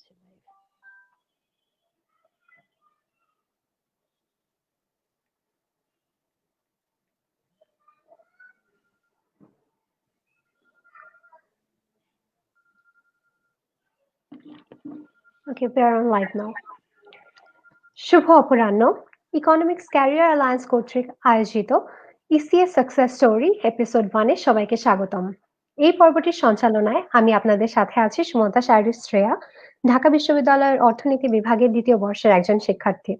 Okay, we are on live now. শুভ অপরাহ্ন। Economics career alliance কর্তৃক আয়োজিত ইসিএস সাকসেস স্টোরি এপিসোড 1 এ সবাইকে স্বাগতম। এই পর্বটির সঞ্চালনায় আমি আপনাদের সাথে আছি সুমন্তা শারীর শ্রেয়া, ঢাকা বিশ্ববিদ্যালয়ের অর্থনীতি বিভাগের দ্বিতীয় বর্ষের একজন শিক্ষার্থী।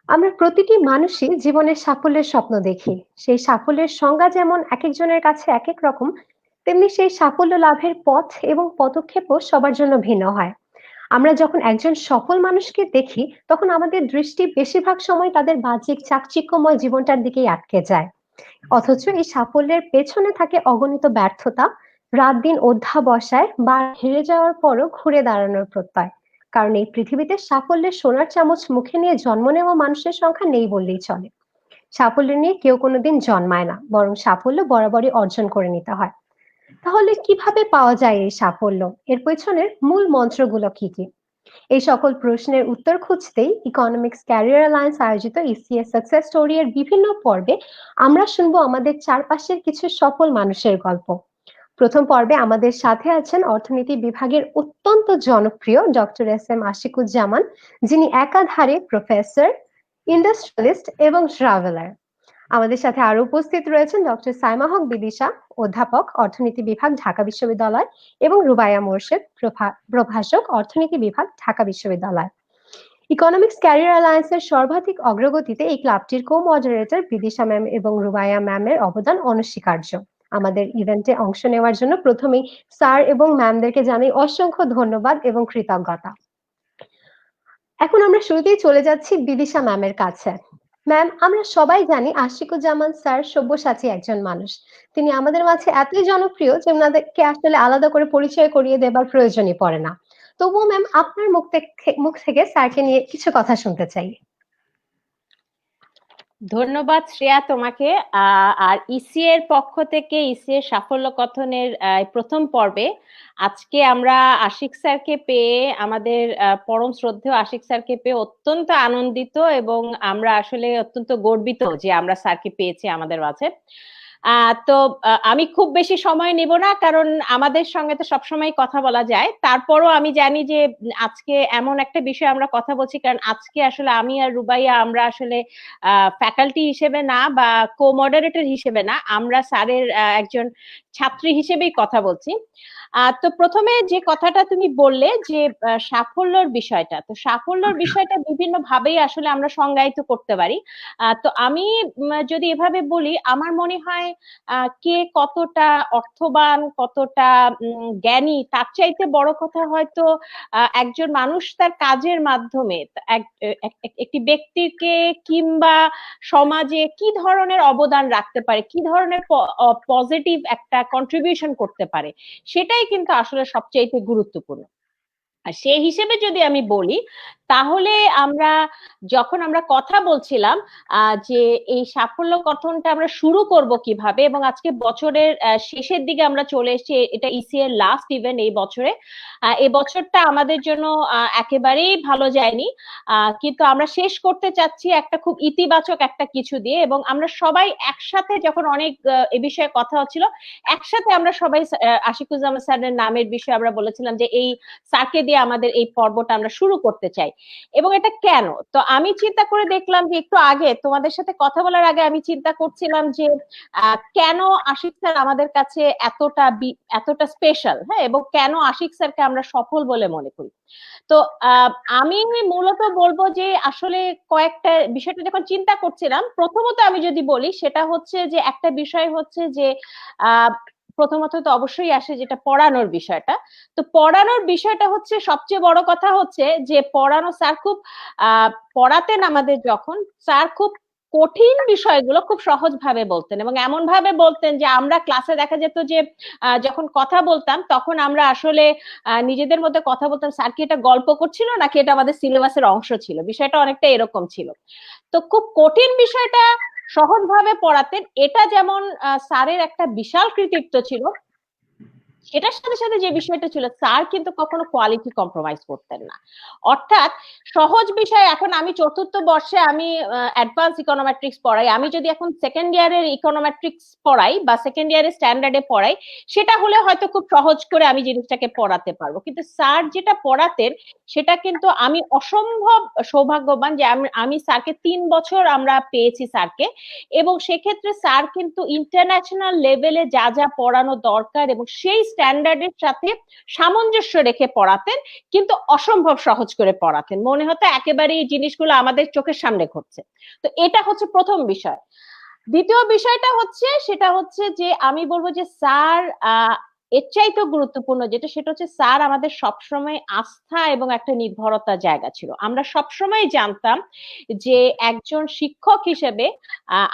আমরা প্রতিটি মানুষই জীবনের সাফল্যের স্বপ্ন দেখি। সেই সাফল্যের সংজ্ঞা যেমন একেকজনের কাছে একেক রকম, তেমনি সেই সাফল্য লাভের পথ এবং পদক্ষেপও সবার জন্য ভিন্ন হয়। আমরা যখন একজন সফল মানুষকে দেখি তখন আমাদের দৃষ্টি বেশিরভাগ সময় তাদের বাহ্যিক চাকচিক্যময় জীবনটার দিকেই আটকে যায়, অথচ এই সাফল্যের পেছনে থাকে অগণিত ব্যর্থতা, রাত দিন অধ্যবসায় বা হেরে যাওয়ার পরও ঘুরে দাঁড়ানোর প্রত্যয়। কারণ এই পৃথিবীতে সাফল্যের সোনার চামচ মুখে নিয়ে জন্ম নেওয়া মানুষের সংখ্যা নেই বললেই চলে। সাফল্য নিয়ে কেউ কোনোদিন জন্মায় না, বরং সাফল্য বরাবরই অর্জন করে নিতে হয়। তাহলে কিভাবে পাওয়া যায় এই সাফল্য? এর পেছনের মূল মন্ত্রগুলো কি কি? এই সকল প্রশ্নের উত্তর খুঁজতেই ইকোনমিক্স ক্যারিয়ার অ্যালায়েন্স আয়োজিত ইসিএস সাকসেস স্টোরি এর বিভিন্ন পর্বে আমরা শুনবো আমাদের চারপাশের কিছু সফল মানুষের গল্প। প্রথম পর্বে আমাদের সাথে আছেন অর্থনীতি বিভাগের অত্যন্ত জনপ্রিয় ডক্টর এস এম আশিকুজ্জামান, যিনি একাধারে প্রফেসর, ইন্ডাস্ট্রিয়ালিস্ট এবং ট্রাভেলার। আমাদের সাথে আরো উপস্থিত রয়েছেন ডক্টর সাইমা হক বিদিশা, অধ্যাপক, অর্থনীতি বিভাগ, ঢাকা বিশ্ববিদ্যালয়, এবং রুবাইয়া মোর্শেদ, প্রভাষক, অর্থনীতি বিভাগ, ঢাকা বিশ্ববিদ্যালয়। ইকোনমিক্স ক্যারিয়ার অ্যালায়েন্সের সর্বাধিক অগ্রগতিতে এই ক্লাবটির কো-মডারেটর বিদিশা ম্যাম এবং রুবাইয়া ম্যামের অবদান অনস্বীকার্য। আমাদের ইভেন্টে অংশ নেওয়ার জন্য প্রথমেই স্যার এবং ম্যামদেরকে জানাই অসংখ্য ধন্যবাদ এবং কৃতজ্ঞতা। এখন আমরা শুরুতেই চলে যাচ্ছি বিদিশা ম্যামের কাছে। ম্যাম, আমরা সবাই জানি আশিকুজ্জামান স্যার সব্যসাচী একজন মানুষ। তিনি আমাদের মাঝে এতই জনপ্রিয় যে ওনাদেরকে আসলে আলাদা করে পরিচয় করিয়ে দেবার প্রয়োজনই পড়ে না। তবুও ম্যাম, আপনার মুখ থেকে স্যারকে নিয়ে কিছু কথা শুনতে চাই। ধন্যবাদ শ্রেয়া তোমাকে। আর ইসি এর পক্ষ থেকে ইসি এর সাফল্য কথনের প্রথম পর্বে আজকে আমরা আশিক স্যারকে পেয়ে, আমাদের পরম শ্রদ্ধেয় আশিক স্যারকে পেয়ে অত্যন্ত আনন্দিত এবং আমরা আসলে অত্যন্ত গর্বিত যে আমরা স্যারকে পেয়েছি আমাদের মাঝে। তো আমি খুব বেশি সময় নেব না, কারণ আমাদের সঙ্গে তো সবসময় কথা বলা যায়। তারপরও আমি জানি যে আজকে এমন একটা বিষয় আমরা কথা বলছি, কারণ আজকে আসলে আমি আর রুবাইয়া আমরা আসলে ফ্যাকাল্টি হিসেবে না বা কো-মডারেটর হিসেবে না, আমরা স্যারের একজন ছাত্রী হিসেবেই কথা বলছি। তো প্রথমে যে কথাটা তুমি বললে যে সাফল্যর বিষয়টা, তো সাফল্যর বিষয়টা বিভিন্ন ভাবেই আসলে আমরা সংজ্ঞায়িত করতে পারি। তো আমি যদি এভাবে বলি, আমার মনে হয় কে কতটা অর্থবান, কতটা জ্ঞানী, তার চাইতে বড় কথা হয়তো একজন মানুষ তার কাজের মাধ্যমে একটি ব্যক্তিকে কিংবা সমাজে কি ধরনের অবদান রাখতে পারে, কি ধরনের পজিটিভ একটা কন্ট্রিবিউশন করতে পারে, সেটাই কিন্তু আসলে সবচেয়ে গুরুত্বপূর্ণ। আর সেই হিসেবে যদি আমি বলি, তাহলে যখন আমরা কথা বলছিলাম যে এই সাফল্য কথনটা আমরা শুরু করব কিভাবে, এবং আজকে বছরের শেষের দিকে আমরা চলে এসেছি, এটা ইসি এর লাস্ট ইভেন্ট এই বছরে। এই বছরটা আমাদের জন্য একেবারেই ভালো যায়নি, কিন্তু আমরা শেষ করতে চাচ্ছি একটা খুব ইতিবাচক একটা কিছু দিয়ে, এবং আমরা সবাই একসাথে, যখন অনেক এ বিষয়ে কথা হচ্ছিল, একসাথে আমরা সবাই আশিকুজ্জামান স্যারের নামের বিষয়ে আমরা বলেছিলাম যে এই স্যারকে দিয়ে আমাদের এই পর্বটা আমরা শুরু করতে চাই। এবং এটা কেন, তো আমি চিন্তা করে দেখলাম যে একটু আগে তোমাদের সাথে কথা বলার আগে আমি চিন্তা করছিলাম যে কেন আশিক স্যার আমাদের কাছে এতটা স্পেশাল, হ্যাঁ, এবং কেন আশিক স্যারকে আমরা সফল বলে মনে করি। তো আমি মূলত বলবো যে আসলে কয়েকটা বিষয়টা যখন চিন্তা করছিলাম, প্রথমত আমি যদি বলি সেটা হচ্ছে যে একটা বিষয় হচ্ছে যে প্রথমত তো অবশ্যই আসে যেটা পড়ানোর বিষয়টা। তো পড়ানোর বিষয়টা হচ্ছে সবচেয়ে বড় কথা হচ্ছে যে পড়ানো স্যার খুব পড়াতেন আমাদের, যখন স্যার খুব কঠিন বিষয়গুলো খুব সহজ ভাবে বলতেন, এবং এমন ভাবে বলতেন যে আমরা ক্লাসে দেখা যেত যে যখন কথা বলতাম তখন আমরা আসলে নিজেদের মধ্যে কথা বলতাম, স্যার কি এটা গল্প করছিল নাকি এটা আমাদের সিলেবাসের অংশ ছিল, বিষয়টা অনেকটা এরকম ছিল। তো খুব কঠিন বিষয়টা সহজভাবে পড়াতেন, এটা যেমন স্যারের একটা বিশাল কৃতিত্ব ছিল, সেটার সাথে সাথে যে বিষয়টা ছিল, স্যার কিন্তু কখনো কোয়ালিটি কম্প্রোমাইজ করতেন না। অর্থাৎ সহজ বিষয়, এখন আমি চতুর্থ বর্ষে আমি অ্যাডভান্স ইকোনোমেট্রিক্স পড়াই, আমি যদি এখন সেকেন্ড ইয়ারের ইকোনোমেট্রিক্স পড়াই বা সেকেন্ড ইয়ারের স্ট্যান্ডার্ডে পড়াই, সেটা হলে হয়তো খুব সহজ করে আমি জিনিসটাকে পড়াতে পারবো। কিন্তু স্যার যেটা পড়াতেন সেটা কিন্তু আমি অসম্ভব সৌভাগ্যবান যে আমি স্যারকে 3 বছর আমরা পেয়েছি স্যারকে, এবং সেক্ষেত্রে স্যার কিন্তু ইন্টারন্যাশনাল লেভেলে যা যা পড়ানো দরকার এবং সেই স্ট্যান্ডার্ডের সাথে সামঞ্জস্য রেখে পড়াতেন, কিন্তু অসম্ভব সহজ করে পড়াতেন, মনে হতো একেবারে এই জিনিসগুলো আমাদের চোখের সামনে ঘটছে। তো এটা হচ্ছে প্রথম বিষয়। দ্বিতীয় বিষয়টা হচ্ছে, সেটা হচ্ছে যে আমি বলবো যে স্যার এর চাইতেও গুরুত্বপূর্ণ যেটা, সেটা হচ্ছে স্যার আমাদের সবসময় আস্থা এবং একটা নির্ভরতার জায়গা ছিল। আমরা সবসময় জানতাম যে একজন শিক্ষক হিসেবে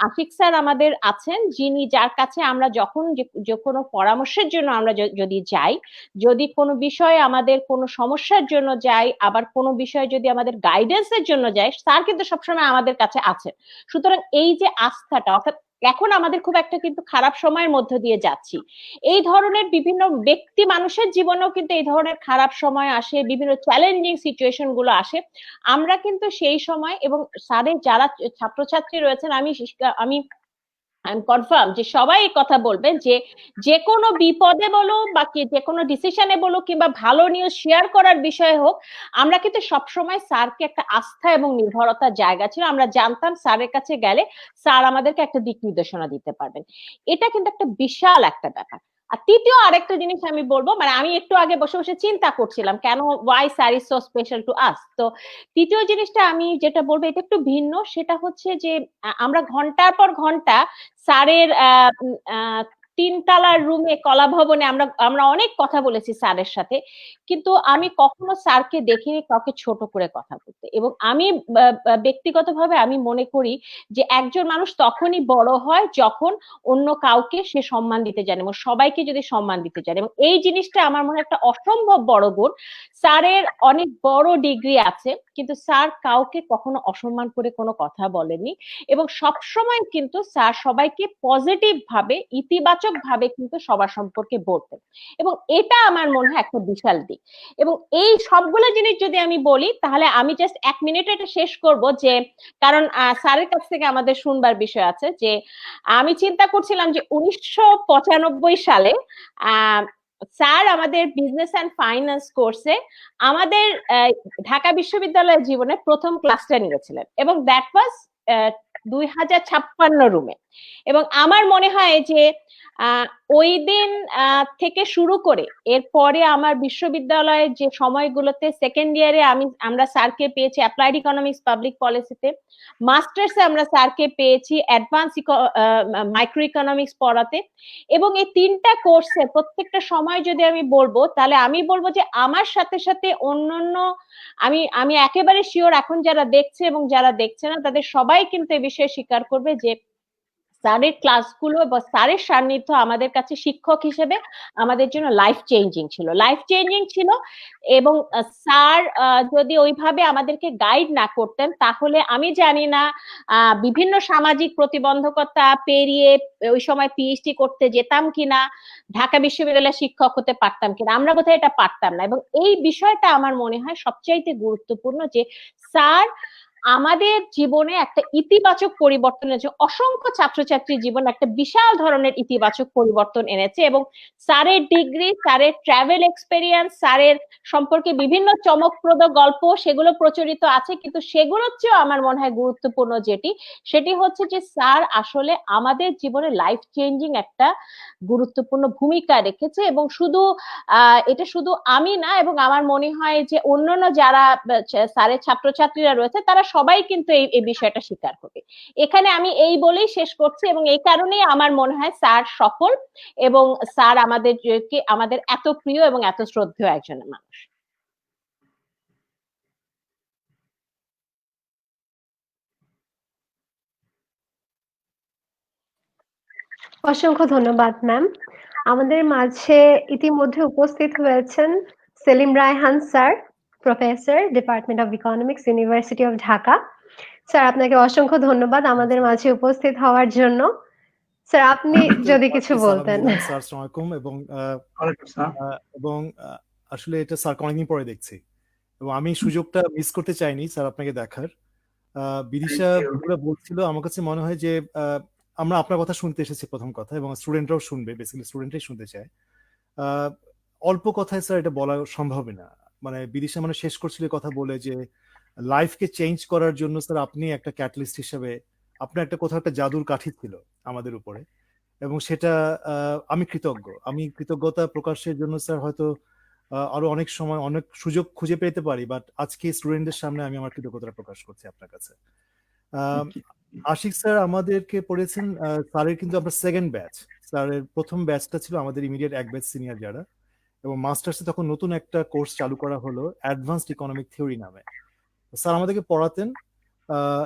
আশিক স্যার আমাদের আছেন, যিনি, যার কাছে আমরা যখন যে কোনো পরামর্শের জন্য আমরা যদি যাই, যদি কোনো বিষয়ে আমাদের কোনো সমস্যার জন্য যাই, আবার কোনো বিষয়ে যদি আমাদের গাইডেন্সের জন্য যাই, স্যার কিন্তু সবসময় আমাদের কাছে আছেন। সুতরাং এই যে আস্থাটা, অর্থাৎ এখন আমাদের খুব একটা কিন্তু খারাপ সময়ের মধ্য দিয়ে যাচ্ছি, এই ধরনের বিভিন্ন ব্যক্তি মানুষের জীবনেও কিন্তু এই ধরনের খারাপ সময় আসে, বিভিন্ন চ্যালেঞ্জিং সিচুয়েশন গুলো আসে। আমরা কিন্তু সেই সময়, এবং স্যারের যারা ছাত্রছাত্রী রয়েছেন, আমি আমি কনফার্ম যে সবাই এই কথা বলবেন যে যে কোনো বিপদে বলো বা যে কোনো ডিসিশনে বলো কিংবা ভালো নিউজ শেয়ার করার বিষয়ে হোক, আমরা কিন্তু সবসময় স্যারকে একটা আস্থা এবং নির্ভরতার জায়গা ছিল। আমরা জানতাম স্যারের কাছে গেলে স্যার আমাদেরকে একটা দিক নির্দেশনা দিতে পারবেন। এটা কিন্তু একটা বিশাল একটা ব্যাপার। আর তৃতীয় আরেকটা জিনিস আমি বলবো, মানে আমি একটু আগে বসে বসে চিন্তা করছিলাম কেন why sir is so special to us. তো তৃতীয় জিনিসটা আমি যেটা বলবো, এটা একটু ভিন্ন। সেটা হচ্ছে যে আমরা ঘন্টার পর ঘন্টা স্যারের 3 তলার রুমে কলা ভবনে আমরা আমরা অনেক কথা বলেছি স্যারের সাথে, কিন্তু আমি কখনো স্যারকে দেখিনি কাউকে ছোট করে কথা বলতে। এবং আমি ব্যক্তিগতভাবে আমি মনে করি যে একজন মানুষ তখনই বড় হয় যখন অন্য কাউকে সে সম্মান দিতে জানে, এবং সবাইকে যদি সম্মান দিতে জানে, এবং এই জিনিসটা আমার মনে হয় একটা অসম্ভব বড় গুণ। স্যারের অনেক বড় ডিগ্রি আছে, কিন্তু স্যার কাউকে কখনো অসম্মান করে কোনো কথা বলেনি, এবং সবসময় কিন্তু স্যার সবাইকে পজিটিভ ভাবে, ইতিবাচক ভাবে কিন্তু সবার সম্পর্কে বলতেন, এবং এটা আমার মনে হয় একটা বিশাল দিক। এবং এই সবগুলো জিনিস যদি আমি বলি, তাহলে আমি জাস্ট 1 মিনিটে এটা শেষ করব, যে কারণ স্যারের কাছ থেকে আমাদের শুনবার বিষয় আছে, যে আমি চিন্তা করছিলাম যে 1995 সালে স্যার আমাদের বিজনেস অ্যান্ড ফাইন্যান্স কোর্সে আমাদের ঢাকা বিশ্ববিদ্যালয়ের জীবনে প্রথম ক্লাসটা নিয়েছিলেন, এবং দ্যাট ওয়াজ 2056 রুমে। এবং আমার মনে হয় যে ওই দিন থেকে শুরু করে এরপরে আমার বিশ্ববিদ্যালয়ের যে সময়গুলোতে, সেকেন্ড ইয়ারে আমরা স্যারকে পেয়েছি অ্যাপ্লাইড ইকোনমিক্স পাবলিক পলিসিতে, মাস্টার্সে আমরা স্যারকে পেয়েছি অ্যাডভান্স মাইক্রো ইকোনমিক্স পড়াতে। এবং এই 3টা কোর্সে প্রত্যেকটা সময় যদি আমি বলবো, তাহলে আমি বলবো যে আমার সাথে সাথে অন্যান্য, আমি আমি একেবারে শিওর এখন যারা দেখছে এবং যারা দেখছে না তাদের সবাই কিন্তু এই বিষয়ে স্বীকার করবে যে স্যারের ক্লাসগুলো বা স্যারের সান্নিধ্য আমাদের কাছে শিক্ষক হিসেবে আমাদের জন্য লাইফ চেঞ্জিং ছিল, লাইফ চেঞ্জিং ছিল। এবং স্যার যদি ওইভাবে আমাদেরকে গাইড না করতেন, তাহলে আমি জানি না বিভিন্ন সামাজিক প্রতিবন্ধকতা পেরিয়ে ওই সময় পিএইচডি করতে যেতাম কিনা, ঢাকা বিশ্ববিদ্যালয়ের শিক্ষক হতে পারতাম কিনা, আমরা বোধহয় এটা পারতাম না। এবং এই বিষয়টা আমার মনে হয় সবচাইতে গুরুত্বপূর্ণ, যে স্যার আমাদের জীবনে একটা ইতিবাচক পরিবর্তন এনেছে, অসংখ্য ছাত্রছাত্রীর জীবনে একটা বিশাল ধরনের ইতিবাচক পরিবর্তন এনেছে। এবং স্যারের ডিগ্রি, স্যারের ট্রাভেল এক্সপেরিয়েন্স, স্যারের সম্পর্কে বিভিন্ন চমকপ্রদ গল্প, সেগুলো প্রচলিত আছে, কিন্তু সেগুলোর চেয়েও আমার মনে হয় গুরুত্বপূর্ণ সেটি হচ্ছে যে স্যার আসলে আমাদের জীবনে লাইফ চেঞ্জিং একটা গুরুত্বপূর্ণ ভূমিকা রেখেছে। এবং শুধু এটা শুধু আমি না, এবং আমার মনে হয় যে অন্যান্য যারা স্যারের ছাত্রছাত্রীরা রয়েছে তারা সবাই কিন্তু এই বিষয়টা স্বীকার করবে। এখানে আমি এই বলেই শেষ করছি, এবং এই কারণেই আমার মনে হয় স্যার সফল, এবং স্যার আমাদের এত প্রিয় এবং এত শ্রদ্ধেয় একজন মানুষ। অসংখ্য ধন্যবাদ ম্যাম। আমাদের মাঝে ইতিমধ্যে উপস্থিত হয়েছেন Selim Raihan sir, professor, department of economics, university of Dhaka. Sir আপনাকে অসংখ্য ধন্যবাদ আমাদের মাঝে উপস্থিত হওয়ার জন্য। স্যার আপনি যদি কিছু বলতেন। স্যার আসসালামু আলাইকুম। এবং ওয়ালাইকুম আসসালাম। আসলে এটা স্যারকে অনেকদিন পরে দেখছি এবং আমি সুযোগটা মিস করতে চাইনি স্যার আপনাকে দেখার। Bidisha Thank you. যেগুলো বলছিল আমার কাছে মনে হয় যে আমরা আপনার কথা শুনতে এসেছি প্রথম কথা, এবং স্টুডেন্টরাও শুনবে, বেসিক্যালি স্টুডেন্টরাই শুনতে চায়। অল্প কথায় স্যার এটা বলা সম্ভব না। মানে বিদিশা মানে শেষ করছিল কথা বলে যে লাইফকে চেঞ্জ করার জন্য স্যার আপনি একটা ক্যাটালিস্ট হিসেবে, আপনার একটা কোথাও একটা জাদুর কাঠি ছিল আমাদের উপরে, এবং সেটা আমি কৃতজ্ঞ। আমি কৃতজ্ঞতা প্রকাশের জন্য স্যার হয়তো আরো অনেক সময় অনেক সুযোগ খুঁজে পেতে পারি, বাট আজকে স্টুডেন্টদের সামনে আমি আমার কৃতজ্ঞতা প্রকাশ করছি আপনার কাছে। আশিক স্যার আমাদেরকে পড়েছেন, স্যারের কিন্তু আমরা সেকেন্ড ব্যাচ, স্যারের প্রথম ব্যাচটা ছিল আমাদের ইমিডিয়েট এক ব্যাচ সিনিয়র যারা, এবং মাস্টার্সে তখন নতুন একটা কোর্স চালু করা হলো অ্যাডভান্সড ইকোনমিক থিওরি নামে। স্যার আমাদেরকে পড়াতেন,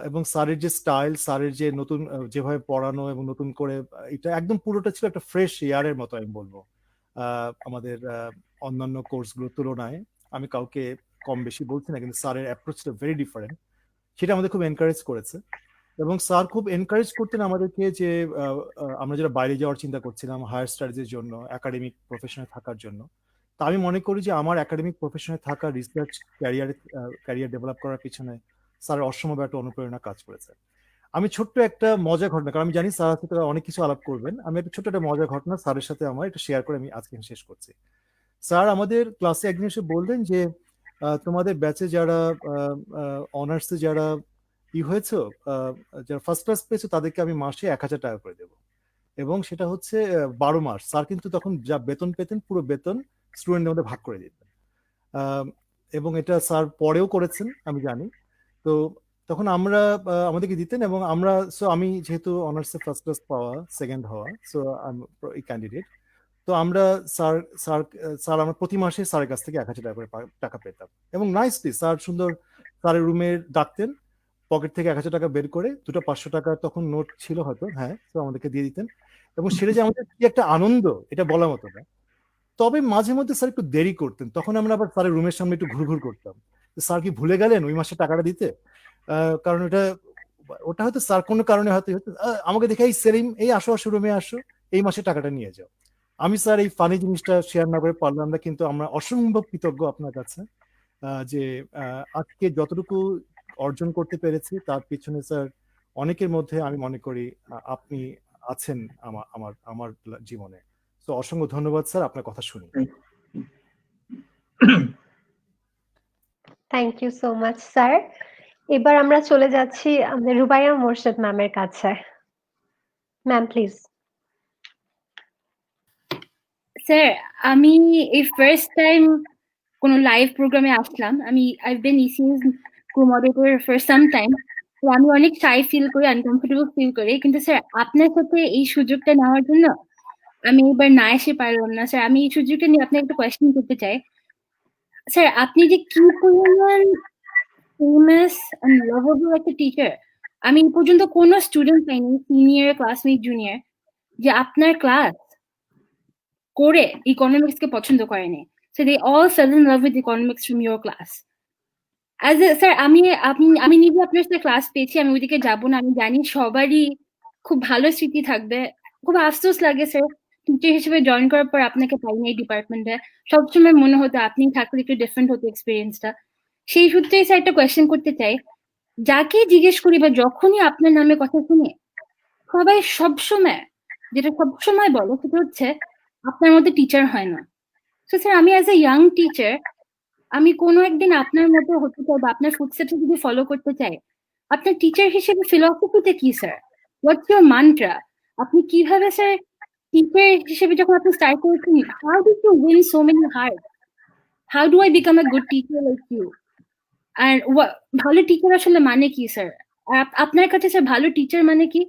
এবং স্যারের যে স্টাইল, স্যারের যে নতুন যেভাবে পড়ানো এবং নতুন করে এটা একদম পুরোটা ছিল একটা ফ্রেশ এয়ারের মতো আমি বলবো আমাদের অন্যান্য কোর্সগুলোর তুলনায়। আমি কাউকে কম বেশি বলছি না, কিন্তু স্যারের অ্যাপ্রোচটা ভেরি ডিফারেন্ট, সেটা আমাদের খুব এনকারেজ করেছে। এবং স্যার খুব এনকারেজ করতেন আমাদেরকে যে আমরা যারা বাইরে যাওয়ার চিন্তা করছিলাম হায়ার স্টাডিজের জন্য, একাডেমিক প্রফেশনে থাকার জন্য, তা আমি মনে করি যে আমার একাডেমিক প্রফেশনে থাকা, রিসার্চ ক্যারিয়ার ডেভেলপ করার পিছনে স্যারের অসম্ভব একটা অনুপ্রেরণা কাজ করেছে। আমি ছোট্ট একটা মজা ঘটনা, কারণ আমি জানি স্যার সাথে অনেক কিছু আলাপ করবেন, আমি একটা ছোট্ট একটা মজা ঘটনা স্যারের সাথে আমার এটা শেয়ার করে আমি আজকে শেষ করছি। স্যার আমাদের ক্লাসে একদিন এসে বললেন যে তোমাদের ব্যাচে যারা অনার্সে যারা হয়েছে, যারা ফার্স্ট ক্লাস পেয়েছে তাদেরকে আমি মাসে 1,000 টাকা করে দেবো, এবং সেটা হচ্ছে 12 মাস। স্যার কিন্তু তখন যা বেতন পেতেন পুরো বেতন স্টুডেন্টের মধ্যে ভাগ করে দিতেন, এবং এটা স্যার পরেও করেছেন আমি জানি। তো তখন আমরা আমাদেরকে দিতেন, এবং আমরা আমি যেহেতু অনার্সে ফার্স্ট ক্লাস পাওয়া, সেকেন্ড হওয়া, সো এই ক্যান্ডিডেট, তো আমরা স্যার স্যার স্যার আমরা প্রতি মাসে স্যারের কাছ থেকে 1,000 টাকা করে টাকা পেতাম। এবং নাইসলি স্যার সুন্দর স্যারের রুমে ডাকতেন, পকেট থেকে 1,000 টাকা বের করে দুটো 500 টাকা তখন নোট ছিল হয়তো, হ্যাঁ, তো আমাদেরকে দিয়ে দিতেন। এবং সেটা যে আমাদের কি একটা আনন্দ এটা বলার মতো না। তবে মাঝে মধ্যে স্যার একটু দেরি করতেন, তখন আমরা আবার স্যারের রুমের সামনে একটু ঘুরঘুর করতাম, স্যার কি ভুলে গেলেন ওই মাসে টাকাটা দিতে? কারণ ওটা হয়তো স্যার কোনো কারণে হয়তো আমাকে দেখে, এই সেলিম, এই আসো আসো রুমে আসো, এই মাসে টাকাটা নিয়ে যাও। আমি স্যার এই ফানি জিনিসটা শেয়ার না করে পারলাম না, কিন্তু আমরা অসম্ভব কৃতজ্ঞ আপনার কাছে যে আজকে যতটুকু অর্জন করতে পেরেছি তার পিছনে স্যার অনেকের মধ্যে আমি মনে করি আপনি আছেন আমার আমার জীবনে। তো অসংখ্য ধন্যবাদ স্যার, আপনার কথা শুনি। Thank you so much sir. এবার আমরা চলে যাচ্ছি আমাদের রুবাইয়া মোর্শেদ ম্যামের কাছে। Ma'am please. স্যার, আমি এই ফার্স্ট টাইম কোনো লাইভ প্রোগ্রামে আসলাম। I've been ECS co-moderator for some time, তো আমি অনেক শাই ফিল করি, আনকমফোর্টেবল ফিল করি, কিন্তু স্যার আপনার সাথে এই সুযোগটা নেওয়ার জন্য আমি এবার না এসে পারলাম না। স্যার আমি এই সুযোগটা নিয়ে আপনাকে একটা কোয়েশ্চেন করতে চাই। স্যার আপনি যে কি পরিমাণ ফেমাস এন্ড লাভেবল একটা টিচার, আমি এই পর্যন্ত কোনো স্টুডেন্ট পাইনি, সিনিয়র, ক্লাসমেট, জুনিয়র, যে আপনার ক্লাস করে ইকোনমিক্স কে পছন্দ করেনি। So they all fell in love with economics from your class. As a sir আমি নিজে আপনার সাথে ক্লাস পেয়েছি, আমি ওইদিকে যাবো না, আমি জানি সবারই খুব ভালো স্মৃতি থাকবে। খুব আফসোস লাগে স্যার, টিচার হিসেবে জয়েন করার পর আপনাকে পাইনি এই ডিপার্টমেন্টে। সবসময় মনে হতো আপনি থাকলে একটু ডিফারেন্ট হতো এক্সপিরিয়েন্সটা। সেই সূত্রেই স্যার একটা কোয়েশ্চেন করতে চাই, যাকে জিজ্ঞেস করি বা যখনই আপনার নামে কথা শুনি, সবাই যেটা সবসময় বলে সেটা হচ্ছে আপনার মধ্যে টিচার হয় না। তো স্যার আমি অ্যাজ এ ইয়াং টিচার, আমি কোনো একদিন আপনার মতো হতে চাই বা আপনার ফুটস্টেপসে যদি ফলো করতে চাই, আপনার টিচার হিসেবে ফিলসফিটা কি স্যার? What's your mantra? আপনি কিভাবে স্যার টিচার হিসেবে যখন আপনি স্টার্ট করেছেন, how did you win so many heart? How do I become a good teacher like you? আর ভালো টিচার আসলে মানে কি স্যার? আপনার কাছে স্যার ভালো টিচার মানে কি,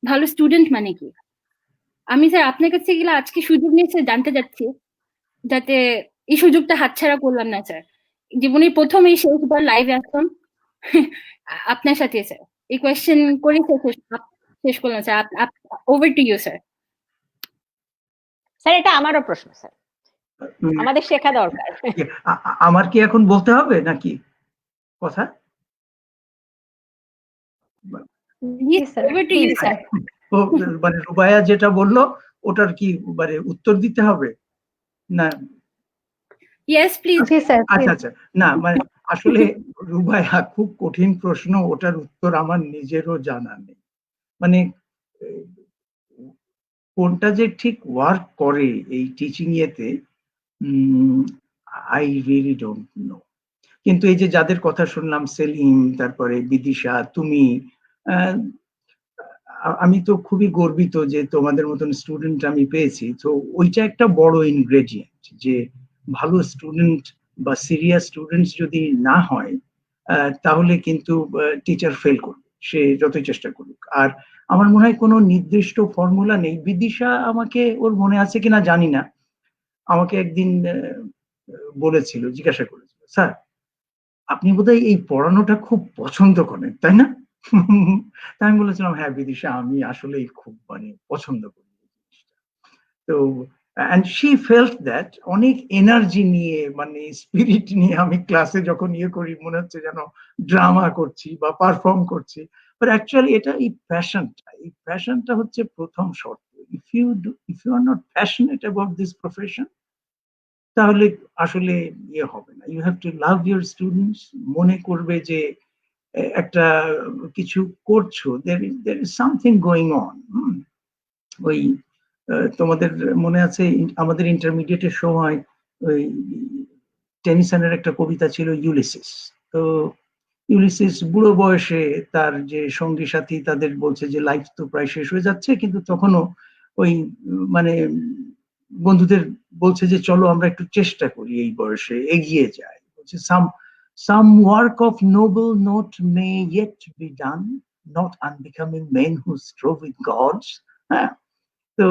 ভালো স্টুডেন্ট মানে কি? আমি স্যার আপনার কাছে গেলে আজকে সুযোগ নিয়ে স্যার জানতে যাচ্ছি, যাতে এই সুযোগটা হাতছাড়া করলাম না স্যার। জীবনের প্রথম এই শেষবার লাইভে আসলাম আপনার সাথে স্যার, এই কোয়েশ্চেন করে শেষ করলাম স্যার। Over to you sir. Sir এটা আমারও প্রশ্ন স্যার, আমাদের শেখা দরকার। আমার কি এখন বলতে হবে নাকি কথা? Over to you sir. ও, মানে রুবাইয়া যেটা বললো ওটার কি মানে উত্তর দিতে হবে না? Yes, please. জি স্যার, আচ্ছা আচ্ছা, না মানে আসলে রুবাইয়া খুব কঠিন প্রশ্ন, ওটার উত্তর আমার নিজেরও জানা নেই। মানে কোনটা যে ঠিক ওয়ার্ক করে এই টিচিং ইয়েতে, আই রিয়েলি ডোন্ট নো। কিন্তু এই যে যাদের কথা শুনলাম, সেলিম, তারপরে বিদিশা, তুমি, আমি তো খুবই গর্বিত যে তোমাদের মতন স্টুডেন্ট আমি পেয়েছি। তো ওইটা একটা বড় ইনগ্রেডিয়েন্ট, যে ভালো স্টুডেন্ট বা সিরিয়াস স্টুডেন্টস যদি না হয় তাহলে কিন্তু টিচার ফেল করবে, সে যতই চেষ্টা করুক। আর আমার মনে হয় কোনো নির্দিষ্ট ফর্মুলা নেই। বিদিশা আমাকে, ওর মনে আছে কিনা জানি না, আমাকে একদিন বলেছিল, জিজ্ঞাসা করেছিল, স্যার আপনি বোধহয় এই পড়ানোটা খুব পছন্দ করেন, তাই না? আমি বলেছিলাম, হ্যাঁ বিদিশা, আমি আসলেই খুব মানে পছন্দ করি এই জিনিসটা। তো and she felt that অনেক এনার্জি নিয়ে, মানে স্পিরিট নিয়ে আমি ক্লাসে যখন ইয়ে করি, মনে হচ্ছে যেন ড্রামা করছি বা পারফর্ম করছি। বাট অ্যাকচুয়ালি এটা এই প্যাশনটা হচ্ছে প্রথম শর্ত। If you are not passionate about this profession, তাহলে আসলে ইয়ে হবে না। You have to love your students, মনে করবে যে একটা কিছু করছো, there is something going on। ওই তোমাদের মনে আছে আমাদের ইন্টারমিডিয়েটের সময় ওই টেনিসনের একটা কবিতা ছিল, ইউলিসিস। তো ইউলিসিস বুড়ো বয়সে তার যে সঙ্গী সাথী তাদের বলছে যে লাইফ তো প্রায় শেষ হয়ে যাচ্ছে, কিন্তু তখনও ওই মানে বন্ধুদের বলছে যে চলো আমরা একটু চেষ্টা করি, এই বয়সে এগিয়ে যাই। বলছে some work of noble note may yet be done, not unbecoming men who strove with gods। হ্যাঁ, তো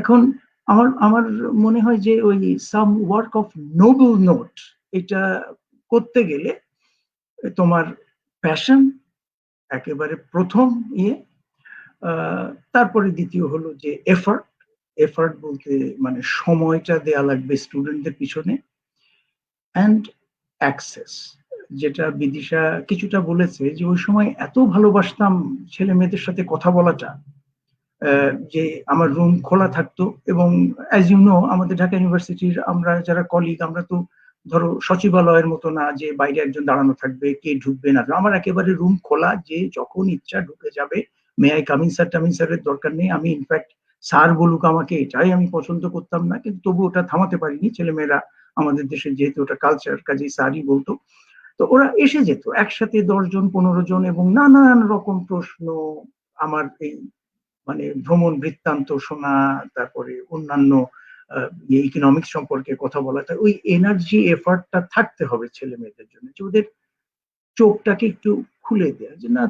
এখন আমার আমার মনে হয় যে ওই সাম ওয়ার্ক অফ নোবেল নোট, এটা করতে গেলে তোমার প্যাশন একেবারে প্রথম ইয়ে। তারপরে দ্বিতীয় হলো যে এফার্ট। এফার্ট বলতে মানে সময়টা দেয়া লাগবে স্টুডেন্টদের পিছনে। অ্যান্ড অ্যাক্সেস, যেটা বিদিশা কিছুটা বলেছে, যে ওই সময় এত ভালোবাসতাম ছেলে মেয়েদের সাথে কথা বলাটা, যে আমার রুম খোলা থাকতো। এবং অ্যাজ ইউ নো, আমাদের ঢাকা ইউনিভার্সিটির আমরা যারা কলিগ, আমরা তো ধরো সচিবালয়ের মতো না যে বাইরে একজন দাঁড়ানো থাকবে, কে ঢুকবে না। আমার একেবারে রুম খোলা, যে যখন ইচ্ছা ঢুকে যাবে। মে আই কামিং স্যার টামিং স্যারের দরকার নেই। আমি ইনফ্যাক্ট স্যার বলুক আমাকে, এটাই আমি পছন্দ করতাম না, কিন্তু তবু ওটা থামাতে পারিনি। ছেলেমেয়েরা আমাদের দেশে যেহেতু ওটা কালচার, কাজেই স্যারই বলতো। তো ওরা এসে যেত একসাথে 10 জন 15 জন, এবং নানান রকম প্রশ্ন, আমার এই মানে ভ্রমণ বৃত্তান্ত শোনা, তারপরে অন্যান্য ইকোনমিক্স সম্পর্কে কথা বলাটা, ওই এনার্জি এফার্টটা থাকতে হবে ছেলে মেয়েদের জন্য, যে ওদের চোখটাকে একটু খুলে দেয়া, যে না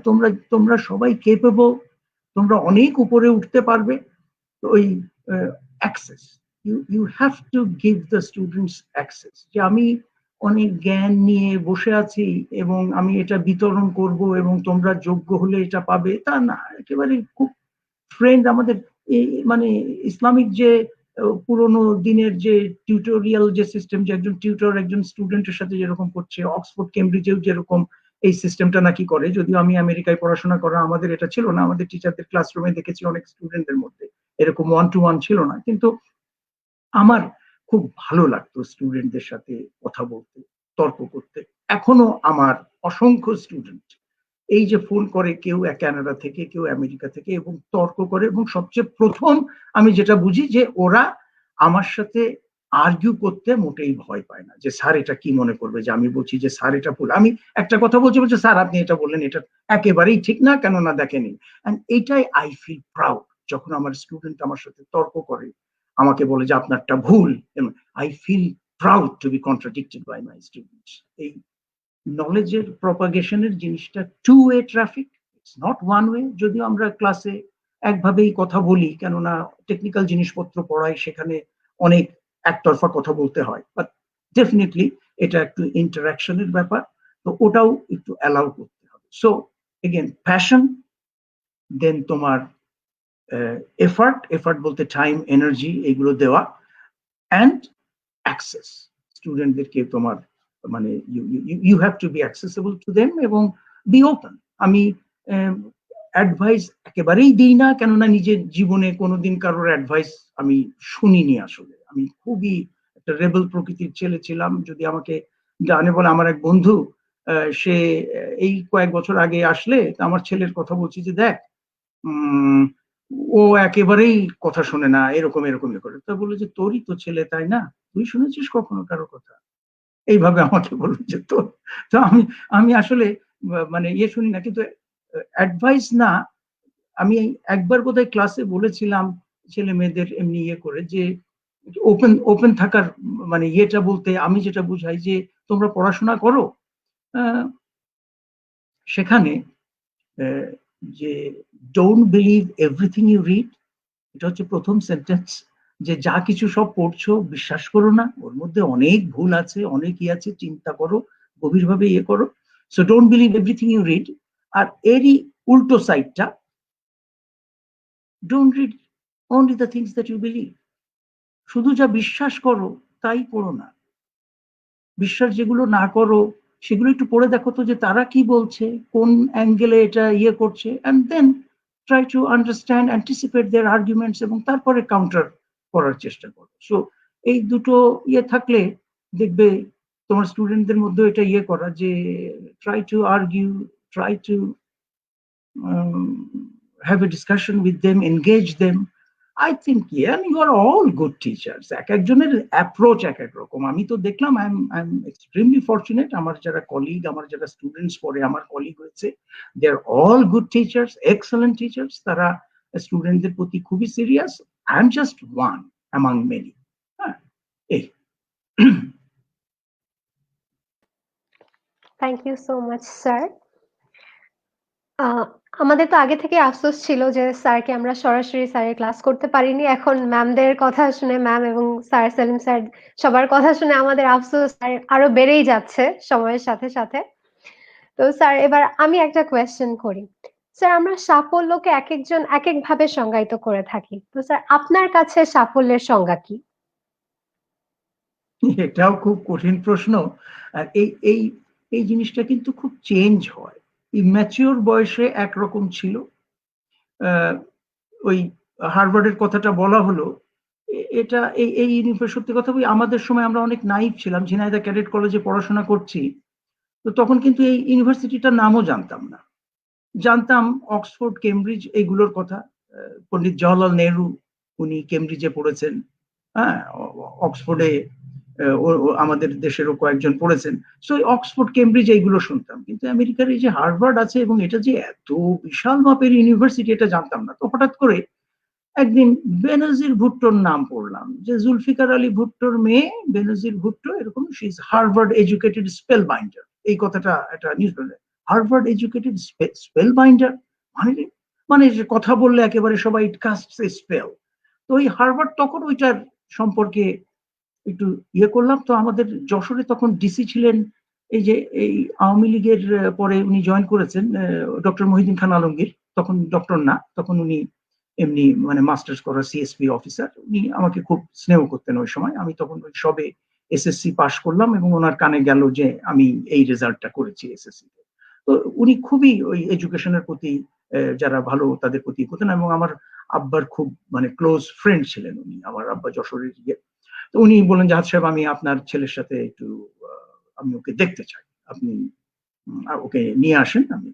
তোমরা সবাই কেপেবল, তোমরা অনেক উপরে উঠতে পারবে। তো ওই access, you have to give the students access, যে আমি অনেক জ্ঞান নিয়ে বসে আছি এবং আমি এটা বিতরণ করব এবং তোমরা যোগ্য হলে এটা পাবে, তা না। একেবারে খুব ফ্রেন্ড আমাদের মানে ইসলামিক যে পুরোনো দিনের যে টিউটোরিয়াল যে সিস্টেম, যে একজন টিউটর একজন স্টুডেন্টের সাথে যেরকম করছে, অক্সফোর্ড কেমব্রিজেও যেরকম এই সিস্টেমটা নাকি করে। যদিও আমি আমেরিকায় পড়াশোনা করা, আমাদের এটা ছিল না। আমাদের টিচারদের ক্লাসরুমে দেখেছি অনেক স্টুডেন্টদের মধ্যে এরকম 1-to-1 ছিল না। কিন্তু আমার খুব ভালো লাগতো স্টুডেন্টদের সাথে কথা বলতে, তর্ক করতে। এখনো আমার অসংখ্য স্টুডেন্ট এই যে ফোন করে, কেউ কানাডা থেকে, কেউ আমেরিকা থেকে, এবং তর্ক করে। এবং সবচেয়ে প্রথম আমি যেটা বুঝি, যে ওরা আমার সাথে আর্গিউ করতে মোটেই ভয় পায় না, যে স্যার এটা কি মনে করবে, যে আমি বলছি যে স্যার এটা ভুল। আমি একটা কথা বলছি, বলছে স্যার আপনি এটা বললেন, এটা একেবারেই ঠিক না, কেননা দেখেনি। এইটাই আই ফিল প্রাউড, যখন আমার স্টুডেন্ট আমার সাথে তর্ক করে, আমাকে বলে যে আপনারটা ভুল, I feel proud to be contradicted by my students. এই নলেজের প্রপাগেশনের জিনিসটা two way traffic, it's not one way. যদিও আমরা ক্লাসে একভাবেই কথা বলি, কেননা টেকনিক্যাল জিনিসপত্র পড়াই, সেখানে অনেক একতরফা কথা বলতে হয়, বাট ডেফিনেটলি এটা একটু ইন্টারাকশনের ব্যাপার। তো ওটাও একটু অ্যালাউ করতে হবে। সো এগেন প্যাশন, দেন তোমার এফার্ট বলতে টাইম, এনার্জি, এগুলো দেওয়া, অ্যান্ড অ্যাক্সেস। স্টুডেন্টদেরকে তোমার মানে you have to be accessible to them এবং বি ওপেন। আমি অ্যাডভাইস একেবারেই দিই না, কেননা নিজের জীবনে কোনোদিন কারোর অ্যাডভাইস আমি শুনিনি। আসলে আমি খুবই একটা রেবেল প্রকৃতির ছেলে ছিলাম। যদি আমাকে জানে বলে আমার এক বন্ধু, সে এই কয়েক বছর আগে আসলে আমার ছেলের কথা বলছি যে দেখ, ও একেবারেই কথা শোনে না, এরকম এরকম করে। তা বললো যে তোরই তো ছেলে, তাই না, তুই শুনেছিস কখনো কারো কথা? এইভাবে আমাকে বললো যে তো তো আমি আমি আসলে মানে ইয়ে শুনি না, কিন্তু অ্যাডভাইস না। আমি একবার বোধহয় ক্লাসে বলেছিলাম ছেলে মেয়েদের এমনি ইয়ে করে যে ওপেন ওপেন থাকার মানে ইয়েটা বলতে আমি যেটা বুঝাই যে তোমরা পড়াশোনা করো, সেখানে যে don't believe everything you read, এটা হচ্ছে প্রথম সেন্টেন্স। যে যা কিছু সব পড়ছো বিশ্বাস করো না, ওর মধ্যে অনেক ভুল আছে, অনেক ইয়ে আছে, চিন্তা করো, গভীরভাবে ইয়ে করো। So don't believe everything you read. আর এরই উল্টো সাইডটা, don't read only the things that you believe. শুধু যা বিশ্বাস করো তাই পড়ো না, বিশ্বাস যেগুলো না করো সেগুলো একটু পড়ে দেখো তো যে তারা কি বলছে, কোন অ্যাঙ্গেলে এটা ইয়ে করছে, and then try to understand, anticipate their arguments, এবং তারপরে কাউন্টার করার চেষ্টা করো। সো এই দুটো ইয়ে থাকলে দেখবে তোমার স্টুডেন্টদের মধ্যে এটা ইয়ে করা যে try to argue, try to have a discussion with them, engage them. I think, yeah, and you are all good teachers. এক একজনের অ্যাপ্রোচ এক এক রকম। আমি তো দেখলাম, আই এম এক্সট্রিমলি ফরচুনেট, আমার যারা কলিগ, আমার যারা স্টুডেন্টস পরে আমার কলিগ হয়েছে, they are all good teachers, excellent teachers. তারা স্টুডেন্টদের প্রতি খুবই serious. I am just one among many. হ্যাঁ, এই thank you so much sir. আমাদের তো আগে থেকে আফসোস ছিল যে স্যারকে আমরা সরাসরি স্যারের ক্লাস করতে পারিনি। এখন ম্যামদের কথা শুনে, ম্যাম এবং স্যার, সেলিম স্যার সবার কথা শুনে আমাদের আফসোস আরো বেড়েই যাচ্ছে সময়ের সাথে সাথে। তো স্যার, এবার আমি একটা কোয়েশ্চেন করি। স্যার, আমরা সাফল্যকে এক একজন এক এক ভাবে সংজ্ঞায়িত করে থাকি। তো স্যার, আপনার কাছে সাফল্যের সংজ্ঞা কি? এটাও খুব কঠিন প্রশ্ন। আর এই এই এই জিনিসটা কিন্তু খুব চেঞ্জ হয়। ইম্যাচিওর বয়সে একরকম ছিল। ওই হার্ভার্ডের কথাটা বলা হলো, এটা এই এই ইউনিভার্সিটি, সত্যি কথা বলি আমাদের সময় আমরা অনেক নাইভ ছিলাম। ঝিনাইদহ ক্যাডেট কলেজে পড়াশোনা করছি, তো তখন কিন্তু এই ইউনিভার্সিটিটার নামও জানতাম না। জানতাম অক্সফোর্ড, কেমব্রিজ এইগুলোর কথা। পণ্ডিত জওহরলাল নেহরু, উনি কেমব্রিজে পড়েছেন। হ্যাঁ, অক্সফোর্ডে আমাদের দেশেরও কয়েকজন পড়েছেন। সো অক্সফোর্ড, কেমব্রিজ এইগুলো শুনতাম, কিন্তু আমেরিকার এই যে হার্ভার্ড আছে এবং এটা যে এত বিশাল মাপের ইউনিভার্সিটি, এটা জানতাম না। তো হঠাৎ করে একদিন বেনজির ভুট্টোর নাম পড়লাম, যে জুলফিকার আলী ভুট্টোর মেয়ে বেনজির ভুট্টো, এরকম she is Harvard educated spell binder. এই কথাটা একটা নিউজ পেপারে, হার্ভার্ড এডুকেটেড স্পেল বাইন্ডার, মানে মানে কথা বললে একেবারে সবাই ইট কাস্টস এ স্পেল। তো ওই হার্ভার্ড, তখন ওইটার সম্পর্কে একটু ইয়ে করলাম। তো আমাদের যশোরে তখন ডিসি ছিলেন এই যে এই আওয়ামী লীগের পরে উনি জয়েন করেছেন, ডক্টর মহিউদ্দিন খান আলমগীর। তখন ডক্টর না, তখন উনি এমনি মানে মাস্টার্স করা সিএসপি অফিসার। উনি আমাকে খুব স্নেহ করতেন ওই সময়। আমি তখন ওই সবে এসএসসি পাশ করলাম এবং ওনার কানে গেল যে আমি এই রেজাল্টটা করেছি এসএসসি তে। তো উনি খুবই ওই এডুকেশনের প্রতি যারা ভালো তাদের প্রতি করতেন, এবং আমার আব্বার খুব মানে ক্লোজ ফ্রেন্ড ছিলেন উনি। আমার আব্বা যশোরের ইয়ে। তো উনি বললেন, জাহাজ সাহেব, আমি আপনার ছেলের সাথে একটু আমি ওকে দেখতে চাই, আপনি ওকে নিয়ে আসেন। আমি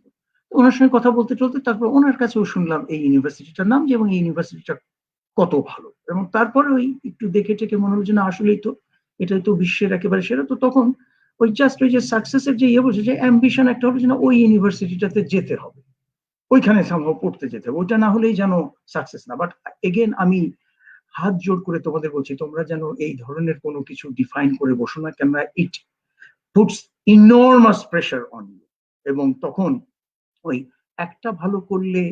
ওনার সঙ্গে কথা বলতে চলতে তারপর ওনার কাছেও শুনলাম এই ইউনিভার্সিটিটার নাম, যে এবং এই ইউনিভার্সিটিটা কত ভালো। এবং তারপরে ওই একটু দেখে টেকে মনে হলো যে না, আসলেই তো এটাই তো বিশ্বের একেবারে সেরা। তো তখন ওই জাস্ট ওই যে সাকসেসের যে ইয়ে বলছে, যে অ্যাম্বিশন একটা হলো যে না, ওই ইউনিভার্সিটিটাতে যেতে হবে, ওইখানে সম্ভব পড়তে যেতে হবে, ওইটা না হলেই যেন সাকসেস না। বাট এগেন আমি হাত জোর করে তোমাদের বলছি, তোমরা যেন এই ধরনের কোনো কিছু ডিফাইন করে বসো না, কেননা it puts enormous pressure on you. এবং তখন ওই একটা ভালো করলে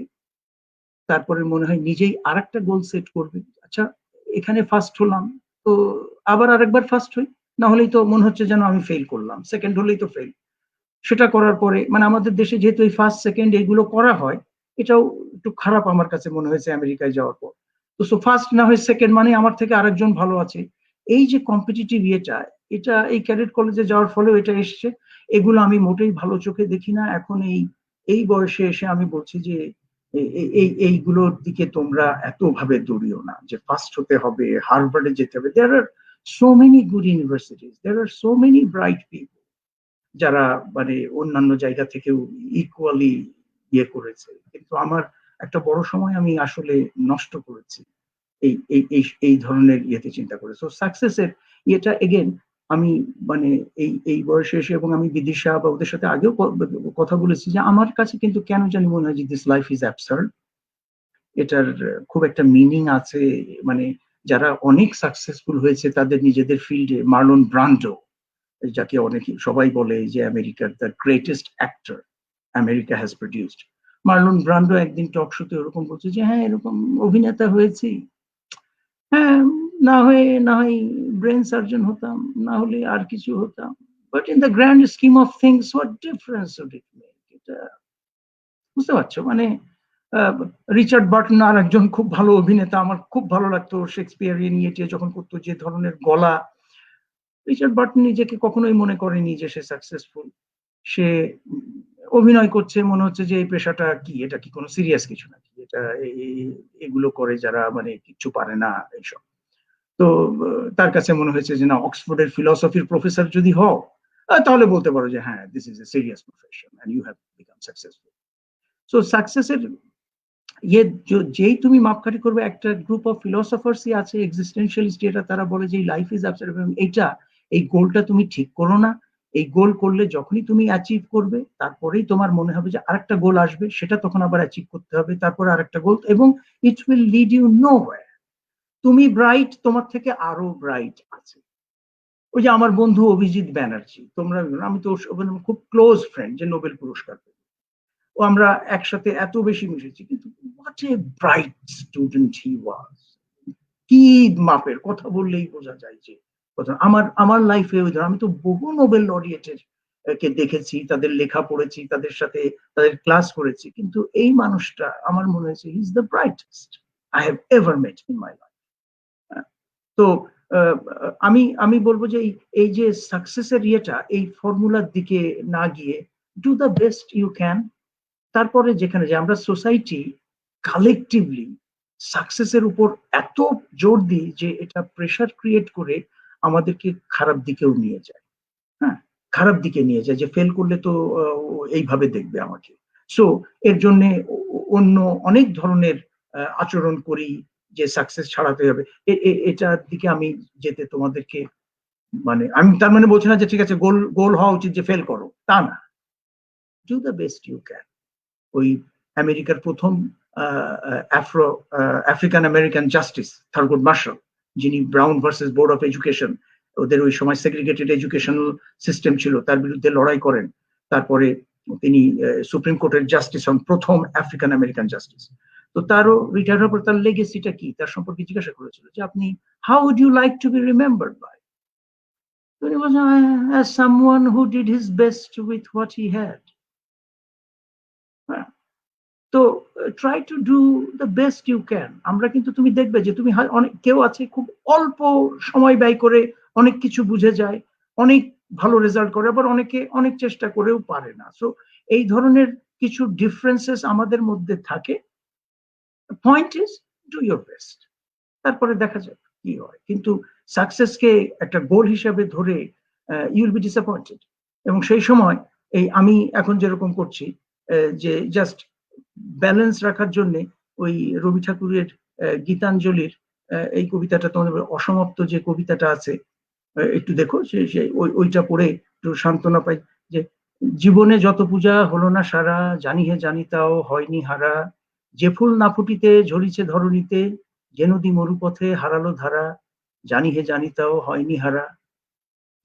তারপরে মনে হয় নিজেই আর একটা গোল সেট করবে। আচ্ছা, এখানে ফার্স্ট হলাম, তো আবার আরেকবার ফার্স্ট হই, না হলেই তো মনে হচ্ছে যেন আমি ফেল করলাম, সেকেন্ড হলেই তো ফেল। সেটা করার পরে মানে আমাদের দেশে যেহেতু এই ফার্স্ট সেকেন্ড এইগুলো করা হয়, এটাও একটু খারাপ আমার কাছে মনে হয়েছে আমেরিকায় যাওয়ার পর। তো সো ফার্স্ট না হয়ে সেকেন্ড, মানে আমার থেকে আরেকজন ভালো আছে। এই যে কম্পিটিটিভ ইয়েটা, এটা এই ক্যাডেট কলেজে যাওয়ার ফলেও এটা এসছে। এগুলো আমি মোটেই ভালো চোখে দেখি না। এখন এই এই বয়সে এসে আমি বলছি যে এইগুলোর দিকে তোমরা এত ভাবে দৌড়িও না যে ফার্স্ট হতে হবে, হার্ভার্ডে যেতে হবে। দেয়ার আর সো মেনি গুড ইউনিভার্সিটিজ, দেয়ার আর সো মেনি ব্রাইট পিপল যারা মানে অন্যান্য জায়গা থেকেও ইকুয়ালি ইয়ে করেছে। কিন্তু আমার একটা বড় সময় আমি আসলে নষ্ট করেছি এই ধরনের ইয়েতে চিন্তা করে। সো সাকসেসের ইয়েটা এগেন আমি মানে এই বয়সে এসে, এবং আমি বিদিশা বা ওদের সাথে আগেও কথা বলেছি যে আমার কাছে কিন্তু কেন জানি মনে হয় যে দিস লাইফ ইজ অ্যাবসার্ড, এটার খুব একটা মিনিং আছে। মানে যারা অনেক সাকসেসফুল হয়েছে তাদের নিজেদের ফিল্ডে, মার্লন ব্রান্ডো যাকে অনেক সবাই বলে যে আমেরিকার the greatest actor America has produced, Marlon Brando একদিন টক শোতে এরকম বলছে যে হ্যাঁ এরকম অভিনেতা হয়েছি, হ্যাঁ না হয় ব্রেন সার্জন হতাম, না হলে আর কিছু হতাম, but in the grand scheme of things what difference would it make. এটা বুঝতে পারছো? মানে রিচার্ড বার্টন আর একজন খুব ভালো অভিনেতা, আমার খুব ভালো লাগতো শেক্সপিয়ারিয়ান ইয়েটে যখন করতো, যে ধরনের গলা। রিচার্ড বার্টন নিজেকে কখনোই মনে করেনি যে সে সাকসেসফুল। সে অভিনয় করছে, মনে হচ্ছে যে এই পেশাটা কি, এটা কি কোনো সিরিয়াস কিছু নাকি, এটা এগুলো করে যারা মানে কিচ্ছু পারে না এইসব। তো তার কাছে মনে হয়েছে যে না, অক্সফোর্ডের ফিলসফির প্রফেসর যদি হও তাহলে বলতে পারো যে হ্যাঁ this is a serious profession and you have become successful. So সাকসেসের ইয়ে যেই তুমি মাপকাঠি করবে, একটা গ্রুপ অফ ফিলসফার্সই আছে এক্সিস্টেনশিয়ালিস্ট, এটা তারা বলে যে লাইফ ইজ অ্যাবসার্ড, এবং এইটা এই গোলটা তুমি ঠিক করো না। এই গোল করলে যখনই তুমি অ্যাচিভ করবে তারপরেই তোমার মনে হবে যে আরেকটা গোল আসবে, সেটা তখন আবার অ্যাচিভ করতে হবে, তারপরে আরেকটা গোল, এবং it will lead you nowhere. তুমি ব্রাইট, তোমার থেকে আরো ব্রাইট আছে। ওই যে আমার বন্ধু অভিজিৎ ব্যানার্জি, তোমরা, আমি তো খুব ক্লোজ ফ্রেন্ড যে নোবেল পুরস্কার পেল, ও আমরা একসাথে এত বেশি মিশেছি, কিন্তু what a bright student he was. কি মাপের কথা বললেই বোঝা যায় যে কথা। আমার লাইফে ওই ধর আমি তো বহু নোবেল লরিয়েটের কে দেখেছি, তাদের লেখা পড়েছি, তাদের সাথে তাদের ক্লাস করেছি, কিন্তু এই মানুষটা আমার মনে হয়েছে he is the brightest I have ever mate in my life. তো আমি বলবো যে এই যে সাকসেসের ইয়েটা, এই ফর্মুলার দিকে না গিয়ে do the best you can. তারপরে যেখানে যে আমরা সোসাইটি কালেকটিভলি সাকসেসের উপর এত জোর দিই যে এটা প্রেশার ক্রিয়েট করে আমাদেরকে খারাপ দিকেও নিয়ে যায়। হ্যাঁ, খারাপ দিকে নিয়ে যায় যে ফেল করলে তো এইভাবে দেখবে আমাকে। সো এর জন্য অন্য অনেক ধরনের আচরণ করি যে সাকসেস ছাড়াতে হবে। এটার দিকে আমি যেতে তোমাদেরকে, মানে আমি তার মানে বলছি না যে ঠিক আছে গোল হওয়া উচিত যে ফেল করো, তা না। Do the best you can. ওই আমেরিকার প্রথম African American justice Thurgood Marshall, যিনি Brown versus Board of Education, ওদের ওই সময় সেগ্রিগেটেড এডুকেশনাল সিস্টেম ছিল, তার বিরুদ্ধে লড়াই করেন। তারপরে তিনি সুপ্রিম কোর্টের জাস্টিস হন, প্রথম আফ্রিকান আমেরিকান জাস্টিস। তো তারও রিটায়ার হওয়ার পর তার লেগেসিটা কি, তার সম্পর্কে জিজ্ঞাসা করেছিল যে আপনি how would you like to be remembered by. He was as someone who did his best with what he had. তো try to do the best you can. আমরা কিন্তু তুমি দেখবে যে তুমি অনেক কেউ আছে খুব অল্প সময় ব্যয় করে অনেক কিছু বুঝে যায়, অনেক ভালো রেজাল্ট করে, আবার অনেকে অনেক চেষ্টা করেও পারে না। সো এই ধরনের কিছু ডিফারেন্সেস আমাদের মধ্যে থাকে। Point is do your best, তারপরে দেখা যাক কি হয়। কিন্তু সাকসেসকে একটা গোল হিসাবে ধরে ইউ উইল বি ডিসঅ্যাপয়েন্টেড। এবং সেই সময় এই আমি এখন যেরকম করছি, যে জাস্ট ব্যালেন্স রাখার জন্য ওই রবি ঠাকুরের গীতাঞ্জলির এই কবিতাটা, তোমাদের অসমাপ্ত যে কবিতাটা আছে, একটু দেখো, ওইটা পড়ে একটু সান্ত্বনা পাই। যে জীবনে যত পূজা হলো না সারা, জানি হে জানি তাও হয়নি হারা, যে ফুল না ফুটিতে ঝরিছে ধরণীতে, যে নদী মরুপথে হারালো ধারা, জানি হে জানি তাও হয়নি হারা,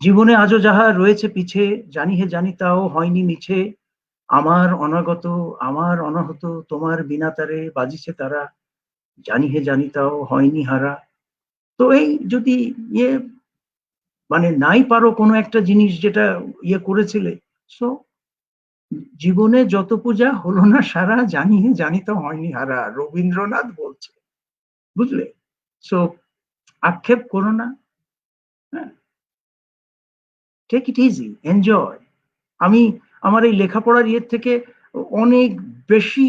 জীবনে আজও যাহা রয়েছে পিছে, জানি হে জানি তাও হয়নি মিছে, আমার অনাগত আমার অনাহত তোমার বিনাতারে বাজিছে তারা, জানি হে জানি তাও হয়নি হারা। তো এই যদি ইয়ে মানে নাই পারো কোনো একটা জিনিস যেটা ইয়ে করেছিলে, সো জীবনে যত পূজা হলো না সারা, জানি হে জানি তাও হয়নি হারা, রবীন্দ্রনাথ বলছে, বুঝলে? সো আক্ষেপ করো না, হ্যাঁ, টেক ইট ইজি, এনজয়। আমি আমার এই লেখাপড়ার ইয়ের থেকে অনেক বেশি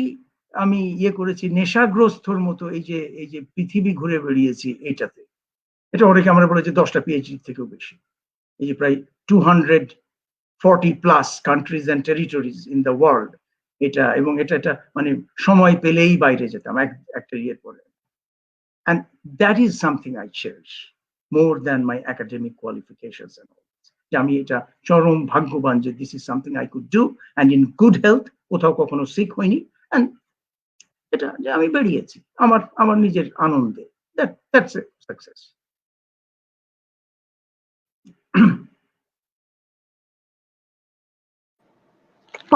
আমি ইয়ে করেছি নেশাগ্রস্তর মতো, এই যে পৃথিবী ঘুরে বেরিয়েছি এটাতে। এটা অনেকে আমরা বলে যে 10টা পিএইচডি থেকেও বেশি, এই যে প্রায় 240+ countries and territories in the world, এটা এবং এটা মানে সময় পেলেই বাইরে যেতাম একটা ইয়ের পরে। And that is something I cherish more than my academic qualifications and all. যে আমি এটা চরম ভাগ্যবান যে this is something I could do and in good health, কোথাও কখনো sick হয়নি, and এটা যে আমি বেরিয়েছি আমার নিজের আনন্দে, that's a success.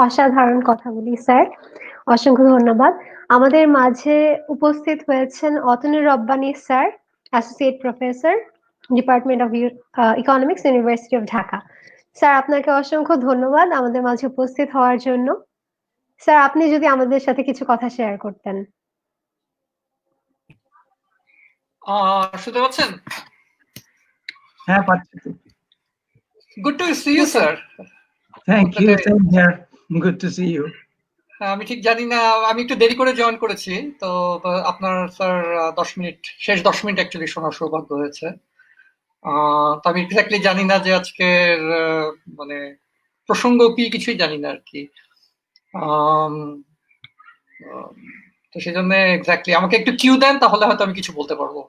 অসাধারণ কথা বলি স্যার, অসংখ্য ধন্যবাদ। আমাদের মাঝে উপস্থিত হয়েছেন অতনুর Rabbani sir, associate professor, department of economics, university of Dhaka. Sir আপনাকে অসংখ্য ধন্যবাদ আমাদের মাঝে উপস্থিত হওয়ার জন্য। স্যার আপনি যদি আমাদের সাথে কিছু কথা শেয়ার করতেন। শুনতে পাচ্ছেন? হ্যাঁ পাচ্ছি। Good to see you sir. Thank you, same here, good to see you. আমি ঠিক জানি না, আমি একটু দেরি করে জয়েন করেছি, তো আপনার স্যার 10 মিনিট, শেষ 10 মিনিট অ্যাকচুয়ালি শোনার সৌভাগ্য হয়েছে। তো আমি এক্স্যাক্টলি জানি না যে আজকের মানে প্রসঙ্গ কি, কিছুই জানি না আর কি। তো সেই জন্য এক্স্যাক্টলি আমাকে একটু কিউ দেন, তাহলে হয়তো আমি কিছু বলতে পারবো।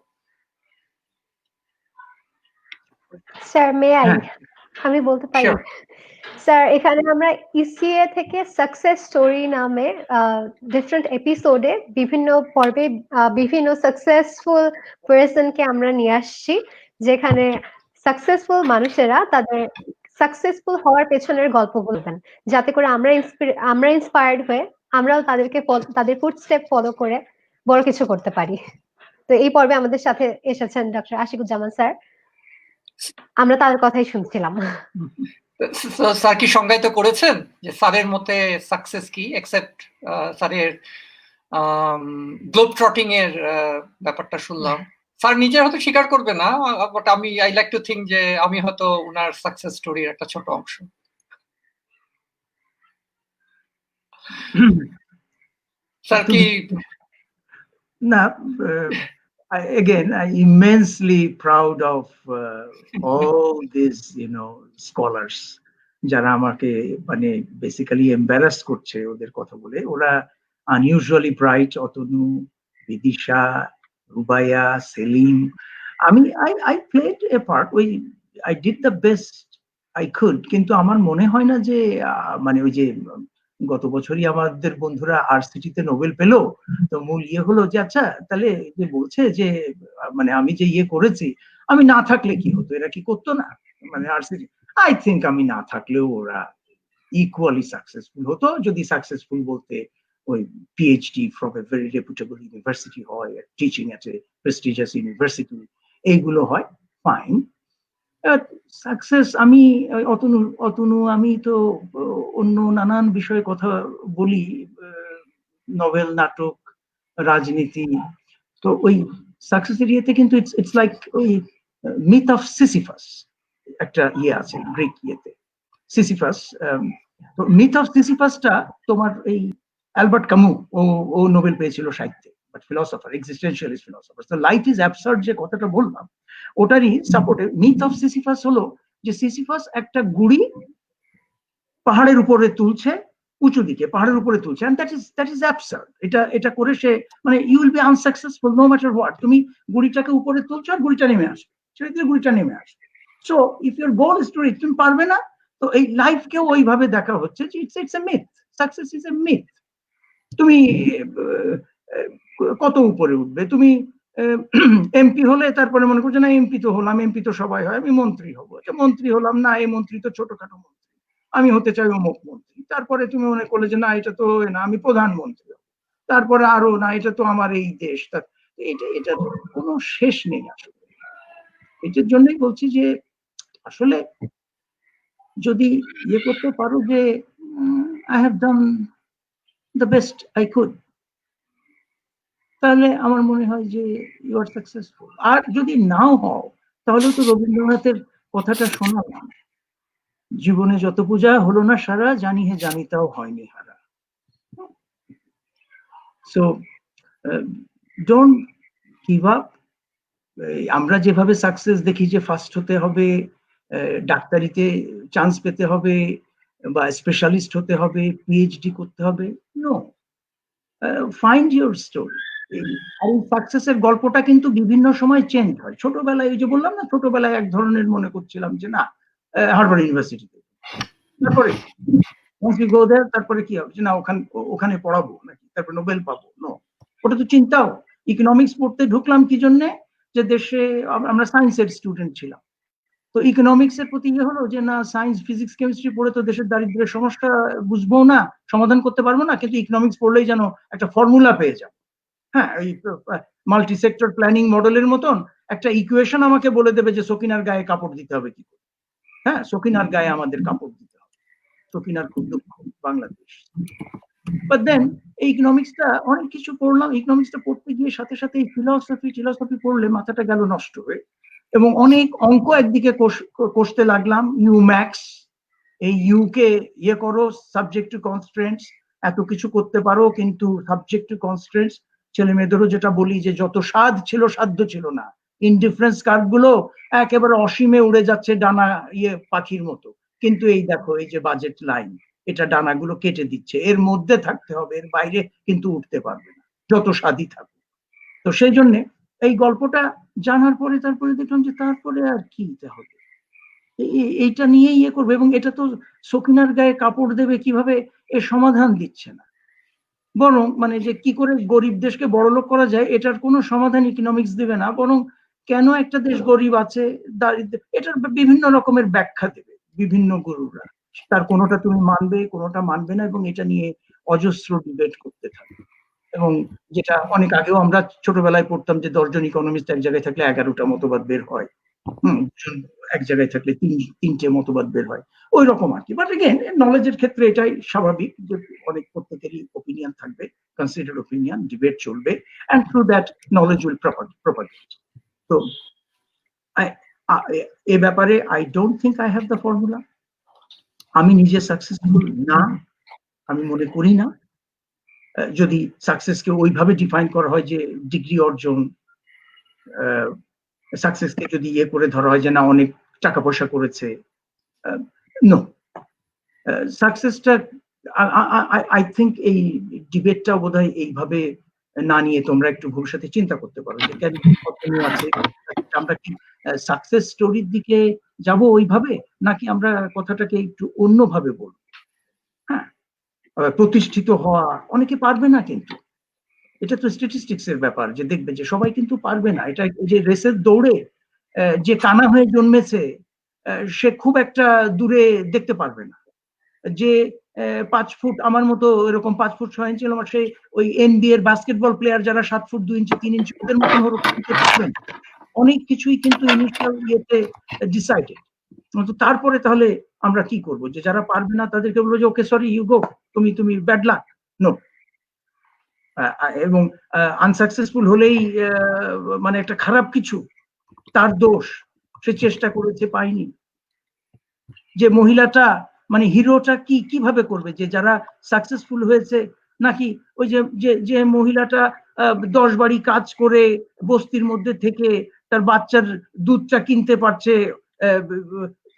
স্যার মে আই, আমি বলতে পারি? Sure. স্যার এখানে আমরা ইসিএ থেকে সাকসেস স্টোরি নামে ডিফারেন্ট এপিসোডে বিভিন্ন পর্বে বিভিন্ন সাকসেসফুল পার্সনকে আমরা নিয়ে আসছি, যেখানে সাকসেসফুল মানুষেরা তাদের সাকসেসফুল হওয়ার পেছনের গল্প বলবেন, যাতে করে আমরা ইন্সপায়ার্ড হয়ে আমরাও তাদের ফুটস্টেপ ফলো করে বড় কিছু করতে পারি। তো এই পর্বে আমাদের সাথে এসেছেন ডক্টর আশিকুজ্জামান স্যার, আমরা তার কথাই শুনছিলাম। স্যার কি সংজ্ঞায়িত করেছেন যে স্যারের মতে সাকসেস কি, এক্সেপ্ট স্যারের গ্লোব ট্রটিং এর ব্যাপারটা শুনলাম। স্যার নিজে হয়তো স্বীকার করবে না, বাট আমি আই লাইক টু থিঙ্ক যে আমি হয়তো ওনার সাকসেস স্টোরির একটা ছোট অংশ। স্যার কি না, again, I'm immensely proud of all these, scholars যারা আমাকে মানে বেসিক্যালি এম্বারাস করছে ওদের কথা বলে। ওরা unusually bright, Atanu, Bidisha, Rubaiya, Selim. I played a part, I did the best I could, কিন্তু আমার মনে হয় না যে মানে ওই যে গত বছরই আমাদের বন্ধুরা আরসিটিতে নোবেল পেলো, তো মূল ইয়ে হলো যে আচ্ছা তাহলে যে বলছে যে মানে আমি যে ইয়ে করেছি, আমি না থাকলে কি হতো, এরা কি করতো না, মানে আরসিটি। আই থিঙ্ক আমি না থাকলেও ওরা ইকুয়ালি সাকসেসফুল হতো, যদি সাকসেসফুল বলতে ওই PhD from a very reputable university হয়, teaching at a prestigious university, এইগুলো হয়, ফাইন। সাকসেস আমি অতনু আমি তো অন্য নানান বিষয়ে কথা বলি, নভেল, নাটক, রাজনীতি। তো ওই সাকসেসের ইয়েতে কিন্তু ইটস লাইক ওই মিথ অফ সিসিফাস একটা ইয়ে আছে গ্রিক ইয়েতে, সিসিফাস। তো মিথ অফ সিসিফাসটা তোমার এই অ্যালবার্ট কামু, ও নোবেল পেয়েছিল সাহিত্যে, বাট ফিলসফার, এক্সিস্টেনশিয়ালিস্ট ফিলসফার। তো লাইফ ইজ অ্যাবসার্ড যে কথাটা বললাম, ওটারই সাপোর্টে মিথ অফ সিসিফাস হলো যে সিসিফাস একটা গুড়ি পাহাড়ের উপরে তুলছে, উঁচু দিকে পাহাড়ের উপরে তুলছে, and that is absurd. এটা করে সে মানে you will be unsuccessful no matter what. তুমি গুড়িটাকে উপরে তুলছো আর গুড়িটা নেমে আসবে, সেটা গুড়িটা নেমে আসবে। So if your goal is to reach, তুমি পারবে না। তো এই লাইফকেও ওইভাবে দেখা হচ্ছে যে it's a myth. Success is a myth. তুমি কত উপরে উঠবে, তুমি এমপি হলে তারপরে মনে করছো না এমপি তো হলাম, এমপি তো সবাই হয়, আমি মন্ত্রী হবো, মন্ত্রী হলাম না, এই মন্ত্রী তো ছোটখাটো মন্ত্রী, আমি হতে চাই অমুক মন্ত্রী। তারপরে তুমি মনে করলে যে না এটা তো না, আমি প্রধানমন্ত্রী, তারপরে আরো না এটা তো আমার এই দেশ। এটা কোনো শেষ নেই আসলে। এটার জন্যই বলছি যে আসলে যদি ইয়ে করতে পারো যে I have done the best I could, তাহলে আমার মনে হয় যে ইউ আর সাকসেসফুল। আর যদি নাও হও তাহলে তো রবীন্দ্রনাথের কথাটা শোনালাম, জীবনে যত পূজা হলো না সারা, জানি হে জানিতাও হয়নি হারা। So don't give up. আমরা যেভাবে সাকসেস দেখি যে ফার্স্ট হতে হবে, ডাক্তারিতে চান্স পেতে হবে, বা স্পেশালিস্ট হতে হবে, পিএইচডি করতে হবে, নো, ফাইন্ড ইউর স্টোরি। আর এই সাকসেসের গল্পটা কিন্তু বিভিন্ন সময় চেঞ্জ হয়। ছোটবেলায় ওই যে বললাম না, ছোটবেলায় এক ধরনের মনে করছিলাম যে না হার্ভার্ড ইউনিভার্সিটিতে, তারপরে তারপরে কি হবে যে না ওখানে পড়াবো নাকি, তারপরে নোবেল পাবো, নো, ওটা তো চিন্তাও। ইকোনমিক্স পড়তে ঢুকলাম কি জন্যে, যে দেশে আমরা সায়েন্সের স্টুডেন্ট ছিলাম, তো ইকোনমিক্স এর প্রতি ইয়ে হলো যে না সায়েন্স ফিজিক্স কেমিস্ট্রি পড়ে তো দেশের দারিদ্র্যের সমস্যা বুঝবো না, সমাধান করতে পারবো না, কিন্তু ইকোনমিক্স পড়লেই যেন একটা ফর্মুলা পেয়ে যাবো। হ্যাঁ, এই মাল্টি সেক্টর প্ল্যানিং মডেলের মতন একটা ইকুয়েশন আমাকে বলে দেবে যে সকিনার গায়ে কাপড় দিতে হবে কি করে। হ্যাঁ, সকিনার গায়ে আমাদের কাপড় দিতে হবে, সকিনার খুব দুঃখ বাংলাদেশ। বাট দেন এই ইকোনমিক্সটা অনেক কিছু পড়লাম, ইকোনমিক্সটা পড়তে গিয়ে সাথে সাথে এই ফিলসফি পড়লে মাথাটা গেল নষ্ট হয়ে, এবং অনেক অঙ্ক একদিকে কষতে লাগলাম, ইউ ম্যাক্স, এই ইউ কে ইয়ে করো, সাবজেক্ট টু কনস্ট্রেন্টস, এত কিছু করতে পারো কিন্তু সাবজেক্ট টু কনস্ট্রেন্টস। ছেলে মেয়েদেরও যেটা বলি যে যত স্বাদ ছিল সাধ্য ছিল না, ইনডিফারেন্স কার্ভ গুলো একেবারে অসীমে উড়ে যাচ্ছে ডানা ইয়ে পাখির মতো, কিন্তু এই দেখো এই যে বাজেট লাইন, এটা ডানাগুলো কেটে দিচ্ছে, এর মধ্যে থাকতে হবে, এর বাইরে কিন্তু উঠতে পারবে না যত স্বাদই থাকুক। তো সেই জন্য এই গল্পটা জানার পরে তারপরে দেখলাম যে তারপরে আর কি হবে, এইটা নিয়ে ইয়ে করবে, এবং এটা তো সকিনার গায়ে কাপড় দেবে কিভাবে এর সমাধান দিচ্ছে না, বরং মানে যে কি করে গরিব দেশকে বড়লোক করা যায় এটার কোনো সমাধান ইকোনমিক্স দেবে না, বরং কেন একটা দেশ গরিব আছে, দারিদ্র, এটার বিভিন্ন রকমের ব্যাখ্যা দেবে বিভিন্ন গুরুরা, তার কোনোটা তুমি মানবে কোনোটা মানবে না, এবং এটা নিয়ে অজস্র ডিবেট করতে থাকবে। এবং যেটা অনেক আগেও আমরা ছোটবেলায় পড়তাম যে 10 জন ইকোনমিস্ট এক জায়গায় থাকলে 11টা মতবাদ বের হয়, এক জায়গায় থাকলে তিনটে মতবাদ বের হয়, ওই রকম আর কি। বাট এগেন নলেজের ক্ষেত্রে এটাই স্বাভাবিক যে অনেক প্রত্যেকেরই ওপিনিয়ন থাকবে, কনসিডার্ড ওপিনিয়ন, ডিবেট চলবে, and through that knowledge will propagate. তো এ ব্যাপারে I don't think I have the formula. আমি নিজে সাকসেসফুল না, আমি মনে করি না। যদি সাকসেসকে ওইভাবে ডিফাইন করা হয় যে ডিগ্রি অর্জন, সাকসেসকে যদি ইয়ে করে ধরা হয় যে না অনেক টাকা পয়সা করেছে, নো, সাকসেসটা আই থিঙ্ক এই ডিবেটটা বোধহয় এইভাবে না নিয়ে তোমরা একটু ভবিষ্যতে চিন্তা করতে পারো যে কেন আছে, আমরা কি সাকসেস স্টোরির দিকে যাব ওইভাবে, নাকি আমরা কথাটাকে একটু অন্যভাবে বলবো। হ্যাঁ, প্রতিষ্ঠিত হওয়া অনেকে পারবে না, কিন্তু এটা তো স্ট্যাটিস্টিক্স এর ব্যাপার, যে দেখবে যে সবাই কিন্তু পারবে না। এটা যে রেসের দৌড়ে যে কানা হয়ে জন্মেছে সে খুব একটা দূরে দেখতে পারবে না, যে 5 ফুট আমার মতো এরকম 5 ফুট 6 ইঞ্চি আমার সেই ওই এনবিএ এর বাস্কেটবল প্লেয়ার যারা 7 ফুট 2 ইঞ্চি 3 ইঞ্চি ওদের মতো হতে পারবেন। অনেক কিছুই কিন্তু ইনিশিয়াল ইয়েতে ডিসাইডেড। তো তারপরে তাহলে আমরা কি করব, যে যারা পারবে না তাদেরকে বলবো যে ওকে সরি ইউ গো, তুমি ব্যাড লাক, নো। এবং আনসাকসেসফুল হলেই মানে একটা খারাপ কিছু, তার দোষ, সে চেষ্টা করেছে পায়নি। যে মহিলাটা মানে হিরোটা কিভাবে করবে, যে যারা সাকসেসফুল হয়েছে, নাকি ওই যে মহিলাটা 10 বাড়ি কাজ করে বস্তির মধ্যে থেকে তার বাচ্চার দুধটা কিনতে পারছে,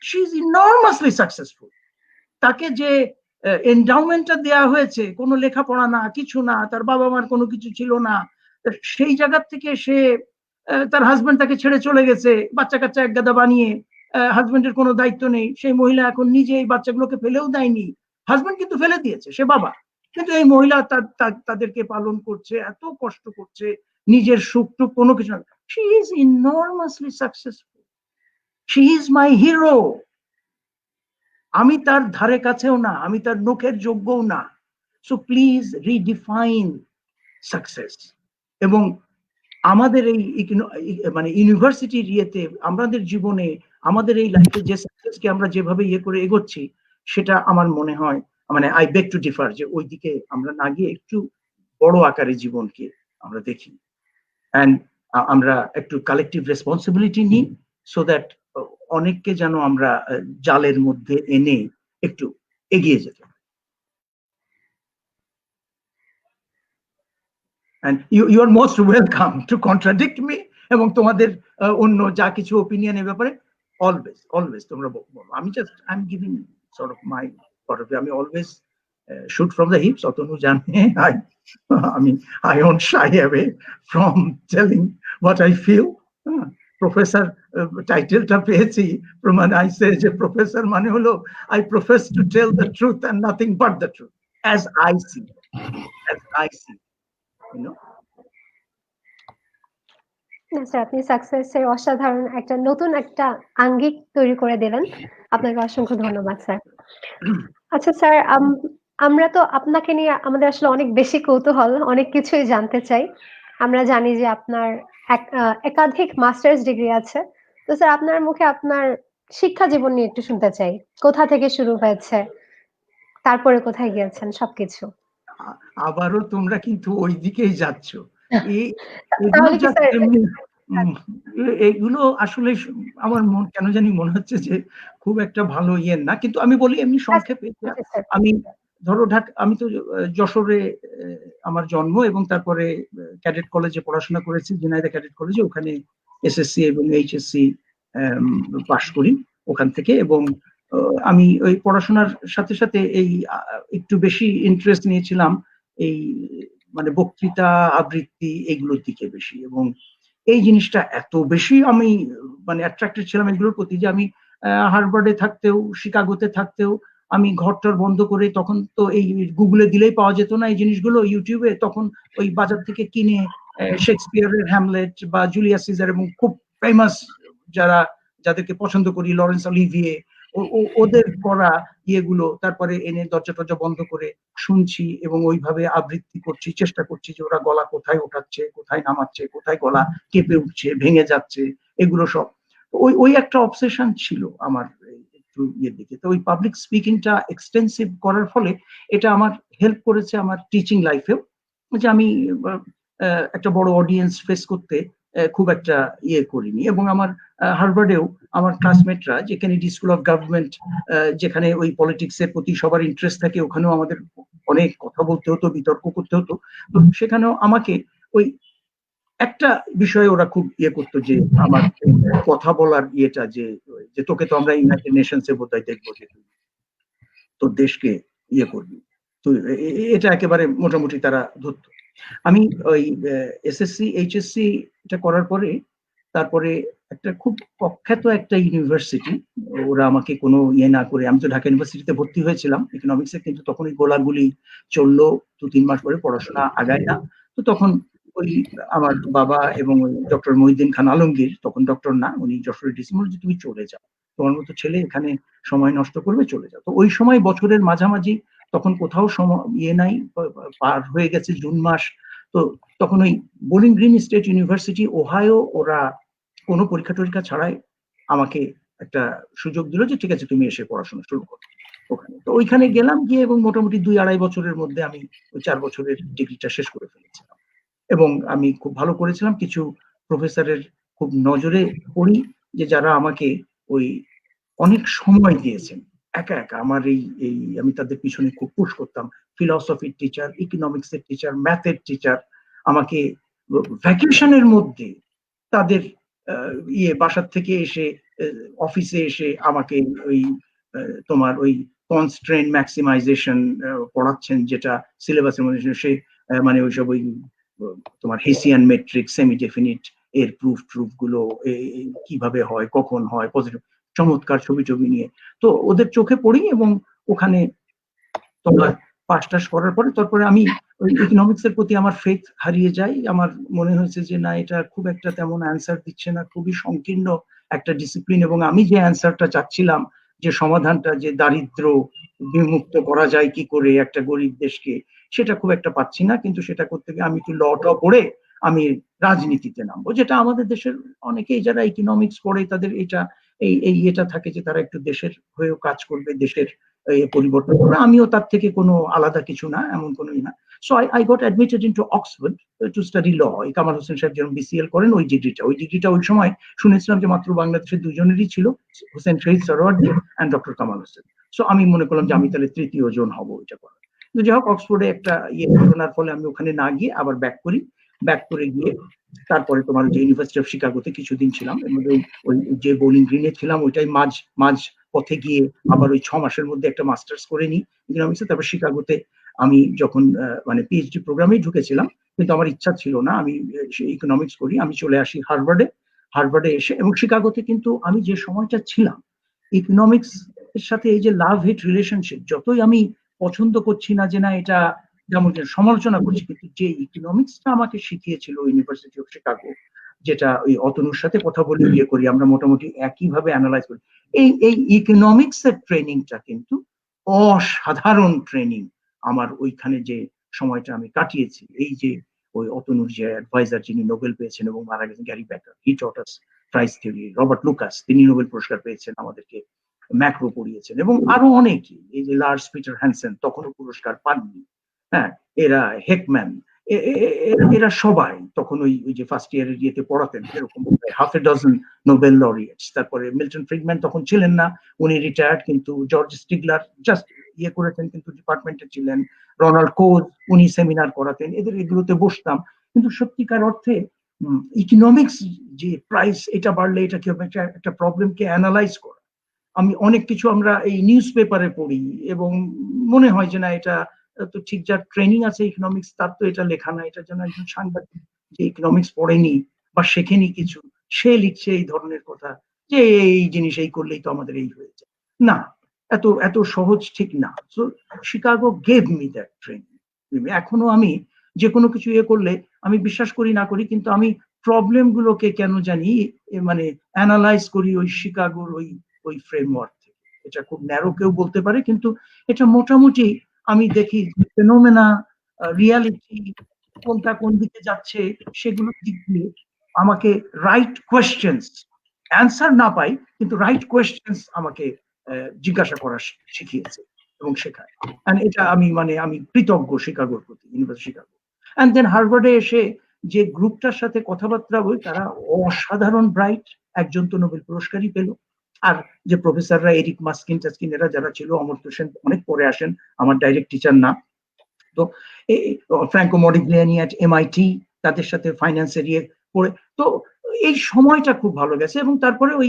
শি ইজ ইনর্মাসলি সাকসেসফুল। তাকে যে এন্ডাউমেন্টটা দেওয়া হয়েছে, কোনো লেখাপড়া না, কিছু না, তার বাবা মার কোনো কিছু ছিল না, সেই জায়গা থেকে সে তার হাজবেন্ড তাকে ছেড়ে চলে গেছে, বাচ্চা কাচ্চা একগাদা বানিয়ে, হাজবেন্ডের কোনো দায়িত্ব নেই, সেই মহিলা এখন নিজে এই বাচ্চাগুলোকে ফেলেও দেয়নি, হাজবেন্ড কিন্তু ফেলে দিয়েছে, সে বাবা, কিন্তু এই মহিলা তাদেরকে পালন করছে, এত কষ্ট করছে, নিজের সুখ টুক কোনো কিছু না। She is enormously successful, she is my hero. আমি তার ধারে কাছেও না, আমি তার নখের যোগ্যও না। So please redefine success. এবং আমাদের এই মানে ইউনিভার্সিটির ইয়েতে, আমাদের জীবনে, আমাদের এই লাইফে যে সাকসেসকে আমরা যেভাবে ইয়ে করে এগোচ্ছি, সেটা আমার মনে হয়, মানে আই বেগ টু ডিফার, যে ওই দিকে আমরা না গিয়ে একটু বড় আকারে জীবনকে আমরা দেখি, অ্যান্ড আমরা একটু কালেকটিভ রেসপন্সিবিলিটি নিই, সো দ্যাট অনেককে যেন আমরা জালের মধ্যে এনে একটু এগিয়ে যেতে। and you are most welcome to contradict me এবং তোমাদের অন্য যা কিছু opinion এর ব্যাপারে always তোমরা বলো। I'm giving sort of my point of view. আমি always shoot from the hips. Atanu জানে I won't shy away from telling what I feel. Professor টাইটেলটা পেয়েছি প্রমাণ I say যে প্রফেসর মানে হলো I profess to tell the truth and nothing but the truth as I see, you know. Sir, আপনি সাকসেসের অসাধারণ নতুন একটা আঙ্গিক তৈরি করে দিলেন। আপনাকে অসংখ্য ধন্যবাদ স্যার। আচ্ছা স্যার, আমরা তো আপনাকে নিয়ে আমাদের আসলে অনেক বেশি কৌতূহল, অনেক কিছুই জানতে চাই। আমরা জানি যে আপনার একাধিক মাস্টার্স ডিগ্রি আছে। তো স্যার, আপনার মুখে আপনার শিক্ষা জীবন নিয়ে একটু শুনতে চাই। কোথা থেকে শুরু হয়েছে, তারপরে কোথায় গিয়েছেন, সবকিছু। আবারও তোমরা কিন্তু ওই দিকেই যাচ্ছ। এগুলো আসলে আমার কেন জানি মনে হচ্ছে যে খুব একটা ভালো ইয়ে না, কিন্তু আমি বলি এমনি সংক্ষেপে। আমি ধরো আমি তো যশোরে আমার জন্ম, এবং তারপরে ক্যাডেট কলেজে পড়াশোনা করেছি, ঝিনাইদহ ক্যাডেট কলেজে। ওখানে এসএসসি এবং এইচএসসি পাশ করি ওখান থেকে। এবং আমি ওই পড়াশোনার সাথে সাথে এই একটু বেশি ইন্টারেস্ট নিয়েছিলাম এই মানে বক্তৃতা আবৃত্তি এগুলোর দিকে বেশি, এবং এই জিনিসটা এত বেশি আমি মানে অ্যাট্রাক্টেড ছিলাম এগুলোর প্রতি যে আমি হার্ভার্ডে থাকতেও শিকাগোতে থাকতেও আমি ঘরটার বন্ধ করে, তখন তো এই গুগলে দিলেই পাওয়া যেত না এই জিনিসগুলো, ইউটিউবে, তখন ওই বাজার থেকে কিনে শেক্সপিয়ারের হ্যামলেট বা জুলিয়াস সিজার এবং খুব ফেমাস যাদেরকে পছন্দ করি, লরেন্স অলিভিয়ে, ওদের করা ইয়েগুলো তারপরে এনে দরজা টরজা বন্ধ করে শুনছি, এবং ওইভাবে আবৃত্তি করছি, চেষ্টা করছি যে ওরা গলা কোথায় ওঠাচ্ছে, কোথায় নামাচ্ছে, কোথায় গলা কেঁপে উঠছে, ভেঙে যাচ্ছে, এগুলো সব। ওই একটা অবসেশন ছিল আমার একটু ইয়ের দিকে। তো ওই পাবলিক স্পিকিংটা এক্সটেন্সিভ করার ফলে এটা আমার হেল্প করেছে আমার টিচিং লাইফেও, যে আমি একটা বড় অডিয়েন্স ফেস করতে খুব একটা ইয়ে করিনি। এবং আমার হার্ভার্ডেও আমার ক্লাসমেটরা, যে কেনেডি স্কুল অফ গভর্নমেন্ট, যেখানে ওই পলিটিক্স এর প্রতি সবার ইন্টারেস্ট থাকে, ওখানেও আমাদের অনেক কথা বলতে হতো, বিতর্ক করতে হতো। তো সেখানেও আমাকে ওই একটা বিষয়ে ওরা খুব ইয়ে করতো, যে আমার কথা বলার ইয়েটা, যে তোকে তো আমরা ইউনাইটেড নেশনস এ বোধহয় দেখবো, যে তোর দেশকে ইয়ে করবি, তো এটা একেবারে মোটামুটি তারা ধরতো। আমি ওই এসএসসি এইচএসসি এটা করার পরে তারপরে একটা খুব প্রখ্যাত একটা ইউনিভার্সিটি, ওরা আমাকে কোনো ইয়ে না করে, আমি তো ঢাকা ইউনিভার্সিটিতে ভর্তি হয়েছিলাম ইকোনমিক্সে, কিন্তু তখন ওই গোলাগুলি চললো, 2-3 মাস পরে পড়াশোনা আগায় না। তো তখন ওই আমার বাবা এবং ওই ডক্টর মহিউদ্দিন খান আলমগীর, তখন ডক্টর না, উনি যশোরের ডিসি, বলছে তুমি চলে যাও, তোমার মতো ছেলে এখানে সময় নষ্ট করবে, চলে যাও। তো ওই সময় বছরের মাঝামাঝি, তখন কোথাও ইয়ে নাই, পার হয়ে গেছে জুন মাস। তো তখন ওই bowling green state university Ohio, ওরা কোনো পরীক্ষা টরীক্ষা ছাড়াই আমাকে একটা সুযোগ দিল যে ঠিক আছে তুমি এসে পড়াশোনা শুরু করো ওখানে। তো ওইখানে গেলাম, গিয়ে এবং মোটামুটি 2-2.5 বছরের মধ্যে আমি ওই 4 বছরের ডিগ্রিটা শেষ করে ফেলেছিলাম, এবং আমি খুব ভালো করেছিলাম। কিছু প্রফেসরের খুব নজরে পড়ি, যে যারা আমাকে ওই অনেক সময় দিয়েছেন একা একা। আমার এই আমি তাদের পিছনে খুব পুশ করতাম। ফিলসফির টিচার, ইকোনমিক্স এর টিচার, ম্যাথের টিচার আমাকে ভ্যাকেশনের মধ্যে তাদের বাসার থেকে এসে অফিসে এসে আমাকে ওই তোমার ওই কনস্ট্রেন্ট ম্যাক্সিমাইজেশন পড়াচ্ছেন, যেটা সিলেবাসের মধ্যে সে মানে ওইসব ওই তোমার হেসিয়ান মেট্রিক, সেমি ডেফিনিট এর প্রুফ গুলো কিভাবে হয়, কখন হয়, পজিটিভ চমৎকার ছবি নিয়ে। তো ওদের চোখে পড়ি, এবং ওখানে তোমার পাস টাস করার পরে তারপরে আমি ওই ইকোনমিক্স এর প্রতি আমার ফেথ হারিয়ে যাই। আমার মনে হয়েছে যে না, এটা খুব একটা তেমন অ্যান্সার দিচ্ছে না, খুবই সংকীর্ণ একটা ডিসিপ্লিন, এবং আমি যে অ্যান্সারটা চাচ্ছিলাম, যে সমাধানটা, যে দারিদ্র বিমুক্ত করা যায় কি করে একটা গরিব দেশকে, সেটা খুব একটা পাচ্ছি না। কিন্তু সেটা করতে গিয়ে আমি একটু ল পড়ে আমি রাজনীতিতে নামবো, যেটা আমাদের দেশের অনেকেই যারা ইকোনমিক্স পড়ে তাদের এটা থাকে যে তারা একটু দেশের হয়েও কাজ করবে, দেশের পরিবর্তন করবে। আমিও তার থেকে কোনো আলাদা কিছু না, এমন কোনোই না। So I got admitted into Oxford to study law. Kamal Hossain Sahib যেমন বিসিএল করেন, ওই ডিগ্রিটা ওই সময় শুনেছিলাম যে মাত্র বাংলাদেশের দুজনেরই ছিল, Hossain Shaheed Suhrawardy and doctor Kamal Hossain. So আমি মনে করলাম যে আমি তাহলে তৃতীয় জন হব এটা করার। তো যাই হোক, অক্সফোর্ডে একটা ঘটনার ফলে আমি ওখানে না গিয়ে আবার ব্যাক করি, ব্যাক করে গিয়ে তারপরে তোমার যে ইউনিভার্সিটি অফ শিকাগোতে কিছুদিন ছিলাম, এর মধ্যে ওই যে বোলিং গ্রিনে ছিলাম ওইটাই মাঝ পথে গিয়ে আবার ওই 6 মাসের মধ্যে একটা মাস্টার্স করে নিই ইকোনমিক্সে। তারপর শিকাগোতে আমি যখন মানে পিএইচডি প্রোগ্রামেই ঢুকেছিলাম, কিন্তু আমার ইচ্ছা ছিল না আমি ইকোনমিক্স করি, আমি চলে আসি হার্ভার্ডে এসে। এবং শিকাগোতে কিন্তু আমি যে সময়টা ছিলাম, ইকোনমিক্স এর সাথে এই যে লাভ হেট রিলেশনশিপ, যতই আমি পছন্দ করছি না যে না এটা যেমন সমালোচনা করছি, কিন্তু যে ইকোনমিক্সটা আমাকে শিখিয়েছিল ইউনিভার্সিটি অফ শিকাগো, যেটা ওই অতনুর সাথে কথা বলে বিয়ে করি আমরা মোটামুটি একইভাবে অ্যানালাইজ করি, এই ইকোনমিক্স এর ট্রেনিংটা কিন্তু অসাধারণ ট্রেনিং। আমার ওইখানে যে সময়টা আমি কাটিয়েছি, এই যে ওই অতনুর যে অ্যাডভাইজার যিনি নোবেল পেয়েছেন এবং মারা গেছেন, গ্যারি বেকার, হি টট আস প্রাইস থিওরি, রবার্ট লুকাস তিনি নোবেল পুরস্কার পেয়েছেন, আমাদেরকে ম্যাক্রো পড়িয়েছেন, এবং আরো অনেকেই, এই যে লার্স পিটার হ্যানসেন তখনও পুরস্কার পাননি, হ্যাঁ, এরা হেকম্যান, এরা সবাই তখন ওই যে ফার্স্ট ইয়ারের ইয়েতে পড়াতেন, এরকম হাফ এ ডজন নোবেল লরিয়েটস। তারপরে মিল্টন ফ্রিডম্যান তখন ছিলেন না, উনি রিটায়ার্ড, কিন্তু জর্জ স্টিগলার জাস্ট ইয়ে করেছেন, কিন্তু ডিপার্টমেন্টে ছিলেন। রোনাল্ড কোজ উনি সেমিনার করাতেন, এগুলোতে বসতাম। কিন্তু সত্যিকার অর্থে ইকোনমিক্স যে প্রাইস এটা বাড়লে এটা কি হবে, একটা প্রবলেমকে অ্যানালাইজ করা, আমি অনেক কিছু আমরা এই নিউজ পেপারে পড়ি এবং মনে হয় যে না এটা তো ঠিক, যার ট্রেনিং আছে ইকোনমিক্স তার তো এটা লেখা না, এটা যেন একজন সাংবাদিক যে ইকোনমিক্স পড়েনি বা শেখেনি কিছু, সে লিখছে এই ধরনের কথা যে এই জিনিস এই করলেই তো আমাদের এই হয়ে যায়। না, এত সহজ ঠিক না। So Chicago gave me that training. এখনো আমি যে কোনো কিছু ইয়ে করলে আমি বিশ্বাস করি না করি, কিন্তু আমি প্রবলেম গুলোকে কেন জানি মানে অ্যানালাইজ করি ওই শিকাগোর ওই ফ্রেমওয়ার্ক থেকে। এটা খুব ন্যারো কেউ বলতে পারে, কিন্তু এটা মোটামুটি আমি দেখি ফেনোমেনা, রিয়ালিটি কোনটা কোন দিকে যাচ্ছে সেগুলো দিক দিয়ে আমাকে রাইট কোয়েশ্চেন্স, অ্যান্সার না পাই কিন্তু রাইট কোয়েশ্চেন্স আমাকে জিজ্ঞাসা করা শিখিয়েছে এবং শেখায়। এটা আমি কৃতজ্ঞ শিকাগোর প্রতি, ইউনিভার্সিটি শিকাগো। অ্যান্ড দেন হার্ভার্ডে এসে যে গ্রুপটার সাথে কথাবার্তা বই, তারা অসাধারণ ব্রাইট, একজন তো নোবেল পুরস্কারই পেল। আর যে প্রফেসররা এরিক মাস্কিন টাস্কিন এরা যারা ছিল, অমর্ত্য সেন অনেক পরে আসেন, আমার ডাইরেক্ট টিচার না, তো ফ্র্যাঙ্কো মডিগ্লিয়ানি at MIT, তাদের সাথে ফাইন্যান্সের ইয়ে পড়ে, তো এই সময়টা খুব ভালো গেছে। এবং তারপরে ওই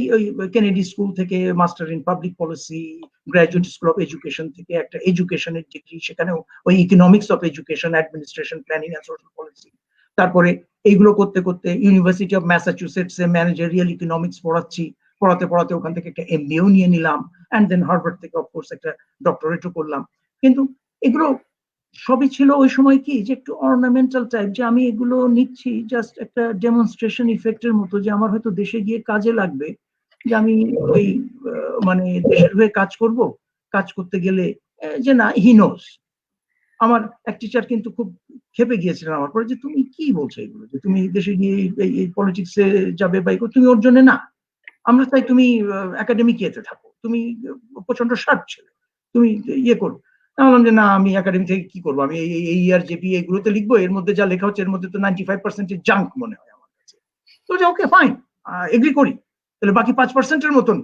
কেনেডি স্কুল থেকে master in public policy, graduate school of education থেকে একটা এডুকেশনের ডিগ্রি, সেখানেও ওই economics of education, administration, planning and social policy. তারপরে এইগুলো করতে করতে ইউনিভার্সিটি অফ ম্যাসাচুসেটস এ ম্যানেজারিয়াল ইকোনমিক্স পড়াতে ওখান থেকে একটা MBA নিয়ে নিলাম। অ্যান্ড দেন হার্ভার্ড থেকে অফকোর্স একটা ডক্টরেটও করলাম। কিন্তু এগুলো সবই ছিল ওই সময় কি যে একটু অর্নামেন্টাল টাইপ, যে আমি এগুলো নিচ্ছি জাস্ট একটা ডেমনস্ট্রেশন ইফেক্টের মতো, যে আমার হয়তো দেশে গিয়ে কাজে লাগবে, যে আমি ওই মানে দেশের হয়ে কাজ করতে গেলে যে না, হি নোজ। আমার এক টিচার কিন্তু খুব খেপে গিয়েছিলেন আমার পরে, যে তুমি কি বলছো এগুলো, যে তুমি দেশে গিয়ে এই পলিটিক্সে যাবে বা তুমি ওর জন্য না, আমরা চাই তুমি একাডেমিক ইয়েতে থাকো, তুমি প্রচন্ড শার্প ছেলে, তুমি ইয়ে করো। আমি বললাম যে না, আমি একাডেমি থেকে কি করবো, আমি এই আর জেপি এগুলোতে লিখবো, এর মধ্যে যা লেখা হচ্ছে এর মধ্যে তো 95% জাঙ্ক মনে হয় আমার কাছে। তো যে ওকে ফাইন, এগ্রি করি, তাহলে বাকি 5%-এর মতন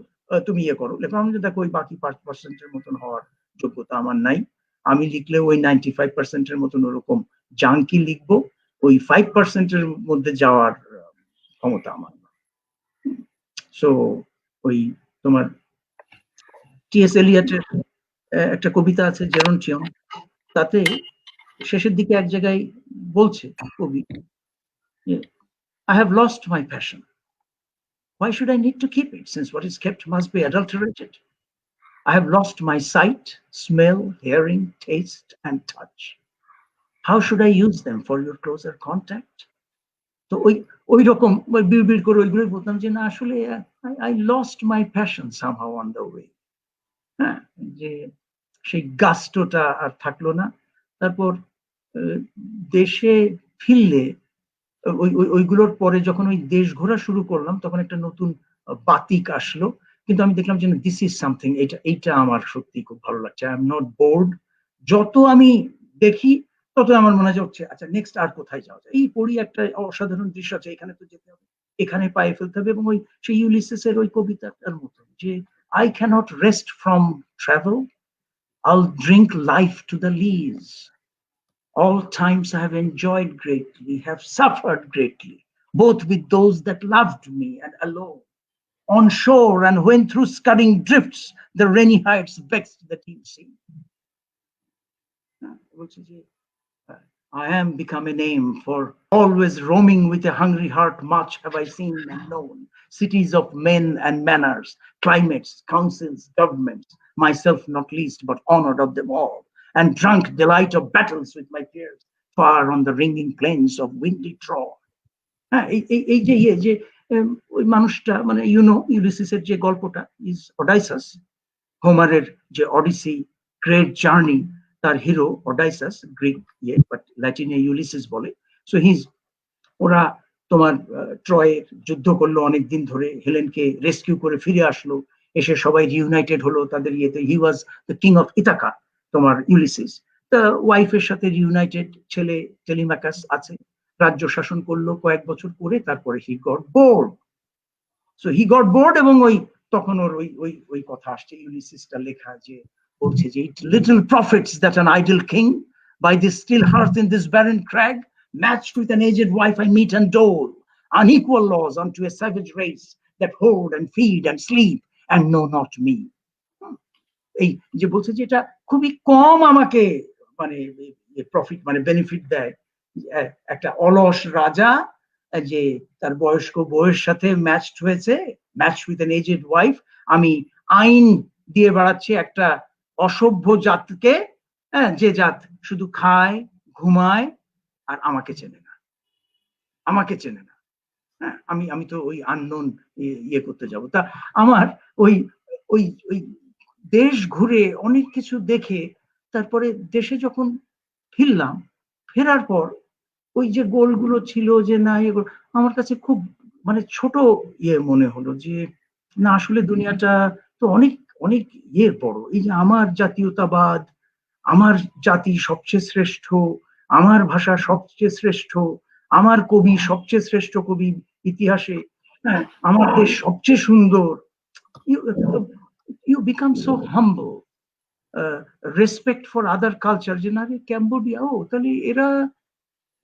তুমি ইয়ে করো। লেখলাম যে দেখো ওই বাকি 5%-এর মতন হওয়ার যোগ্যতা আমার নাই, আমি লিখলে ওই 95%-এর মতন ওরকম জাঙ্কই লিখবো, ওই 5%-এর মধ্যে যাওয়ার ক্ষমতা আমার। সো ওই তোমার টিএস এলিয়টের একটা কবিতা আছে জেরন্টিয়ম, তাতে শেষের দিকে এক জায়গায় বলছে কবি, I have lost my passion. Why should I need to keep it, since what is kept must be adulterated? I have lost my sight, smell, hearing, taste, and touch. How should I use them for your closer contact? তো ওই রকম বিড়বিড় করে ওইগুলোই বলতাম যে না, আসলে I lost my passion somehow on the way. হ্যাঁ, যে সেই গাস্টটা আর থাকলো না। তারপর দেশে ফিরলে ওইগুলোর পরে যখন ওই দেশ ঘোরা শুরু করলাম, তখন একটা নতুন বাতিক আসলো, কিন্তু আমি দেখলাম যে দিস ইজ সামথিং, এইটা আমার সত্যি খুব ভালো লাগছে, আই এম নট বোর্ড। যত আমি দেখি তত আমার মনে হচ্ছে আচ্ছা নেক্সট আর কোথায় যাওয়া যায়, এই পড়ি একটা অসাধারণ দৃশ্য আছে, এখানে তো যেতে হবে, এখানে পায়ে ফেলতে হবে। এবং ওই সেই ইউলিসিসের ওই কবিতাটার মতো, যে I cannot rest from travel, I'll drink life to the lees. All times I have enjoyed greatly, have suffered greatly, both with those that loved me and alone. On shore and when through scudding drifts the rainy heights vexed the keen sea. I am become a name for always roaming with a hungry heart. Much have I seen and known, cities of men and manners, climates, councils, governments, myself not least, but honored of them all, and drunk delight of battles with my peers, far on the ringing plains of windy Troy. হ্যাঁ, এই যে যে ওই মানুষটা মানে ইউলিসিসের যে গল্পটা is ওডাইসাস, হোমারের যে অডিসি, গ্রেট জার্নি, তার হিরো ওডাইসাস, গ্রিক বাট ল্যাটিনে ইউলিসিস বলে। সো ওরা তোমার ট্রয়ের যুদ্ধ করলো অনেকদিন ধরে, হেলেনকে রেস্কিউ করে ফিরে আসলো, এসে সবাই রিউনাইটেড হলো তাদের ইয়েতে। He was the king of Ithaca, তোমার ইউলিসিস। তা ওয়াইফের সাথে রিউনাইটেড, ছেলে টেলিম্যাকাস আছে, রাজ্য শাসন করলো কয়েক বছর পরে, তারপরে he got board. So he got board, এবং তখন ওর ওই কথা আসছে, ইউলিসিসটা লেখা যে বলছে যে it little profits that an idle king by this still hearth in this barren crag, matched with an aged wife I meet and dole, unequal laws unto a savage race that hoard and feed and sleep and know not me. এই যে বলছে যে এটা খুবই কম আমাকে মানে profit মানে benefit দেয়, একটা অলস রাজা যে তার বয়স্ক বউয়ের সাথে ম্যাচড হয়েছে, match with an aged wife, আমি আইন দিয়ে বেড়াচ্ছি একটা অসভ্য জাতকে, যে জাত শুধু খায় ঘুমায় আর আমাকে চেনে না, আমাকে চেনে না। হ্যাঁ, আমি তো ওই আননোন ইয়ে করতে যাব। তা আমার ওই ওই ওই দেশ ঘুরে অনেক কিছু দেখে তারপরে দেশে যখন ফিরলাম, ফেরার পর ওই যে গোলগুলো ছিল যে না এগুলো আমার কাছে খুব মানে ছোট ইয়ে মনে হলো, যে না আসলে দুনিয়াটা তো অনেক অনেক ইয়ের বড়। এই যে আমার জাতীয়তাবাদ, আমার জাতি সবচেয়ে শ্রেষ্ঠ, আমার ভাষা সবচেয়ে শ্রেষ্ঠ, আমার কবি সবচেয়ে শ্রেষ্ঠ কবি ইতিহাসে, হ্যাঁ, আমার দেশ সবচেয়ে সুন্দর। You become so humble, respect for other culture, যে না রে ক্যাম্বোডিয়া, ও তাহলে এরা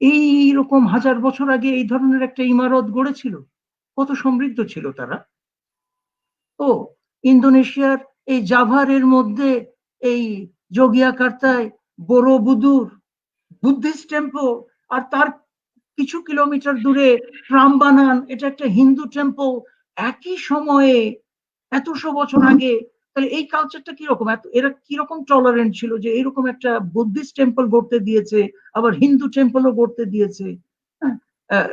এইরকম 1000 বছর আগে এই ধরনের একটা ইমারত গড়েছিল, কত সমৃদ্ধ ছিল তারা। ও ইন্দোনেশিয়ার এই জাভারের মধ্যে এই জোগিয়াকার্তায় বড়বুদুর বুদ্ধিস্ট টেম্পল, আর তার কিছু কিলোমিটার দূরে প্রাম্বানান, এটা একটা হিন্দু টেম্পল, একই সময়ে এতশো বছর আগে। তাহলে এই কালচারটা কিরকম, এরা কিরকম টলারেন্ট ছিল যে এরকম একটা বুদ্ধিস্ট টেম্পল গড়তে দিয়েছে, আবার হিন্দু টেম্পলও গড়তে দিয়েছে।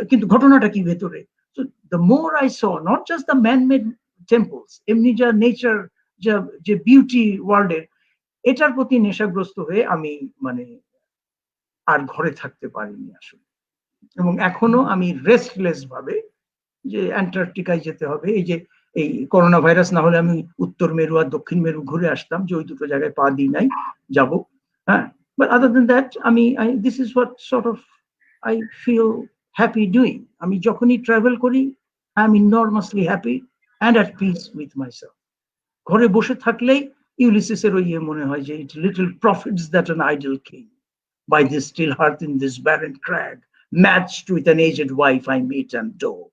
কিন্তু ঘটনাটা কি ভেতরে? So the more I saw not just the man-made temples, এমনি যা নেচার, যে বিউটি ওয়ার্ল্ডের, এটার প্রতি নেশাগ্রস্ত হয়ে আমি মানে আর ঘরে থাকতে পারিনি আসলে। এবং এখনো আমি রেস্টলেস ভাবে যে অ্যান্টার্কটিকায় যেতে হবে, এই যে এই করোনা ভাইরাস না হলে আমি উত্তর মেরু আর দক্ষিণ মেরু ঘুরে আসতাম, যে ওই দুটো জায়গায় পা দিই নাই, যাব। হ্যাঁ, বাট আদার দেন দ্যাট আমি this is what sort of I feel happy doing. আমি যখনই ট্রাভেল করি I am enormously happy and at peace with myself. ঘরে বসে থাকলেই ইউলিসিসের ওই মনে হয় যে it little profits that an idle king by this still hearth in this barren crag, matched with an aged wife I meet and dole.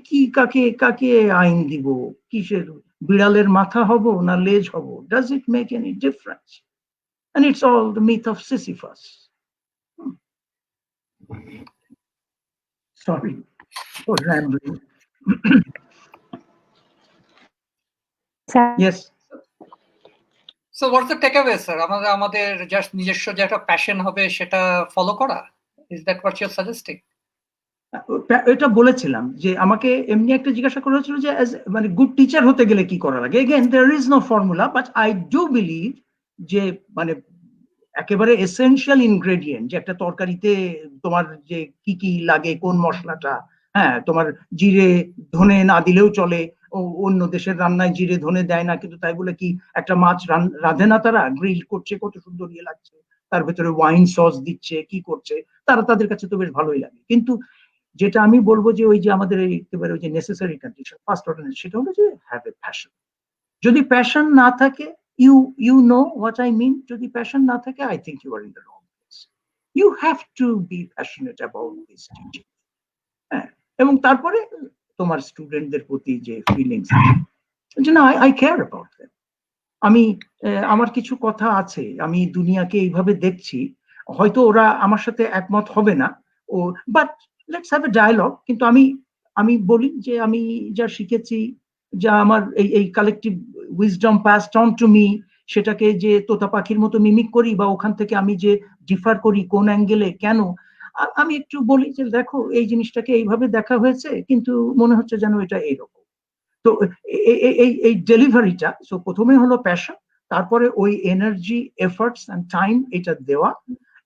কি কাকে কাকে আইন দিব, কিসের বিড়ালের মাথা হব না লেজ হব, does it make any difference? And it's all the myth of Sisyphus. Sorry for rambling. Yes. So what's the takeaway, sir? আমাদের জাস্ট নিজস্ব যে একটা প্যাশন হবে সেটা ফলো করা, is that what you're suggesting? এটা বলেছিলাম যে আমাকে এমনি একটা জিজ্ঞাসা করা হয়েছিল যে মানে গুড টিচার হতে গেলে কি করা লাগে। Again there is no formula, but I do believe যে মানে একেবারে এসেনশিয়াল ইনগ্রেডিয়েন্ট, যে একটা তরকারিতে তোমার যে কি কি লাগে, কোন মশলাটা, হ্যাঁ তোমার জিরে ধনে না দিলেও চলে, অন্য দেশের রান্নায় জিরে ধনে দেয় না, কিন্তু তাই বলে কি একটা মাছ রাঁধে না, তারা গ্রিল করছে কত সুন্দর ইয়ে লাগছে, তার ভেতরে ওয়াইন সস দিচ্ছে, কি করছে তারা, তাদের কাছে তো বেশ ভালোই লাগে। কিন্তু যেটা আমি বলবো যে ওই যে আমাদের একেবারে ওই যে নেসেসারি কন্ডিশন, ফার্স্ট অর্ডার, সেটা হলো যে হ্যাভ এ প্যাশন। যদি প্যাশন না থাকে, you know what I mean, যদি প্যাশন না থাকে I think you are in the wrong. You have to be passionate about this teaching. হ্যাঁ, এবং তারপরে তোমার স্টুডেন্টদের প্রতি যে ফিলিংস, না আই কেয়ার অ্যাবাউট দেম। আমি আমার কিছু কথা আছে, আমি দুনিয়াকে এইভাবে দেখছি, হয়তো ওরা আমার সাথে একমত হবে না, ও but let's have a dialogue. কিন্তু আমি বলি যে আমি যা শিখেছি, যা আমার এই collective wisdom passed on to me, সেটাকে যে তোতা পাখির মতো মিমিক করি, বা ওখান থেকে আমি যে ডিফার করি কোন অ্যাঙ্গেলে কেন, আমি একটু বলি যে দেখো এই জিনিসটাকে এইভাবে দেখা হয়েছে, কিন্তু মনে হচ্ছে যেন এটা এইরকম। তো এই ডেলিভারিটা, সো প্রথমে হলো প্যাশন, তারপরে ওই এনার্জি, এফর্টস এন্ড টাইম এটা দেওয়া,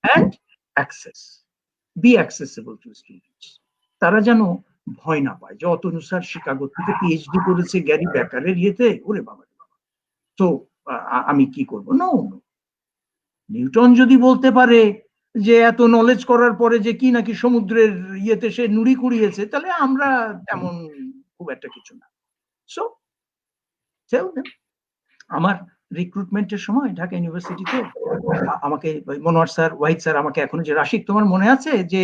and access, be accessible to students. তারা যেন ভয় না পায় যে অতনু স্যার শিকাগো থেকে পিএইচডি করেছে গ্যারি ব্যাকারের ইয়েতে, ওরে বাবা রে বাবা, তো আমি কি করব? নো, নিউটন যদি বলতে পারে যে এত নলেজ করার পরে যে কি নাকি সমুদ্রের ইয়েতে সে নুড়ি কুড়িয়েছে, তাহলে আমরা তেমন খুব একটা কিছু না। So tell them. আমার রিক্রুটমেন্টের সময় ঢাকা ইউনিভার্সিটিতে আমাকে মনোয়ার স্যার, ওয়াহিদ স্যার আমাকে এখনো, যে রাশিক তোমার মনে আছে যে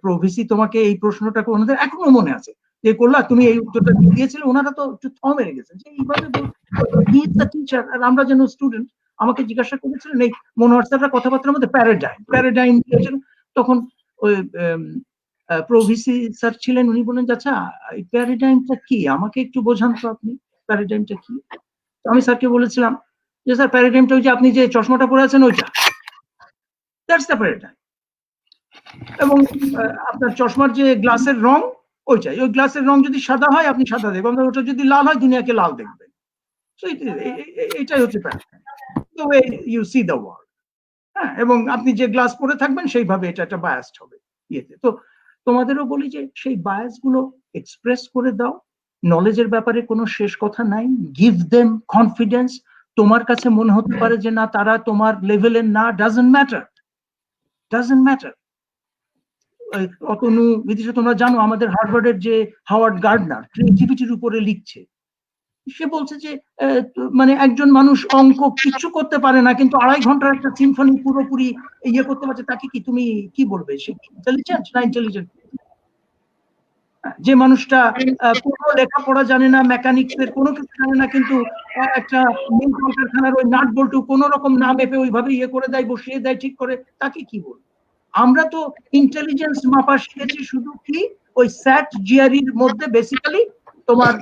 প্রভিসি তোমাকে এই প্রশ্নটা ওনাদের এখনো মনে আছে যে করলা তুমি এই উত্তরটা দিয়েছিলে, ওনারা তো একটু থ মেরে গেছেন যে এইভাবে টিচার আর আমরা যেন স্টুডেন্ট। আমাকে জিজ্ঞাসা করেছিলেন এই মনোয়ার স্যাররা কথাবার্তার মধ্যে প্যারাডাইম দিয়েছেন, তখন ওই প্রভিসি স্যার ছিলেন, উনি বলেন আচ্ছা এই প্যারাডাইমটা কি, আমাকে একটু বোঝান তো আপনি প্যারাডাইমটা কি। আমি স্যারকে বলেছিলাম যে স্যার প্যারাডাইমটা ওই যে আপনি যে চশমাটা পরে আছেন ওইটা, দ্যাটস দ্য প্যারাডাইম। এবং আপনার চশমার যে গ্লাসের রং ওইটাই, ওই গ্লাসের রং যদি সাদা হয় আপনি সাদা দেখবেন, ওটা যদি লাল হয় দুনিয়াকে লাল দেখবেন। সো এটাই হচ্ছে paradigm, the way you see the world. হ্যাঁ, এবং আপনি যে গ্লাস পরে থাকবেন সেইভাবে এটা একটা বায়াসড হবে ইয়েতে। তো তোমাদেরও বলি যে সেই বায়াস গুলো এক্সপ্রেস করে দাও। নলেজের ব্যাপারে কোনো শেষ কথা নাই, গিভ দেম কনফিডেন্স। তোমার কাছে মনে হতে পারে যে না তারা তোমার লেভেলের না, ডাজন্ট ম্যাটার। অতনু বিদিশা তোমরা জানো আমাদের হার্ভার্ডের যে হাওয়ার্ড গার্ডনার ক্রিয়েটিভিটির উপরে লিখছে, সে বলছে যে মানে একজন মানুষ অঙ্ক কিচ্ছু করতে পারে না কিন্তু 2.5 ঘন্টার একটা সিম্ফনি পুরোপুরি ইয়ে করতে পারছে, তাকে কি তুমি কি বলবে? সে ইন্টেলিজেন্ট না ইন্টেলিজেন্ট? যে মানুষটা কোনো লেখাপড়া জানে না, মেকানিক্স এর কোনো কিছু জানে না, কিন্তু একটা মিল কলকারখানার ওই নাট বল্টু কোন রকম না মেপে ওইভাবে ইয়ে করে দেয়, বসিয়ে দেয়, ঠিক করে, তাকে কি বলবো? আমরা তো ইন্টেলিজেন্স মাপা শিখেছি শুধু কি ওই স্যাট জিআরইর মধ্যে, বেসিক্যালি তোমার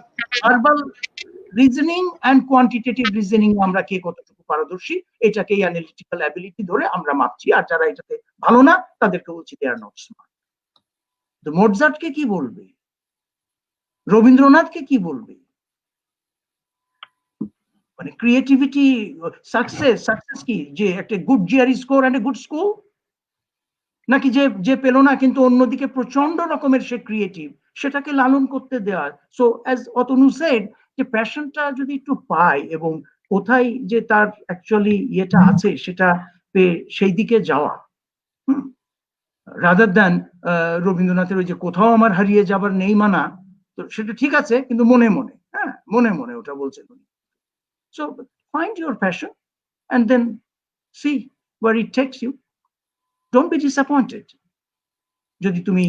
verbal reasoning and quantitative reasoning আমরা কে কতটুকু পারদর্শী, এটাকে অ্যানালিটিক্যাল অ্যাবিলিটি ধরে আমরা মাপছি। আর যারা এটাতে ভালো না তাদেরকে বলছি দে আর নট স্মার্ট। তো মোটজার্টকে কি বলবে, রবীন্দ্রনাথকে কি বলবে? মানে ক্রিয়েটিভিটি, সাকসেস কি যে একটা good GRE score and a good school, নাকি যে পেল না কিন্তু অন্যদিকে প্রচন্ড রকমের সে ক্রিয়েটিভ, সেটাকে লালন করতে দেওয়া। সো অ্যাজ অতনু সেড, যে প্যাশনটা যদি একটু পায় এবং কোথায় যে তার অ্যাকচুয়ালি ইয়েটা আছে সেটা পেয়ে সেই দিকে যাওয়া, রাদার দ্যান রবীন্দ্রনাথের ওই যে কোথাও আমার হারিয়ে যাবার নেই মানা, তো সেটা ঠিক আছে কিন্তু মনে মনে, হ্যাঁ মনে ওটা বলছেন উনি। So find your passion and then see where it takes you. Don't be disappointed যদি তুমি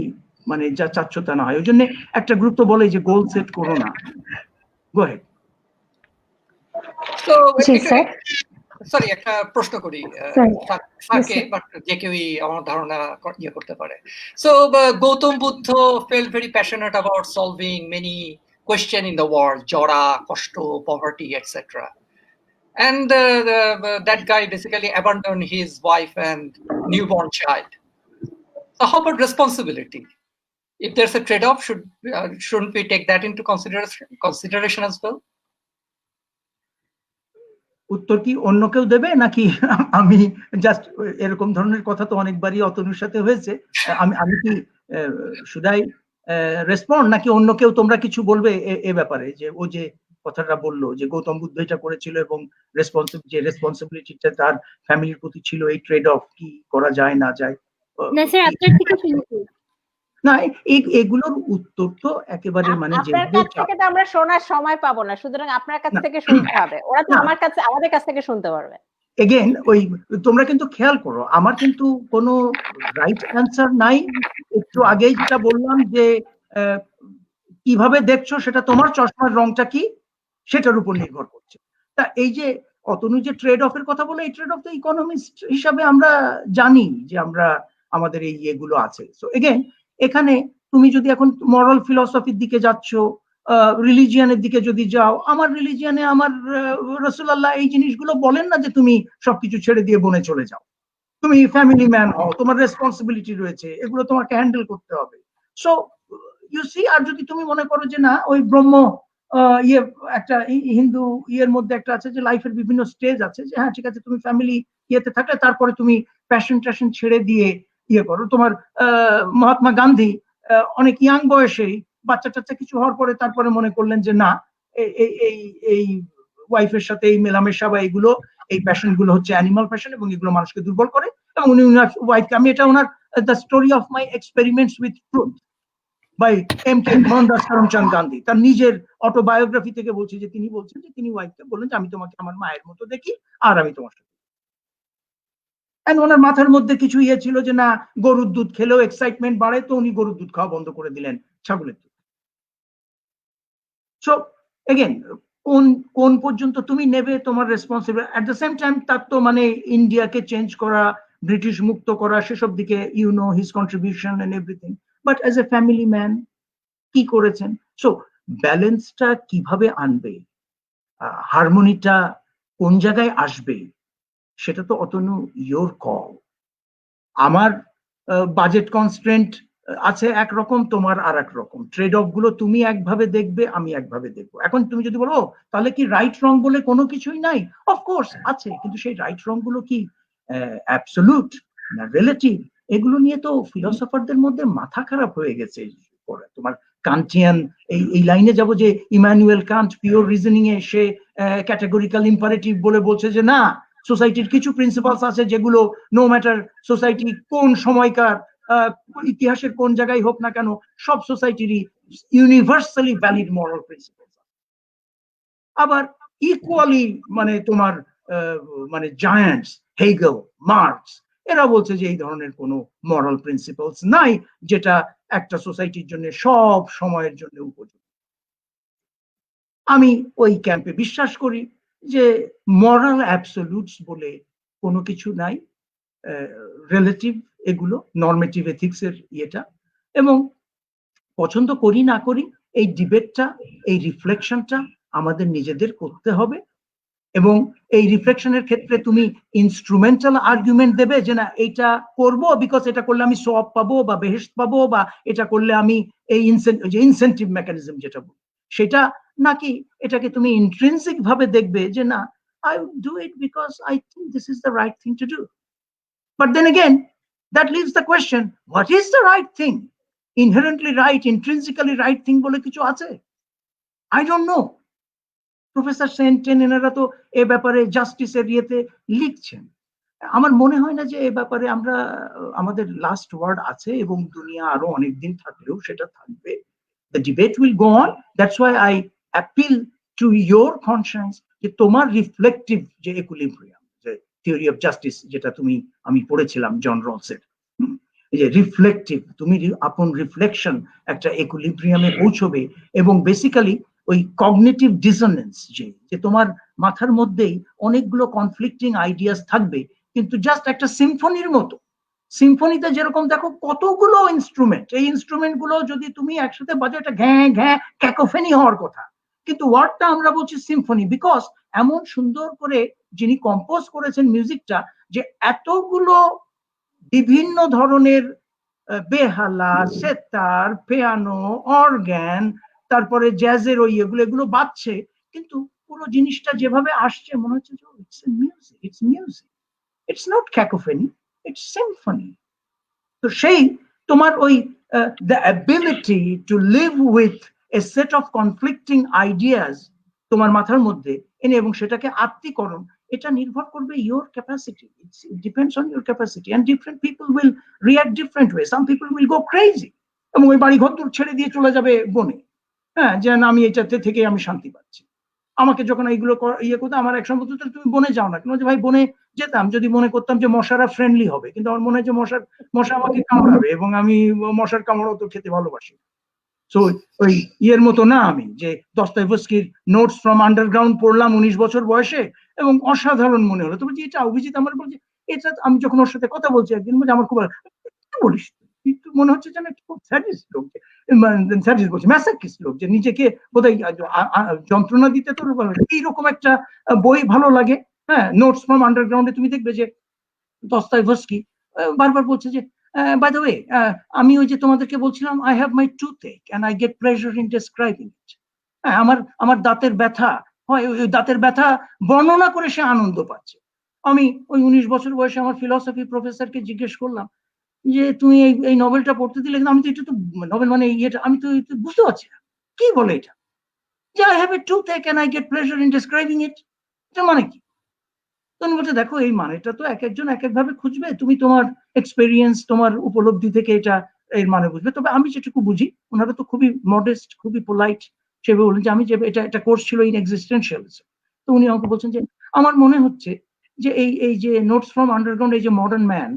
মানে যা চাচ্ছ তা না হয়। ওই জন্য একটা গ্রুপ তো বলে যে গোল সেট করো না। গো হেড। তো জি স্যার, সরি একটা প্রশ্ন করি স্যারকে, বাট যে কেউই আমার ধারণা ইয়ে করতে পারে। So Gautam Buddha felt very passionate about solving many questions in the world, জরা, কষ্ট, poverty, etc. And that guy basically abandoned his wife and newborn child. So how about responsibility? If there's a trade-off, shouldn't we take that into consideration as well? উত্তর কি অন্য কেউ দেবে নাকি আমি just? এরকম ধরনের কথা তো অনেকবারই অতনুর সাথে হয়েছে। আমি কি শুধাই রেসপন্ড নাকি অন্য কেউ তোমরা কিছু বলবে এ ব্যাপারে? যে ও যে কথাটা বললো যে গৌতম বুদ্ধ এটা করেছিল এবং রেসপন্সিবিলিটিটা তার ফ্যামিলির প্রতি ছিল, এই ট্রেড অফ কি করা যায় না যায়? না স্যার, আপনার থেকে শুনছি না, এগুলোর উত্তর তো একেবারে মানে আপনার কাছ থেকে তো আমরা শোনার সময় পাবো না, সুতরাং আপনার কাছ থেকে শুনতে হবে। ওরা তো আমাদের কাছ থেকে শুনতে পারবে। এগেন ওই তোমরা কিন্তু খেয়াল করো, আমার কিন্তু কোনো রাইট অ্যান্সার নাই। একটু আগেই যেটা বললাম যে কিভাবে দেখছো সেটা, তোমার চশমার রংটা কি সেটার উপর নির্ভর করছে। তা এই যে অতনু যে ট্রেড অফের কথা বলে, এই ট্রেড অফ তো ইকোনমিস্ট হিসাবে আমরা জানি যে আমরা আমাদের এই ইয়েগুলো আছে। সো এগেন এখানে তুমি যদি এখন মরাল ফিলসফির দিকে যাচ্ছ, রিলিজিয়ানের দিকে যদি যাও, আমার রিলিজিয়ানে আমার রাসূলুল্লাহ এই জিনিসগুলো বলেন না যে তুমি সবকিছু ছেড়ে দিয়ে বনে চলে যাও, তুমি ফ্যামিলি ম্যান হও, তোমার রেসপন্সিবিলিটি রয়েছে, এগুলো তোমাকে হ্যান্ডেল করতে হবে। সো ইউ সি, আর যদি তুমি মনে করো যে না ওই ব্রহ্ম ইয়ে একটা হিন্দু ইয়ের মধ্যে একটা আছে যে লাইফের বিভিন্ন স্টেজ আছে, যে হ্যাঁ ঠিক আছে তুমি ফ্যামিলি ইয়েতে থাকলে তারপরে তুমি প্যাশন ট্যাশন ছেড়ে দিয়ে ইয়ে করো। তোমার মহাত্মা গান্ধী অনেক ইয়াং বয়সেই বাচ্চা টাচ্চা কিছু হওয়ার পরে তারপরে মনে করলেন যে না এই ওয়াইফের সাথে এই মেলামেশা বা এগুলো, এই প্যাশন গুলো হচ্ছে অ্যানিমাল প্যাশন এবং এগুলো মানুষকে দুর্বল করে, এবং উনি ওয়াইফকে, আমি এটা ওনার the story of my experiments with truth by M K. Mohandas Karamchand Gandhi, তার নিজের অটোবায়োগ্রাফি থেকে বলছি যে তিনি বলছেন যে তিনি ওয়াইফকে বললেন যে আমি তোমাকে আমার মায়ের মতো দেখি আর আমি তোমার সাথে। ওনার মাথার মধ্যে কিছু ইয়ে ছিল যে না গরুর দুধ খেলেও এক্সাইটমেন্ট বাড়ে, তো উনি গরুর দুধ খাওয়া বন্ধ করে দিলেন, ছাগলের দুধ। সো এগেন কোন কোন পর্যন্ত তুমি নেবে তোমার responsibility. At the same time তার তো মানে ইন্ডিয়াকে চেঞ্জ করা, ব্রিটিশ মুক্ত করা, সেসব দিকে you know his contribution and everything, but as a family man কি করেছেন। সো ব্যালেন্সটা কিভাবে আনবে, হারমোনিটা কোন জায়গায় আসবে, সেটা তো অতনু ইয়োর কল। আমার বাজেট কনস্ট্রেন্ট আছে একরকম, তোমার আর এক রকম, ট্রেড অফ গুলো তুমি একভাবে দেখবে, আমি একভাবে দেখবো। এখন তুমি যদি বলো তাহলে কি রাইট রং বলে কোনো কিছুই নাই, অফকোর্স আছে, কিন্তু সেই রাইট রং গুলো কি অ্যাবসলিউট না রিলেটিভ, এগুলো নিয়ে তো ফিলোসফারদের মধ্যে মাথা খারাপ হয়ে গেছে। তোমার কান্টিয়ান এই লাইনে যাব যে ইমানুয়েল কান্ট পিওর রিজনিং এ সে ক্যাটেগরিক্যাল ইম্পারেটিভ বলে বলছে যে না, সোসাইটির কিছু প্রিন্সিপালস আছে যেগুলো নো ম্যাটার সোসাইটি কোন সময়কার ইতিহাসের কোন জায়গায় হোক না কেন, সব সোসাইটিরই ইউনিভার্সালি ভ্যালিড মরাল প্রিন্সিপাল। আবার ইকুয়ালি মানে তোমার মানে জায়ান্টস হেগেল, মার্কস, এরা বলছে যে এই ধরনের কোনো মরাল প্রিন্সিপালস নাই যেটা একটা সোসাইটির জন্য সব সময়ের জন্য উপযোগী। আমি ওই ক্যাম্পে বিশ্বাস করি যে মরাল অ্যাবসলিউটস বলে কোনো কিছু নাই, রিলেটিভ এগুলো, নর্মেটিভ এথিক্স এর ইয়েটা। এবং পছন্দ করি না করি এই ডিবেটটা, এই রিফ্লেকশনটা আমাদের নিজেদের করতে হবে। এবং এই রিফ্লেকশনের ক্ষেত্রে তুমি ইনস্ট্রুমেন্টাল আর্গুমেন্ট দেবে যে না এইটা করবো বিকজ এটা করলে আমি সওয়াব পাবো বা বেহেশত পাবো, বা এটা করলে আমি এই ইনসেন্টিভ মেকানিজম যেটা বলি সেটা, নাকি এটাকে তুমি ইন্ট্রিনসিক ভাবে দেখবে যে না I would do it because I think this is the right thing to do. But then again, that leaves the question, what is the right thing? Inherently right, intrinsically right thing বলে কিছু আছে? I don't know. Professor সেন্টেন এনারা তো এ ব্যাপারে জাস্টিসের ইয়েতে লিখছেন। আমার মনে হয় না যে এ ব্যাপারে আমরা আমাদের লাস্ট ওয়ার্ড আছে, এবং দুনিয়া আরো অনেকদিন থাকলেও সেটা থাকবে। The debate will go on. That's why I appeal to your conscience যে তোমার রিফ্লেকটিভ যে ইকুইলিব্রিয়াম, যে থিওরি অফ জাস্টিস যেটা আমি পড়েছিলাম জন রলসের, এই যে রিফ্লেকটিভ, তুমি আপন রিফ্লেকশন একটা ইকুইলিব্রিয়ামে পৌঁছবে। এবং বেসিক্যালি ওই কগনিটিভ ডিসোনেন্স, যে তোমার মাথার মধ্যেই অনেকগুলো কনফ্লিক্টিং আইডিয়াস থাকবে, কিন্তু জাস্ট একটা সিম্ফনির মতো, সিম্ফনিতে যেরকম দেখো কতগুলো ইনস্ট্রুমেন্ট, এই ইনস্ট্রুমেন্ট গুলো যদি তুমি একসাথে বাজো এটা ঘ্যাঁ ঘ্যাঁ ক্যাকোফেনি হওয়ার কথা, কিন্তু ওয়ার্ডটা আমরা বলছি সিম্ফনি, বিকজ এমন সুন্দর করে যিনি কম্পোজ করেছেন মিউজিকটা, যে এতগুলো বিভিন্ন ধরনের বেহালা, সেতার, পিয়ানো, অর্গান, তারপরে জ্যাজের ওই এগুলো বাজছে, কিন্তু পুরো জিনিসটা যেভাবে আসছে মনে হচ্ছে যে it's music, it's music, it's not cacophony, it's symphony. তো সেই তোমার ওই the ability to live with a set of conflicting ideas তোমার মাথার মধ্যে এনে এবং সেটাকে আত্মীকরণ, এটা নির্ভর করবে your capacity. It depends on your capacity, and different people will react different way. Some people will go crazy এবং ওই বাড়ি ঘর ছেড়ে দিয়ে চলে যাবে বনে, হ্যাঁ, যে না আমি এটাতে থেকে আমি শান্তি পাচ্ছি। আমাকে যখন এইগুলো ইয়ে করতো, আমার এক সম্পর্ক তুমি বনে যাও না কেন, যে ভাই বনে যেতাম যদি মনে করতাম যে মশারা ফ্রেন্ডলি হবে, কিন্তু আমার মনে হয় যে মশা আমাকে কামড়াবে, এবং আমি মশার কামড়াও তো খেতে ভালোবাসি। সো ওই ইয়ের মতো না আমি, যে দস্তয়েভস্কির নোটস ফ্রম আন্ডারগ্রাউন্ড পড়লাম 19 বছর বয়সে এবং অসাধারণ মনে হলো। তো বলছি এটা অভিজিৎ আমার বলছে এটা, আমি যখন ওর সাথে কথা বলছি একদিন বলছি আমার খুব বলিস মনে হচ্ছে যেন খুব স্যাডিস্ট লোক, স্যাডিস্ট বলছে ম্যাসাকিস্ট লোক, যে নিজেকে বোধহয় যন্ত্রণা দিতে তোর এইরকম একটা বই ভালো লাগে। হ্যাঁ, নোটস ফ্রম আন্ডারগ্রাউন্ডে তুমি দেখবে যে দস্তয়েভস্কি বারবার বলছে যে বাই দ্য ওয়ে আমি ওই যে তোমাদেরকে বলছিলাম I have my toothache and I get pleasure in describing it. হ্যাঁ, আমার দাঁতের ব্যথা হয়, ওই দাঁতের ব্যথা বর্ণনা করে সে আনন্দ পাচ্ছে। আমি ওই 19 বছর বয়সে আমার ফিলসফি প্রফেসরকে জিজ্ঞেস করলাম যে তুমি এই নভেলটা পড়তে দিলে, কিন্তু আমি তো এটা তো নভেল মানে ইয়েটা আমি তো বুঝতে পারছি না কি বলে এটা, যে I have a toothache and I get pleasure in describing it, এটা মানে কি? তুমি বলছো দেখো এই মানেটা তো এক একজন এক এক ভাবে খুঁজবে, তুমি তোমার এক্সপেরিয়েন্স তোমার উপলব্ধি থেকে এটা এর মানে বুঝবে। তবে আমি যেটুকু বুঝি, ওনারা তো খুবই মডেস্ট খুবই পোলাইট, সেভাবে বললেন যে আমি যে এটা কোর্স ছিল ইন এক্সিস্টেন্সিয়ালিজম। তো উনি আমাকে বলছেন যে আমার মনে হচ্ছে যে এই যে নোটস ফ্রম আন্ডারগ্রাউন্ড, এই যে মডার্ন ম্যান,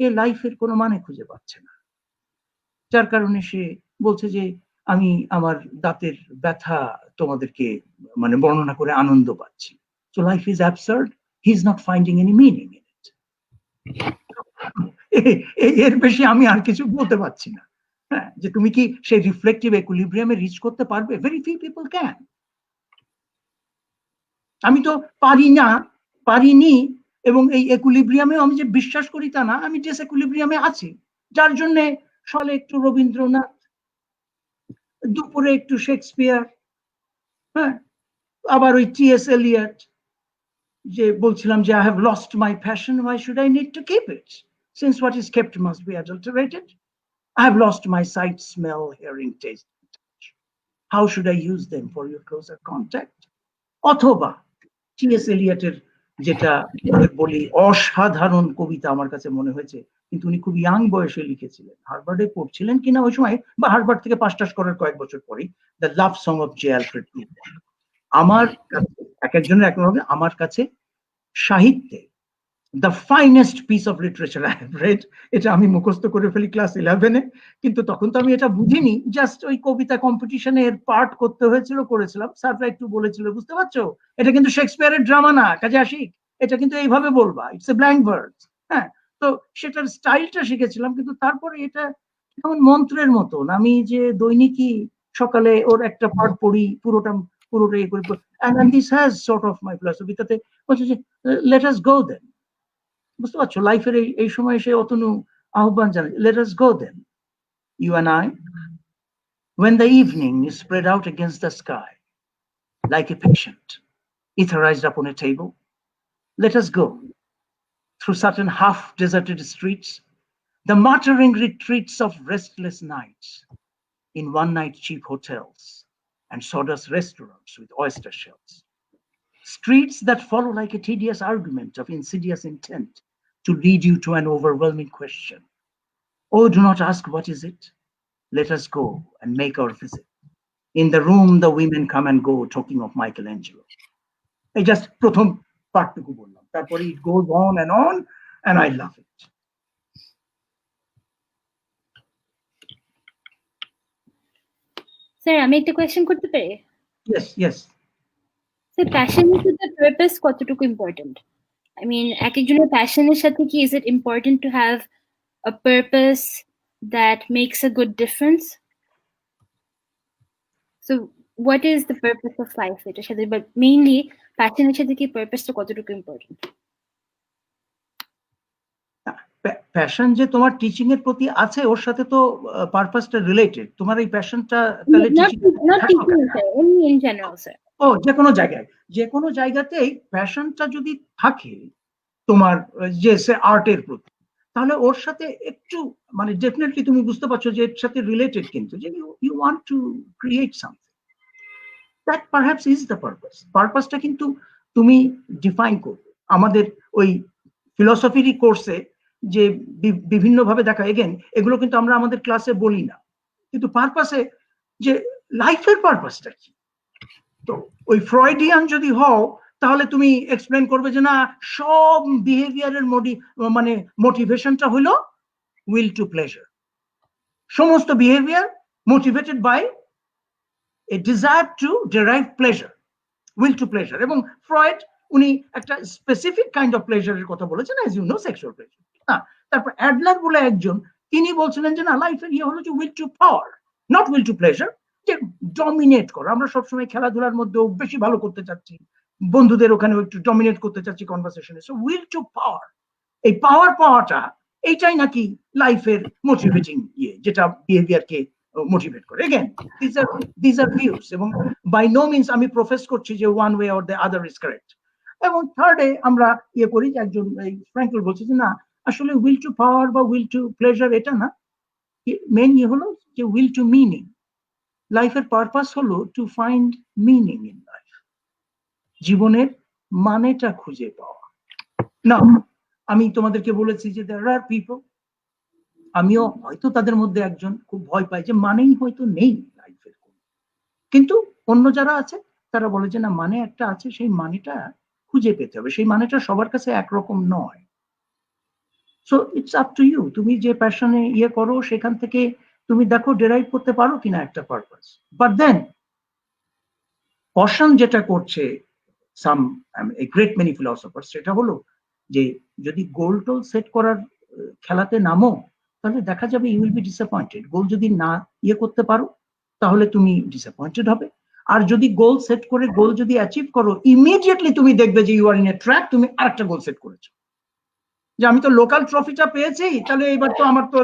এ লাইফের কোনো মানে খুঁজে পাচ্ছে না, যার কারণে সে বলছে যে আমি আমার দাঁতের ব্যথা তোমাদেরকে মানে বর্ণনা করে আনন্দ পাচ্ছি। So life is absurd, he is not finding any meaning in it. এর বেশি আমি আর কিছু বলতে পারছি না। হ্যাঁ, যে তুমি কি সেই রিফ্লেকটিভ ইকুইলিব্রিয়ামে রিচ করতে পারবে? Very few people can. আমি তো পারিনি, এবং এই ইকুইলিব্রিয়ামে আমি যে বিশ্বাস করি তা না, আমি ডিসইকুইলিব্রিয়ামে আছি, যার জন্য সকালে একটু রবীন্দ্রনাথ, দুপুরে একটু শেক্সপিয়ার, হ্যাঁ, আবার ওই টি.এস. এলিয়ট, যে বলছিলাম যে I have lost my passion, why should I need to keep it? Since what is kept must be adulterated. I have lost my sight, smell, hearing, taste, touch. How should I use them for your closer contact? অথবা T.S.. এলিয়টের যেটা বলি অসাধারণ কবিতা আমার কাছে মনে হয়েছে, কিন্তু উনি খুব ইয়াং বয়সে লিখেছিলেন, হার্ভার্ডে পড়ছিলেন কিনা ওই সময়, বা হার্ভার্ড থেকে পাস টাস করার কয়েক বছর পরেই, the love song of J Alfred Plutarch. আমার কাছে এক একজনের এক রকম, আমার কাছে সাহিত্যে the finest piece of literature I have red. এটা আমি মুখস্থ করে ফেলি ক্লাস 11-এ, কিন্তু তখন তো আমি এটা বুঝিনি, জাস্ট ওই কবিতা কম্পিটিশনে এর পার্ট করতে হয়েছিল, করেছিলাম, স্যাররা একটু বলেছিল বুঝতে পারছো এটা কিন্তু শেক্সপিয়ারের ড্রামা না কাজে আশিক, এটা কিন্তু এইভাবে বলবা, ইটস এ ব্ল্যাঙ্ক ভার্স। হ্যাঁ, তো সেটার স্টাইলটা শিখেছিলাম, কিন্তু তারপরে এটা যেমন মন্ত্রের মতন, আমি যে দৈনিকই সকালে ওর একটা পার্ট পড়ি, পুরোটা ইয়ে করি, and this has sort of my philosophy, তাতে বলছে যে let us go then, বুঝতে পারছো, লাইফের এই সময় সে অতনু আহ্বান জানায়, let us go then, you and I, when the evening is spread out against the sky like a patient etherized upon a table, let us go through certain half deserted streets, the muttering retreats of restless nights, in one night cheap hotels and sawdust restaurants with oyster shells, streets that follow like a tedious argument of insidious intent to lead you to an overwhelming question. Oh, do not ask what is it, let us go and make our visit. In the room the women come and go talking of Michelangelo. I just prothom partটুকু বললাম, তারপরে it goes on and I love it. Sir আমি একটা question করতে পারি? Yes. Sir প্যাশনের সাথে purpose কতটুকু important? I mean, এক একজনের প্যাশনের সাথে কি is it important to have a purpose that makes a good difference? So what is the purpose of life? এটার সাথে, but mainly প্যাশনের সাথে কি পারপাসটা কতটুকু ইম্পর্টেন্ট? প্যাশন যে তোমার টিচিং এর প্রতি আছে, ওর সাথে তো পারপাসটা রিলেটেড। তোমার এই প্যাশনটা তাহলে in general, sir. ও যে কোনো জায়গাতেই প্যাশনটা যদি থাকে তোমার, যে আর্টের প্রতি, তাহলে ওর সাথে একটু মানে ডেফিনেটলি তুমি বুঝতে পারছো যে এর সাথে রিলেটেড, কিন্তু যে you want to create something, that perhaps is the purpose. পারপাসটা কিন্তু তুমি ডিফাইন করবে। আমাদের ওই ফিলসফিরই কোর্সে যে বিভিন্নভাবে দেখা, এগেন এগুলো কিন্তু আমরা আমাদের ক্লাসে বলি না, কিন্তু পারপাসে যে লাইফের পারপাসটা কি, তো ওই ফ্রয়েডিয়ান যদি হও তাহলে তুমি এক্সপ্লেন করবে যে না সব বিহেভিয়ারের মানে মোটিভেশনটা হলো উইল টু প্লেজার, সমস্ত behaviour motivated by a desire to derive pleasure, will to pleasure. এবং ফ্রয়েড উনি একটা স্পেসিফিক কাইন্ড অফ প্লেজারের কথা বলেছেন, as you know sexual pleasure. না, তারপর অ্যাডলার বলে একজন, তিনি বলছিলেন যে না লাইফের ইয়ে হলো যে will two power, not will to pleasure, যে ডমিনেট করো। আমরা সবসময় খেলাধুলার মধ্যেও বেশি ভালো করতে চাচ্ছি, বন্ধুদের ওখানে একটু ডমিনেট করতে চাচ্ছি কনভারসেশনে, সো উইল টু পাওয়ার, এই পাওয়ার পাওয়াটা এইটাই নাকি লাইফের মোটিভেটিং ইয়ে, যেটা বিহেভিয়ারকে মোটিভেট করে। এগেন দিস আর ভিউস, এবং বাই নো মিনস আমি প্রফেস করছি যে one way or the other is correct. এবং থার্ডে আমরা ইয়ে করি যে একজন ফ্র্যাঙ্কল বলছে যে না আসলে উইল টু পাওয়ার বা উইল টু প্লেজার এটা না, মেন ইয়ে হলো যে উইল টু মিনিং। লাইফের পারপাস হলো to find meaning in life, জীবনের মানেটা খুঁজে পাওয়া। না, আমি তোমাদেরকে বলেছি যে দেয়ার আর পিপল, আমিও হয়তো তাদের মধ্যে একজন, খুব ভয় পাই যে মানেই হয়তো নেই লাইফের, কিন্তু অন্য যারা আছে তারা বলে যে না মানে একটা আছে, সেই মানেটা খুঁজে পেতে হবে, সেই মানেটা সবার কাছে একরকম নয়। So it's up to you, তুমি যে প্যাশনে ইয়ে করো সেখান থেকে তুমি দেখো ডেরাইভ করতে পারো কিনা একটা পারপাস। বাট দেন কশন যেটা করছে সাম গ্রেট মেনি ফিলসফার, সেটা হলো যে যদি গোল টোল সেট করার খেলাতে নামো তাহলে দেখা যাবে ইউ উইল বি ডিসঅ্যাপয়েন্টেড। গোল যদি না ইয়ে করতে পারো তাহলে তুমি ডিসঅ্যাপয়েন্টেড হবে। আর যদি গোল সেট করে গোল যদি অ্যাচিভ করো, ইমিডিয়েটলি তুমি দেখবে যে you are in a track, তুমি আরেকটা গোল সেট করেছো, যে আমি তো লোকাল ট্রফিটা পেয়েছি, তাহলে এবার তো আমার তো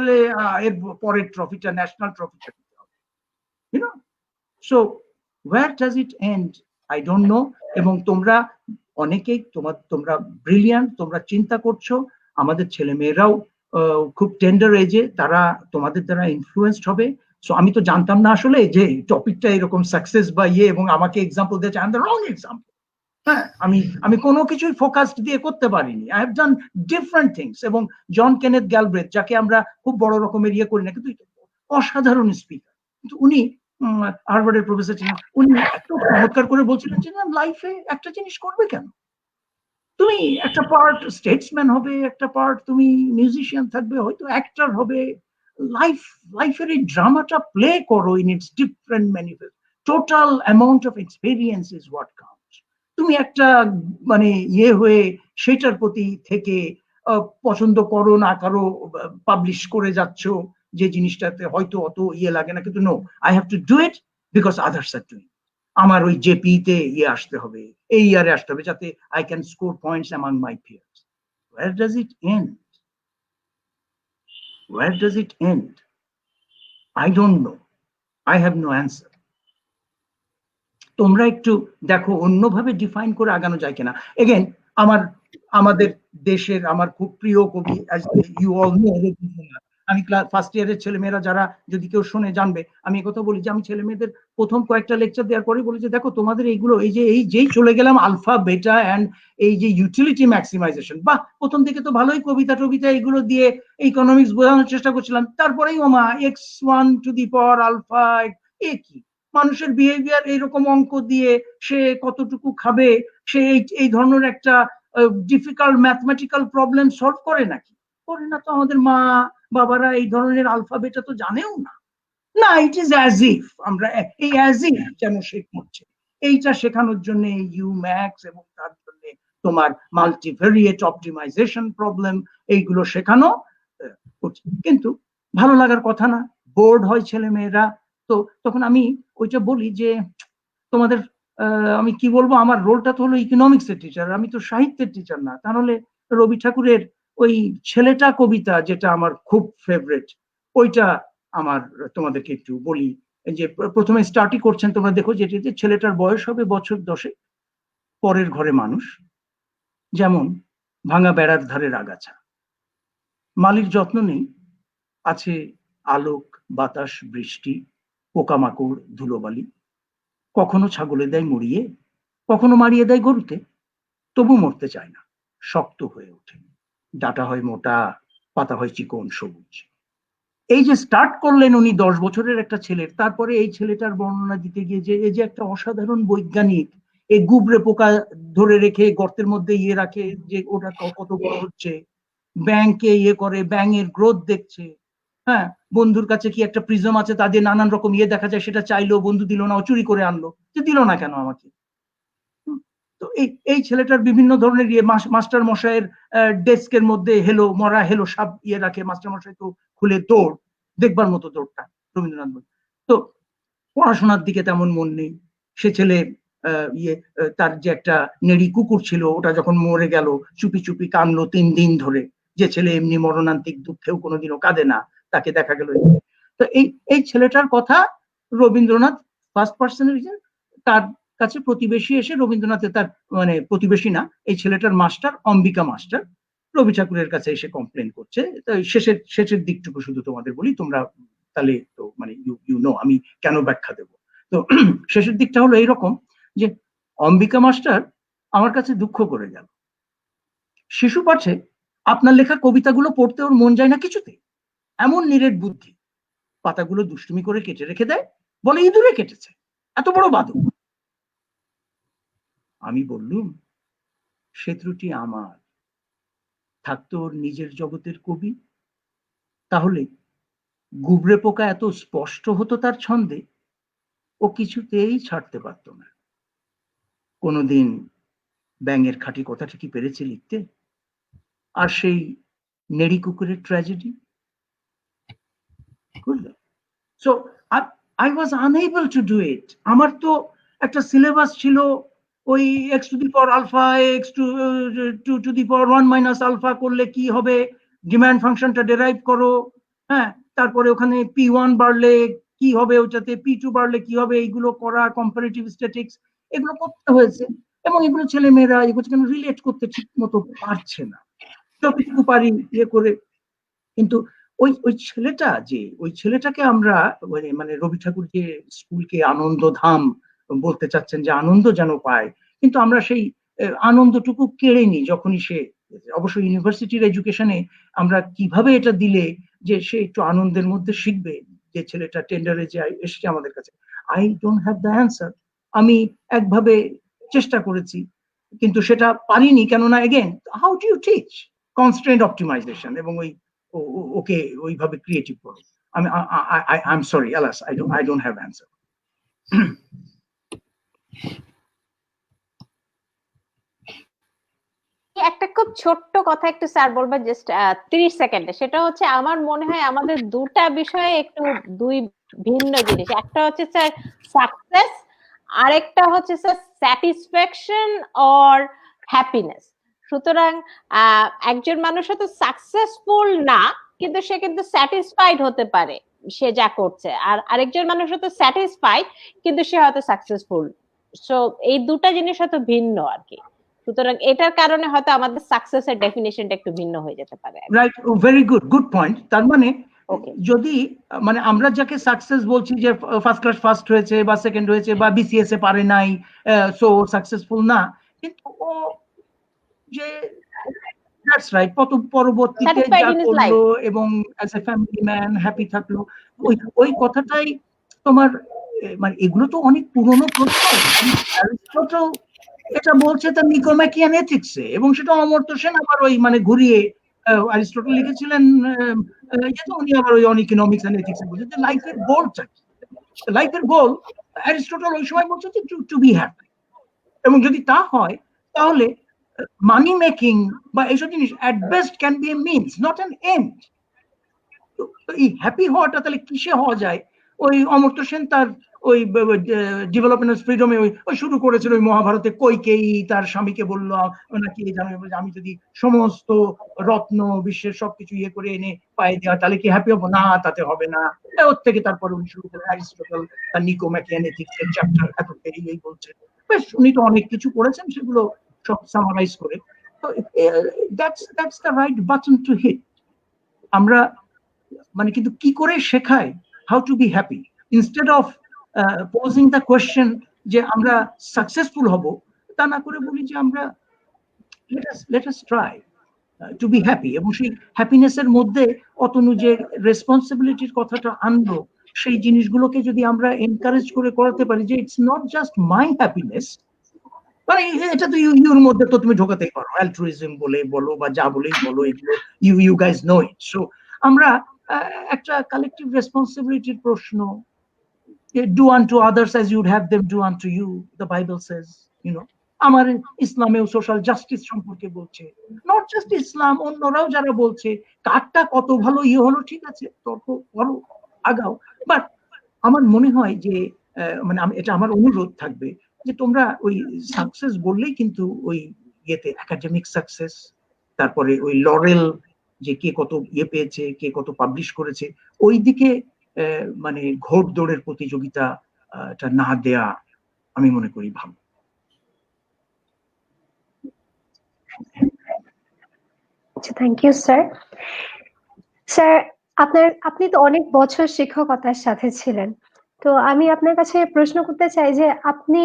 এর পরের ট্রফিটা, ন্যাশনাল ট্রফিটা পেতে হবে, you know. So where does it end? I don't know. এবং তোমরা অনেকেই তোমরা ব্রিলিয়ান্ট, তোমরা চিন্তা করছো, আমাদের ছেলে মেয়েরাও খুব টেন্ডার এজে তারা তোমাদের দ্বারা ইনফ্লুয়েন্সড হবে। সো আমি তো জানতাম না আসলে যে টপিকটা এরকম সাকসেস বা ইয়ে, এবং আমাকে এক্সাম্পল দিয়েছে, I am the wrong example. হ্যাঁ, আমি কোনো কিছুই ফোকাসড দিয়ে করতে পারিনি, I have done different things. এবং জন কেনেথ গ্যালব্রেথ, যাকে আমরা খুব বড় রকমের ইয়ে করি না, কিন্তু অসাধারণ স্পিকার, কিন্তু উনি হার্ভার্ডের প্রফেসর ছিলেন, উনি এত চমৎকার করে বলছিলেন যে লাইফে একটা জিনিস করবে কেন, তুমি একটা পার্ট স্টেটসম্যান হবে, একটা পার্ট তুমি মিউজিশিয়ান থাকবে, হয়তো অ্যাক্টর হবে, লাইফের এই ড্রামাটা প্লে করো in it's different manifest, total amount of experience is what counts. তুমি একটা মানে ইয়ে হয়ে সেটার প্রতি থেকে পছন্দ করো না করো, পাবলিশ করে যাচ্ছ যে জিনিসটাতে হয়তো অত ইয়ে লাগে না, কিন্তু no, I have to do it because others are doing. আমার ওই জেপিতে ইয়ে আসতে হবে, এই ইয়ারে আসতে হবে, যাতে I can score points among my peers. Where does it end? Where does it end? I don't know. I have no answer. তোমরা একটু দেখো অন্যভাবে ডিফাইন করে আগানো যায় কিনা। এগেন আমাদের দেশের আমার খুব প্রিয় কবি, ইউ অল নো, আমি ফার্স্ট ইয়ারের ছেলেমেয়েরা যারা যদি কেউ শুনে জানবে, আমি কথা বলি যে আমি ছেলে মেয়েদের প্রথম কয়েকটা লেকচার দেওয়ার পরে বলি যে দেখো তোমাদের এইগুলো যেই চলে গেলাম আলফা বেটা অ্যান্ড এই যে ইউটিলিটি ম্যাক্সিমাইজেশন, বা প্রথম দিকে তো ভালোই কবিতা টবিতা এগুলো দিয়ে ইকোনমিক্স বোঝানোর চেষ্টা করছিলাম, তারপরেই ওমা x1 to the power alpha, এ কি মানুষের বিহেভিয়ার, এইরকম অঙ্ক দিয়ে সে কতটুকু খাবে, সে এই ধরনের একটা ডিফিকাল্ট ম্যাথমেটিক্যাল প্রবলেম সলভ করে নাকি? করে না তো। আমাদের মা বাবারা এই ধরনের আলফাবেটা তো জানেও না। না, ইট ইজ অ্যাজ ইফ আমরা এই অ্যাজ ইফ যেন সে করছে, এইটা শেখানোর জন্য ইউ ম্যাক্স এবং তার জন্য তোমার মাল্টিভেরিয়েট অপটিমাইজেশন প্রবলেম এইগুলো শেখানো করছে, কিন্তু ভালো লাগার কথা না, বোর্ড হয় ছেলে মেয়েরা। তো তখন আমি ওইটা বলি যে তোমাদের আমি কি বলবো, আমার রোলটা তো হলো ইকোনমিক্স এর টিচার, আমি তো সাহিত্যের টিচার না। তাহলে রবি ঠাকুরের ওই ছেলেটা কবিতা, যেটা আমার খুব ফেভারিট, ওইটা আমার তোমাদেরকে একটু বলি। যে প্রথমে স্টার্টই করছেন, তোমরা দেখো যেটি, যে ছেলেটার বয়স হবে বছর 10, পরের ঘরে মানুষ, যেমন ভাঙা বেড়ার ধারে আগাছা, মালির যত্ন নেই, আছে আলোক বাতাস বৃষ্টি পোকামাকড় ধুলোবালি, কখনো ছাগলে দেয় মরিয়ে, কখনো মারিয়ে দেয় গরুতে, তবু মরতে চায় না, শক্ত হয়ে ওঠে, ডাটা হয় মোটা, পাতা হয় চিকন সবুজ, এই যে স্টার্ট করলেন উনি 10 বছরের একটা ছেলের, তারপরে এই ছেলেটার বর্ণনা দিতে গিয়ে যে এই যে একটা অসাধারণ বৈজ্ঞানিক, এই গুবরে পোকা ধরে রেখে গর্তের মধ্যে রাখে যে ওটা কত বড় হচ্ছে, ব্যাংকে করে ব্যাঙের গ্রোথ দেখছে, হ্যাঁ, বন্ধুর কাছে কি একটা প্রিজম আছে তাদের নানান রকম দেখা যায়, সেটা চাইলো, বন্ধু দিল না, ও চুরি করে আনলো, যে দিল না কেন আমাকে। তো এই ছেলেটার বিভিন্ন ধরনের মাস্টার মশাইয়ের ডেস্কের মধ্যে মরা হেলো সব রাখে, মাস্টার মশাই তো খুলে দৌড় দেখবার মতো দৌড়টা রবীন্দ্রনাথ বলে। তো পড়াশোনার দিকে তেমন মন নেই সে ছেলে। তার যে একটা নেড়ি কুকুর ছিল, ওটা যখন মরে গেল চুপি চুপি কাঁদলো 3 দিন ধরে, যে ছেলে এমনি মরণান্তিক দুঃখেও কোনোদিনও কাঁদে না, তাকে দেখা গেল। তো এই ছেলেটার কথা রবীন্দ্রনাথ ফার্স্ট পার্সন, তার কাছে প্রতিবেশী এসে রবীন্দ্রনাথের, তার মানে প্রতিবেশী না, এই ছেলেটার মাস্টার অম্বিকা মাস্টার রবি ঠাকুরের কাছে এসে কমপ্লেন করছে। শেষের দিকটুকু শুধু তোমাদের বলি, তোমরা তাহলে তো মানে ইউ নো আমি কেন ব্যাখ্যা দেব। তো শেষের দিকটা হলো এইরকম যে অম্বিকা মাস্টার আমার কাছে দুঃখ করে গেল, শিশু পাঠে আপনার লেখা কবিতাগুলো পড়তে ওর মন যায় না কিছুতে, এমন নিরেট বুদ্ধি, পাতাগুলো দুষ্টুমি করে কেটে রেখে দেয়, বলে ইঁদুরে কেটেছে, এত বড় বাদক। আমি বললুম, সে ত্রুটি আমার, থাকতো ওর নিজের জগতের কবি, তাহলে গুবরে পোকা এত স্পষ্ট হতো তার ছন্দে, ও কিছুতেই ছাড়তে পারত না। কোনোদিন ব্যাঙের খাঁটি কথাটা কি পেরেছে লিখতে, আর সেই নেড়ি কুকুরের tragedy. So I was unable to do it. আমার তো একটা সিলেবাস ছিল, ওই x to the power alpha, x to the power 1 minus alpha করলে কি হবে, ডিমান্ড ফাংশনটা ডেরাইভ করো, হ্যাঁ, তারপরে ওখানে p1 বাড়লে কি হবে, ওটাতে p2 বাড়লে কি হবে, এইগুলো করা, কম্পারেটিভ স্ট্যাটিক্স, এগুলো করতে হয়েছে। এবং এগুলো ছেলে মেয়েরা এগুলো কেন রিলেট করতে ঠিক মতো পারছে না, যতটুকু পারি করে। কিন্তু ওই ছেলেটাকে আমরা মানে রবি ঠাকুর যে স্কুলকে আনন্দধাম বলতে চাচ্ছেন, যে আনন্দ যেন পায়, কিন্তু আমরা সেই আনন্দটুকু কেড়ে নিই যখনই সে, অবশ্য ইউনিভার্সিটির এডুকেশনে আমরা কিভাবে এটা দিলে যে সে একটু আনন্দের মধ্যে শিখবে, যে ছেলেটা টেন্ডারে যে এসেছে আমাদের কাছে, I don't have the answer. আমি একভাবে চেষ্টা করেছি কিন্তু সেটা পারিনি, কেননা again how do you teach constraint optimization, এবং ওকে ওইভাবে ক্রিয়েটিভ করো। I'm sorry, alas, I don't have answer. একটা খুব ছোট্ট কথা একটু স্যার বলবেন, জাস্ট 30 সেকেন্ডে। সেটা হচ্ছে আমার মনে হয় আমাদের দুটা বিষয়ে একটু দুই ভিন্ন জিনিস। একটা হচ্ছে স্যার সাকসেস, আরেকটা হচ্ছে স্যার স্যাটিসফ্যাকশন অর হ্যাপিনেস। সুতরাং একজন মানুষ হয়তো সাকসেসফুল না, কিন্তু সে কিন্তু স্যাটিসফাইড হতে পারে সে যা করছে, আর আরেকজন মানুষ হয়তো স্যাটিসফাইড কিন্তু সে হয়তো সাকসেসফুল। সো এই দুটা জিনিস হয়তো ভিন্ন আর কি। সুতরাং এটার কারণে হয়তো আমাদের সাকসেসের ডেফিনিশনটা একটু ভিন্ন হয়ে যেতে পারে। Right, very good point. তার মানে যদি মানে আমরা যাকে সাকসেস বলছি, যে ফার্স্ট ক্লাস ফার্স্ট হয়েছে বা সেকেন্ড হয়েছে বা বিসিএস এ পারে নাই, সো সাকসেসফুল না, কিন্তু ও যে দ্যাটস রাইট, পরবর্তীতে যা করলো এবং as a family man happy থাকলো, ওই কথাটাই তোমার মানে এগুলো তো অনেক পুরনো প্রশ্ন। অ্যারিস্টটল এটা বলছে তার নিকোম্যাকিয়ান এথিক্সে, এবং সেটা অমর্ত্য সেন আবার ওই মানে ঘুরিয়ে অ্যারিস্টটল লিখেছিলেন, উনি আবার ওই অন ইকোনমিক্স এন্ড এথিক্সে বলছেন যে লাইফের গোলটা কি। লাইফের গোল অ্যারিস্টটল ওই সময় বলছে যে টু বি হ্যাপি, এবং যদি তা হয় তাহলে মানি মেকিং বা এইসব জিনিস at best can B a means, not an end. এই হ্যাপি হওয়াটা তাহলে কিসে হওয়া যায়? ওই অমর্ত্য সেন তার ওই ডেভেলপমেন্ট অফ ফ্রিডমে ওই শুরু করেছিল, ওই মহাভারতে কৈকেয়ী তার স্বামীকে বলল নাকি আমি যদি সমস্ত রত্ন বিশ্বের সবকিছু করে এনে পায়ে দেওয়া তাহলে কি হ্যাপি হবো? না, তাতে হবে না। ওর থেকে তারপরে উনি শুরু করে অ্যারিস্টটল তার নিকোম্যাকিয়ান এথিক্স এর চ্যাপ্টার এত পেরিয়েই বলছে। বেশ, উনি তো অনেক কিছু করেছেন, সেগুলো সব সামারাইজ করে। তো that's the right button to hit. আমরা মানে কিন্তু কি করে শেখায় how to be happy, instead of posing the question যে আমরা সাকসেসফুল হব, তা না করে বলি যে আমরা let us try. To be happy, এবং সেই হ্যাপিনেসের মধ্যে অতনু যে রেসপন্সিবিলিটির কথাটা আনলো, সেই জিনিসগুলোকে যদি আমরা এনকারেজ করে করাতে পারি যে it's not just my happiness, মানে এটা তো ইউর মধ্যে তো তুমি ঢোকাতেই পারো, অ্যালট্রুইজম বলে বলো বা যা বলেই বলো, এগুলো you guys know it. So আমরা একটা কালেকটিভ রেসপন্সিবিলিটির প্রশ্ন, do unto others as you'd have them do unto you, the Bible says, you know, আমার ইসলামেও সোশ্যাল জাস্টিস সম্পর্কে বলছে, নট জাস্ট ইসলাম, অন্যরাও যারা বলছে, কারটা কত ভালো হলো ঠিক আছে, তর্ক করো, আগাও, বাট আমার মনে হয় যে মানে এটা আমার অনুরোধ থাকবে যে তোমরা ওই সাকসেস বললেই কিন্তু ওই ইয়েতে একাডেমিক সাকসেস, তারপরে ওই লরেল, যে কে কত পেয়েছে, কে কত পাবলিশ করেছে, ওই দিকে মানে ঘোড় দৌড়ের প্রতিযোগিতা না দেয়া আমি মনে করি ভালো। Thank you sir. স্যার, আপনি তো অনেক বছর শিক্ষকতার সাথে ছিলেন, তো আমি আপনার কাছে প্রশ্ন করতে চাই যে আপনি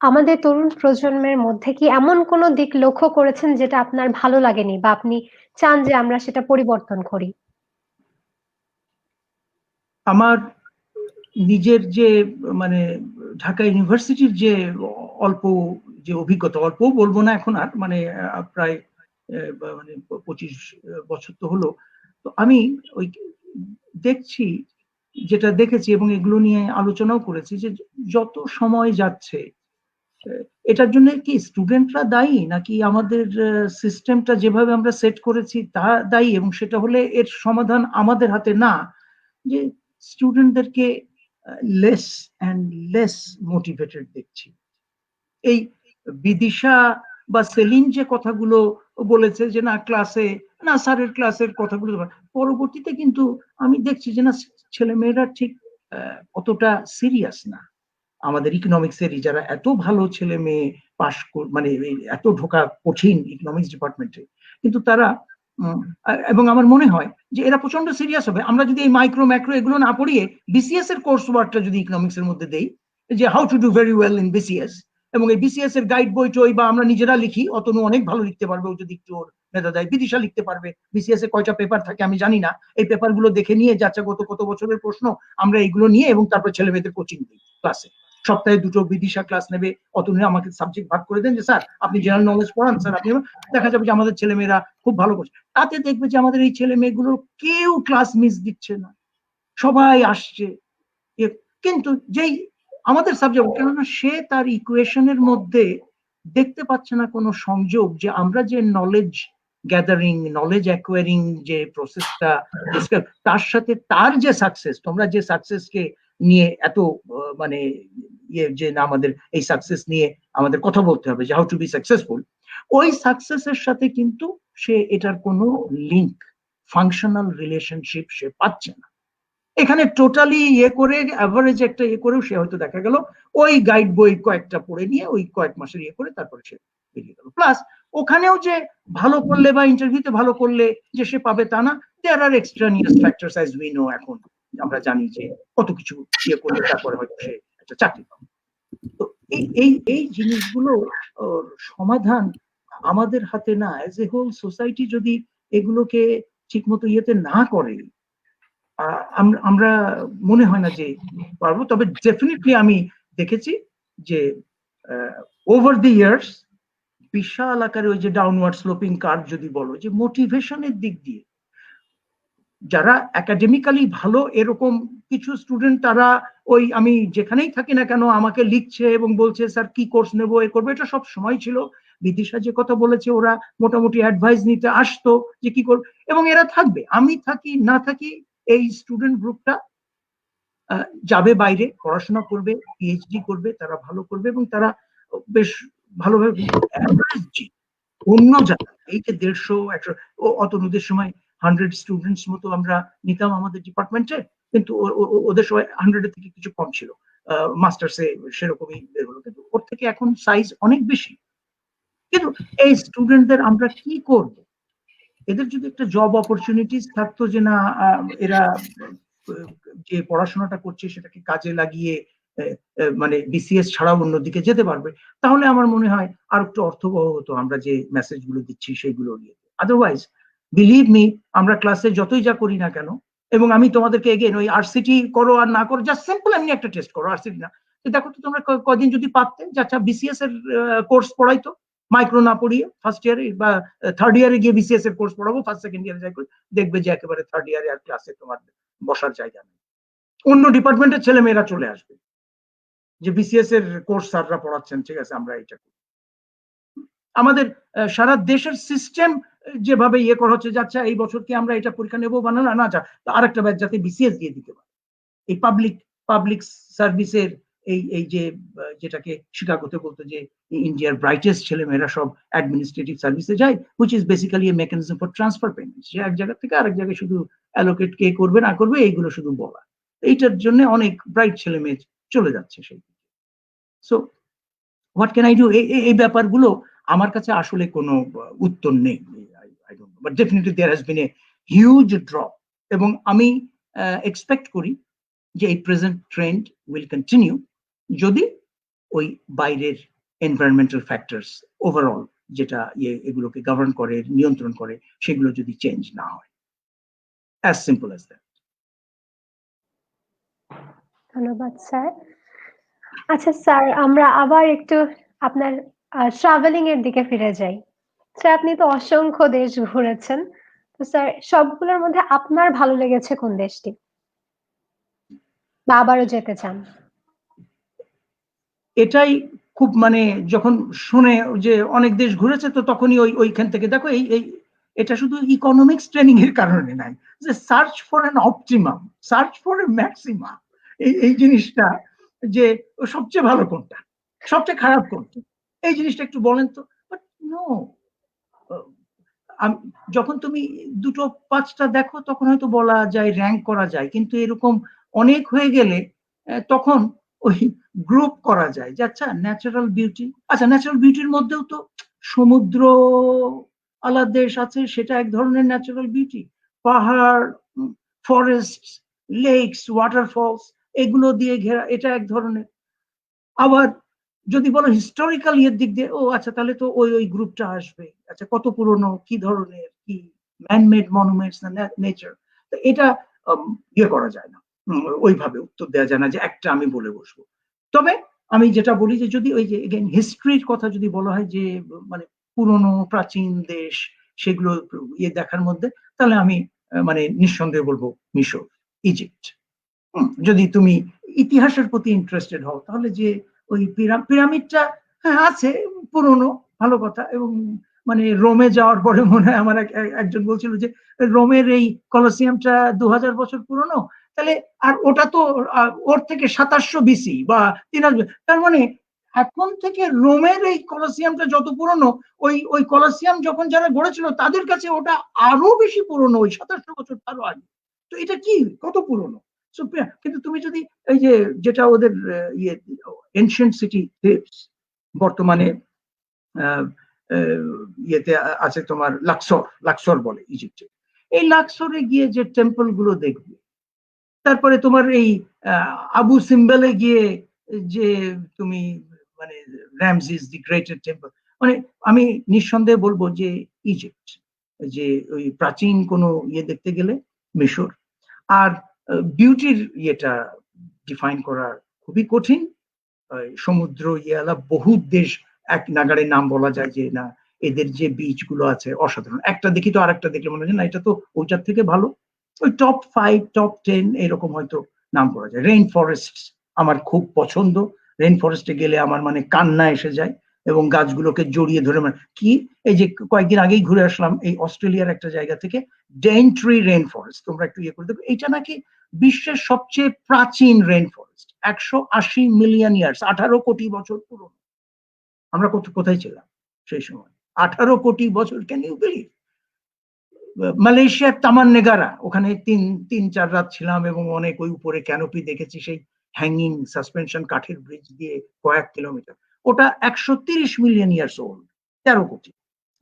আমাদের তরুণ প্রজন্মের মধ্যে কি এমন কোনো দিক লক্ষ্য করেছেন যেটা আপনার ভালো লাগেনি বা আপনি চান যে আমরা সেটা পরিবর্তন করি? আমার নিজের যে মানে ঢাকা ইউনিভার্সিটির যে অল্প যে অভিজ্ঞতা, অল্প বলবো না এখন আর, মানে প্রায় মানে 25 বছর তো হলো, তো আমি ওই দেখছি, যেটা দেখেছি এবং এগুলো নিয়ে আলোচনাও করেছি, যে যত সময় যাচ্ছে এটার জন্য কি স্টুডেন্টরা দায়ী নাকি আমাদের সিস্টেমটা যেভাবে আমরা সেট করেছি তা দায়ী, এবং সেটা হলে এর সমাধান আমাদের হাতে না, যে স্টুডেন্টদেরকে লেস অ্যান্ড লেস মোটিভেটেড দেখছি। এই বিদিশা বা সেলিন যে কথাগুলো বলেছে যে না ক্লাসে, না স্যারের ক্লাসের কথাগুলো, পরবর্তীতে কিন্তু আমি দেখছি যে না ছেলেমেয়েরা ঠিক অতটা সিরিয়াস না। আমাদের ইকোনমিক্সেরই যারা এত ভালো ছেলে মেয়ে পাশ, মানে এত ঢোকা কঠিন ইকোনমিক্স ডিপার্টমেন্টে, কিন্তু তারা এবং আমার মনে হয় যে এরা প্রচন্ড সিরিয়াস হবে আমরা যদি এই মাইক্রো ম্যাক্রো এগুলো না পড়িয়ে বিসিএস এর কোর্স ওয়ার্কটা যদি ইকোনমিক্স এর মধ্যে দেই, যে how to do very well in BCS, এবং এই বিসিএস এর গাইড বই টই বা আমরা নিজেরা লিখি, অতনু অনেক ভালো লিখতে পারবে ও যদি একটু ওর মেধা দেয়, বিদিশা লিখতে পারবে, বিসিএস এ কয়টা পেপার থাকে আমি জানি না, এই পেপার গুলো দেখে নিয়ে যাচ্ছে কত বছরের প্রশ্ন, আমরা এইগুলো নিয়ে এবং তারপর ছেলে মেয়েদের কোচিং দিই ক্লাসে, সপ্তাহে 2টো বিদিশা ক্লাস নেবে, অতনু আমাকে সাবজেক্ট ভাগ করে দেন যে স্যার আপনি জেনারেল নলেজ পড়ান, স্যার আপনি, দেখা যাবে যে আমাদের ছেলেমেয়েরা খুব ভালো করছে, তাতে দেখবে যে আমাদের এই ছেলে মেয়েগুলোর কেউ ক্লাস মিস দিচ্ছে না, সবাই আসছে, কিন্তু যেই আমাদের সাবজেক্ট, কেননা সে তার ইকুয়েশনের মধ্যে দেখতে পাচ্ছে না কোনো সংযোগ, যে আমরা যে নলেজ গ্যাদারিং, নলেজ অ্যাকোয়ারিং যে প্রসেসটা, তার সাথে তার যে সাকসেস, তোমরা যে সাকসেসকে নিয়ে এত মানে ইয়ে, যে না আমাদের এই সাকসেস নিয়ে আমাদের কথা বলতে হবে, যে হাউ টু বি সাকসেসফুল, ওই সাকসেসের সাথে কিন্তু সে এটার কোনো লিঙ্ক, ফাংশনাল রিলেশনশিপ সে পাচ্ছে না। এখানে টোটালি করে অ্যাভারেজ একটা করেও সে হয়তো দেখা গেল ওই গাইড বই কয়েকটা পড়ে নিয়ে ওই কয়েক মাসের করে তারপরে সে বেরিয়ে গেল, প্লাস ওখানেও যে ভালো করলে বা ইন্টারভিউতে ভালো করলে যে সে পাবে তা না, দেয়ার আর এক্সট্রানিয়াস ফ্যাক্টরস অ্যাজ উই নো, এখন আমরা জানি যে কত কিছু করলে তারপরে হয়তো সে একটা চাকরি পাবে। তো এই জিনিসগুলো সমাধান আমাদের হাতে না, অ্যাজ এ হোল সোসাইটি যদি এগুলোকে ঠিক মতো না করে, আমরা মনে হয় না যে পারবো। তবে ডেফিনেটলি আমি দেখেছি যে ওভার দি ইয়ার্স বিশাল আকারে ওই যে ডাউনওয়ার্ড স্লোপিং কার্ভ যদি বলো, যে মোটিভেশনের দিক দিয়ে যারা একাডেমিক্যালি ভালো এরকম কিছু স্টুডেন্ট, তারা ওই আমি যেখানেই থাকি না কেন আমাকে লিখছে এবং বলছে স্যার কি কোর্স নেবো, এ করবো, এটা সব সময় ছিল। বিদিশা যে কথা বলেছে, ওরা মোটামুটি অ্যাডভাইস নিতে আসতো যে কি করবো, এবং এরা থাকবে, আমি থাকি না থাকি, এই স্টুডেন্ট গ্রুপটা যাবে বাইরে, পড়াশোনা করবে, পিএইচডি করবে, তারা ভালো করবে এবং তারা বেশ ভালোভাবে অন্য জায়গায় এই যে 150-100 অতনুদের সময় 100 স্টুডেন্টস মতো আমরা নিতাম আমাদের ডিপার্টমেন্টে, কিন্তু ওদের সময় 100 থেকে কিছু কম ছিল, মাস্টার্সে সেরকমই বের হলো, কিন্তু ওর থেকে এখন সাইজ অনেক বেশি। কিন্তু এই স্টুডেন্টদের আমরা কি করব? এদের যদি একটা জব অপরচুনিটিস থাকতো, যে না এরা যে পড়াশোনাটা করছে সেটাকে কাজে লাগিয়ে মানে বিসিএস ছাড়াও অন্যদিকে যেতে পারবে, তাহলে আমার মনে হয় আর একটু অর্থবহ হতো আমরা যে মেসেজগুলো দিচ্ছি সেগুলো নিয়ে। আদারওয়াইজ বিলিভ মি, আমরা ক্লাসে যতই যা করি না কেন, এবং আমি তোমাদেরকে এগেন ওই আরসিটি করো আর না করো, জাস্ট সিম্পল এমনি একটা টেস্ট করো, আরসিটি না, দেখো তো তোমরা কদিন যদি পারতে যে আচ্ছা বিসিএস এর কোর্স পড়াইতো, মাইক্রো না পড়িয়ে ফার্স্ট ইয়ারে বা থার্ড ইয়ারে গিয়ে বিসিএস এর কোর্স পড়াবো, ফার্স্ট সেকেন্ড ইয়ারে যাই করে দেখবে যে একেবারে থার্ড ইয়ারে আর ক্লাসে তোমার বসার জায়গা নেই, অন্য ডিপার্টমেন্টের ছেলে মেয়েরা চলে আসবে যে বিসিএস এর কোর্স স্যাররা পড়াচ্ছেন, ঠিক আছে আমরা এটা করি। আমাদের সারা দেশের সিস্টেম যেভাবে ইয়ে করা হচ্ছে, যাচ্ছে এই বছর কি আমরা এটা পরীক্ষা নেবো বা না, যা আরেকটা ব্যাচ যাতে বিসিএস দিয়ে দিতে পারে। এই পাবলিক সার্ভিসের এই যে যেটাকে শিকাগোতে বলতো যে ইন্ডিয়ার ব্রাইটেস্ট ছেলেমেয়েরা সব অ্যাডমিনিস্ট্রেটিভ সার্ভিসে যায়, which is basically A mechanism for transfer payment, যে এক জায়গা থেকে আরেক জায়গায় শুধু অ্যালোকেট কে করবে না করবে এইগুলো শুধু বলা, এইটার জন্য অনেক ব্রাইট ছেলে মেয়ে চলে যাচ্ছে সেই দিকে। So what can I do, এই ব্যাপারগুলো আমার কাছে আসলে কোনো উত্তর নেই, I don't know, but definitely there has been a huge drop, এবং আমি এক্সপেক্ট করি যে এই প্রেজেন্ট ট্রেন্ড উইল কন্টিনিউ যদি ওই বাইরের এনভায়রনমেন্টাল ফ্যাক্টরস ওভারঅল যেটা এগুলোকে গভর্ন করে, নিয়ন্ত্রণ করে, সেগুলো যদি চেঞ্জ না হয়, অ্যাজ সিম্পল অ্যাজ দ্যাট। ধন্যবাদ স্যার। আচ্ছা স্যার, আমরা আবার একটু আপনার ট্রাভেলিং এর দিকে ফিরে যাই। স্যার, আপনি তো অসংখ্য দেশ ঘুরেছেন, তো স্যার সবগুলোর মধ্যে আপনার ভালো লেগেছে কোন দেশটি, বা আবারও যেতে চান? এটাই খুব মানে যখন শুনে যে অনেক দেশ ঘুরেছে, তো তখনই ওইখান থেকে দেখো এটা শুধু ইকোনমিক্স ট্রেনিং এর কারণে নাই, যে search for an optimum, search for a maximum, এই জিনিসটা যে সবচেয়ে ভালো কোনটা, সবচেয়ে খারাপ কোনটা, এই জিনিসটা একটু বলেন তো। বাট নো, যখন তুমি দুটো পাঁচটা দেখো তখন হয়তো বলা যায়, র্যাঙ্ক করা যায়, কিন্তু এরকম অনেক হয়ে গেলে তখন ওই গ্রুপ করা যায় যে আচ্ছা ন্যাচারাল বিউটি, আচ্ছা ন্যাচারাল বিউটির মধ্যেও তো সমুদ্র আলাদা দেশ আছে, সেটা এক ধরনের ন্যাচারাল বিউটি, পাহাড়, ফরেস্ট, লেকস, ওয়াটারফলস, এগুলো দিয়ে ঘেরা, এটা এক ধরনের। আবার যদি বলো হিস্টোরিক্যাল ইয়ের দিক দিয়ে, ও আচ্ছা তাহলে তো ওই গ্রুপটা আসবে, আচ্ছা কত পুরনো, কি ধরনের, কি ম্যানমেড মনুমেন্টস না নেচার, তো এটা ইয়ে করা যায় না, ওইভাবে উত্তর দেওয়া যায় না যে একটা আমি বলে বসবো। তবে আমি যেটা বলি যে যদি ওই যে এগেন হিস্ট্রির কথা যদি বলা হয় যে মানে পুরনো প্রাচীন দেশ সেগুলো ইয়ে দেখার মধ্যে, তাহলে আমি মানে নিঃসন্দেহে বলবো মিশর, ইজিপ্ট। যদি তুমি ইতিহাসের প্রতি ইন্টারেস্টেড হও তাহলে যে ওই পিরামিডটা হ্যাঁ আছে, পুরনো, ভালো কথা, এবং মানে রোমে যাওয়ার পরে মনে হয় আমার একজন বলছিল যে রোমের এই কলসিয়ামটা 2000 বছর পুরনো, তাহলে আর ওটা তো ওর থেকে 2700 বিসি বা 3000, তার মানে এখন থেকে রোমের এই কলসিয়ামটা যত পুরনো, ওই কলসিয়াম যখন যারা গড়েছিল তাদের কাছে ওটা আরো বেশি পুরনো, ওই 2700 বছর আরো আগে। তো এটা কি কত পুরনো। কিন্তু তুমি যদি এই যে যেটা ওদের ইয়ে এনশিয়েন্ট সিটি বর্তমানে ইয়েতে আছে তোমার লাক্সর বলে ইজিপ্টে, এই লাক্সরে গিয়ে যে টেম্পল গুলো দেখবে, তারপরে তোমার এই আবু সিম্বেলে গিয়ে যে তুমি মানে রামসিস দি গ্রেটের টেম্পল, মানে আমি নিঃসন্দেহে বলবো যে ইজিপ্ট, যে ওই প্রাচীন কোনো ইয়ে দেখতে গেলে মিশর। আর বিউটির ইয়েটা ডিফাইন করা খুবই কঠিন, সমুদ্র ইয়েলা বহু দেশ এক নাগাড়ে নাম বলা যায় যে না এদের যে বিচ গুলো আছে অসাধারণ, একটা দেখি তো আরেকটা দেখলে মনে হয় না এটা তো ওইটার থেকে ভালো, ওই টপ 5 টপ 10 এরকম হয়তো নাম করা যায়। রেইন ফরেস্ট আমার খুব পছন্দ, রেইন ফরেস্টে গেলে আমার মানে কান্না এসে যায়, এবং গাছগুলোকে জড়িয়ে ধরে মানে কি, এই যে কয়েকদিন আগেই ঘুরে আসলাম এই অস্ট্রেলিয়ার একটা জায়গা থেকে, ডেইনট্রি রেইন ফরেস্ট, তোমরা একটু ইয়ে করে দেখো, এটা নাকি বিশ্বের সবচেয়ে প্রাচীন রেইন ফরেস্ট, 180 মিলিয়ন ইয়ার্স, 18 কোটি বছর পুরনো। আমরা কোথায় ছিলাম সেই সময়, 18 কোটি বছর, ক্যান ইউ বিলিভ? মালয়েশিয়ার তামান নেগারা, ওখানে 3-4 রাত ছিলাম, এবং অনেক ওই উপরে ক্যানোপি দেখেছি, সেই হ্যাঙ্গিং সাসপেনশন কাঠের ব্রিজ দিয়ে কয়েক কিলোমিটার, ওটা 130 মিলিয়ন ইয়ার্স ওল্ড, 13 কোটি।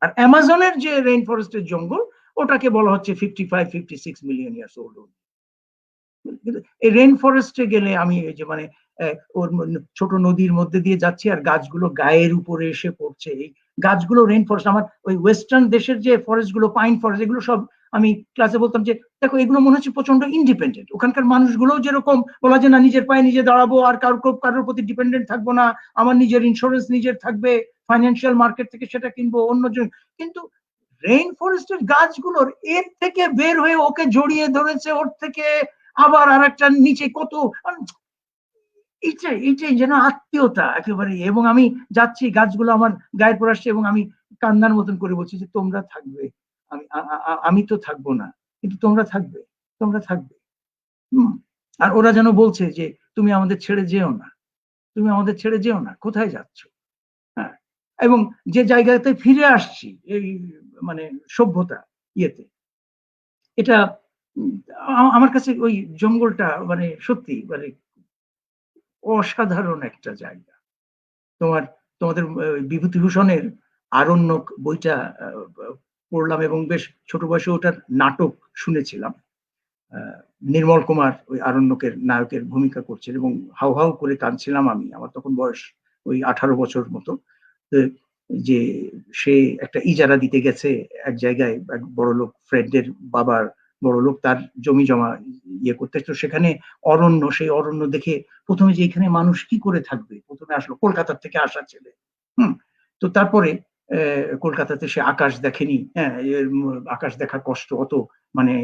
আর অ্যামাজনের যে রেইন ফরেস্টের জঙ্গল, ওটাকে বলা হচ্ছে 55-56 মিলিয়ন ইয়ার্স ওল্ড। এই রেইন ফরেস্টে গেলে আমি এই যে মানে ওর ছোট নদীর মধ্যে দিয়ে যাচ্ছি আর গাছগুলো গায়ের উপরে এসে পড়ছে। এই গাছগুলো রেইন ফরেস্ট, আমার ওই ওয়েস্টার্ন দেশের যে ফরেস্ট গুলো, পাইন ফরেস্ট, এগুলো সব আমি ক্লাসে বলতাম যে দেখো এগুলো মনে হচ্ছে প্রচন্ড ইন্ডিপেন্ডেন্ট। ওখানকার মানুষগুলো যেরকম বলা যে না নিজের পায়ে নিজে দাঁড়াবো আর কারোর প্রতি ডিপেন্ডেন্ট থাকবো না, আমার নিজের ইন্স্যুরেন্স নিজের থাকবে, ফাইন্যান্সিয়াল মার্কেট থেকে সেটা কিনবো অন্যজন। কিন্তু রেইন ফরেস্টের গাছগুলোর এর থেকে বের হয়ে ওকে জড়িয়ে ধরেছে, ওর থেকে আবার আর একটা নিচে কত, এইটাই যেন আত্মীয়তা একেবারে। এবং আমি যাচ্ছি, গাছগুলো আমার গায়ের পর আসছে এবং আমি কান্নার মতন করে বলছি যে তোমরা থাকবে, আমি তো থাকবো না, কিন্তু তোমরা থাকবে, তোমরা থাকবে। আর ওরা যেন বলছে যে তুমি আমাদের ছেড়ে যেও না, তুমি আমাদের ছেড়ে যেও না, কোথায় যাচ্ছ? হ্যাঁ, এবং যে জায়গাতে ফিরে আসছি এই মানে সভ্যতা ইয়েতে, এটা আমার কাছে ওই জঙ্গলটা মানে সত্যি মানে অসাধারণ একটা জায়গা। তোমাদের বিভূতিভূষণের আরণ্যক বইটা পড়লাম এবং বেশ ছোট বয়সে ওটার নাটক শুনেছিলাম। নির্মল কুমার ওই আরণ্যকের নায়কের ভূমিকা করছেন এবং হাউ হাউ করে কাঁদছিলাম আমি। আমার তখন বয়স ওই 18 বছর মতো। যে সে একটা ইজারা দিতে গেছে এক জায়গায়, এক বড়লোক ফ্রেন্ডের বাবার, বড়লোক, তার জমি জমা ইয়ে করতে। তো সেখানে অরণ্য, সেই অরণ্য দেখে প্রথমে যে এখানে মানুষ কি করে থাকবে, প্রথমে আসলো কলকাতার থেকে আসা ছেলে। তো তারপরে কলকাতাতে সে আকাশ দেখেনি, হ্যাঁ, আকাশ দেখা কষ্ট অত, মানে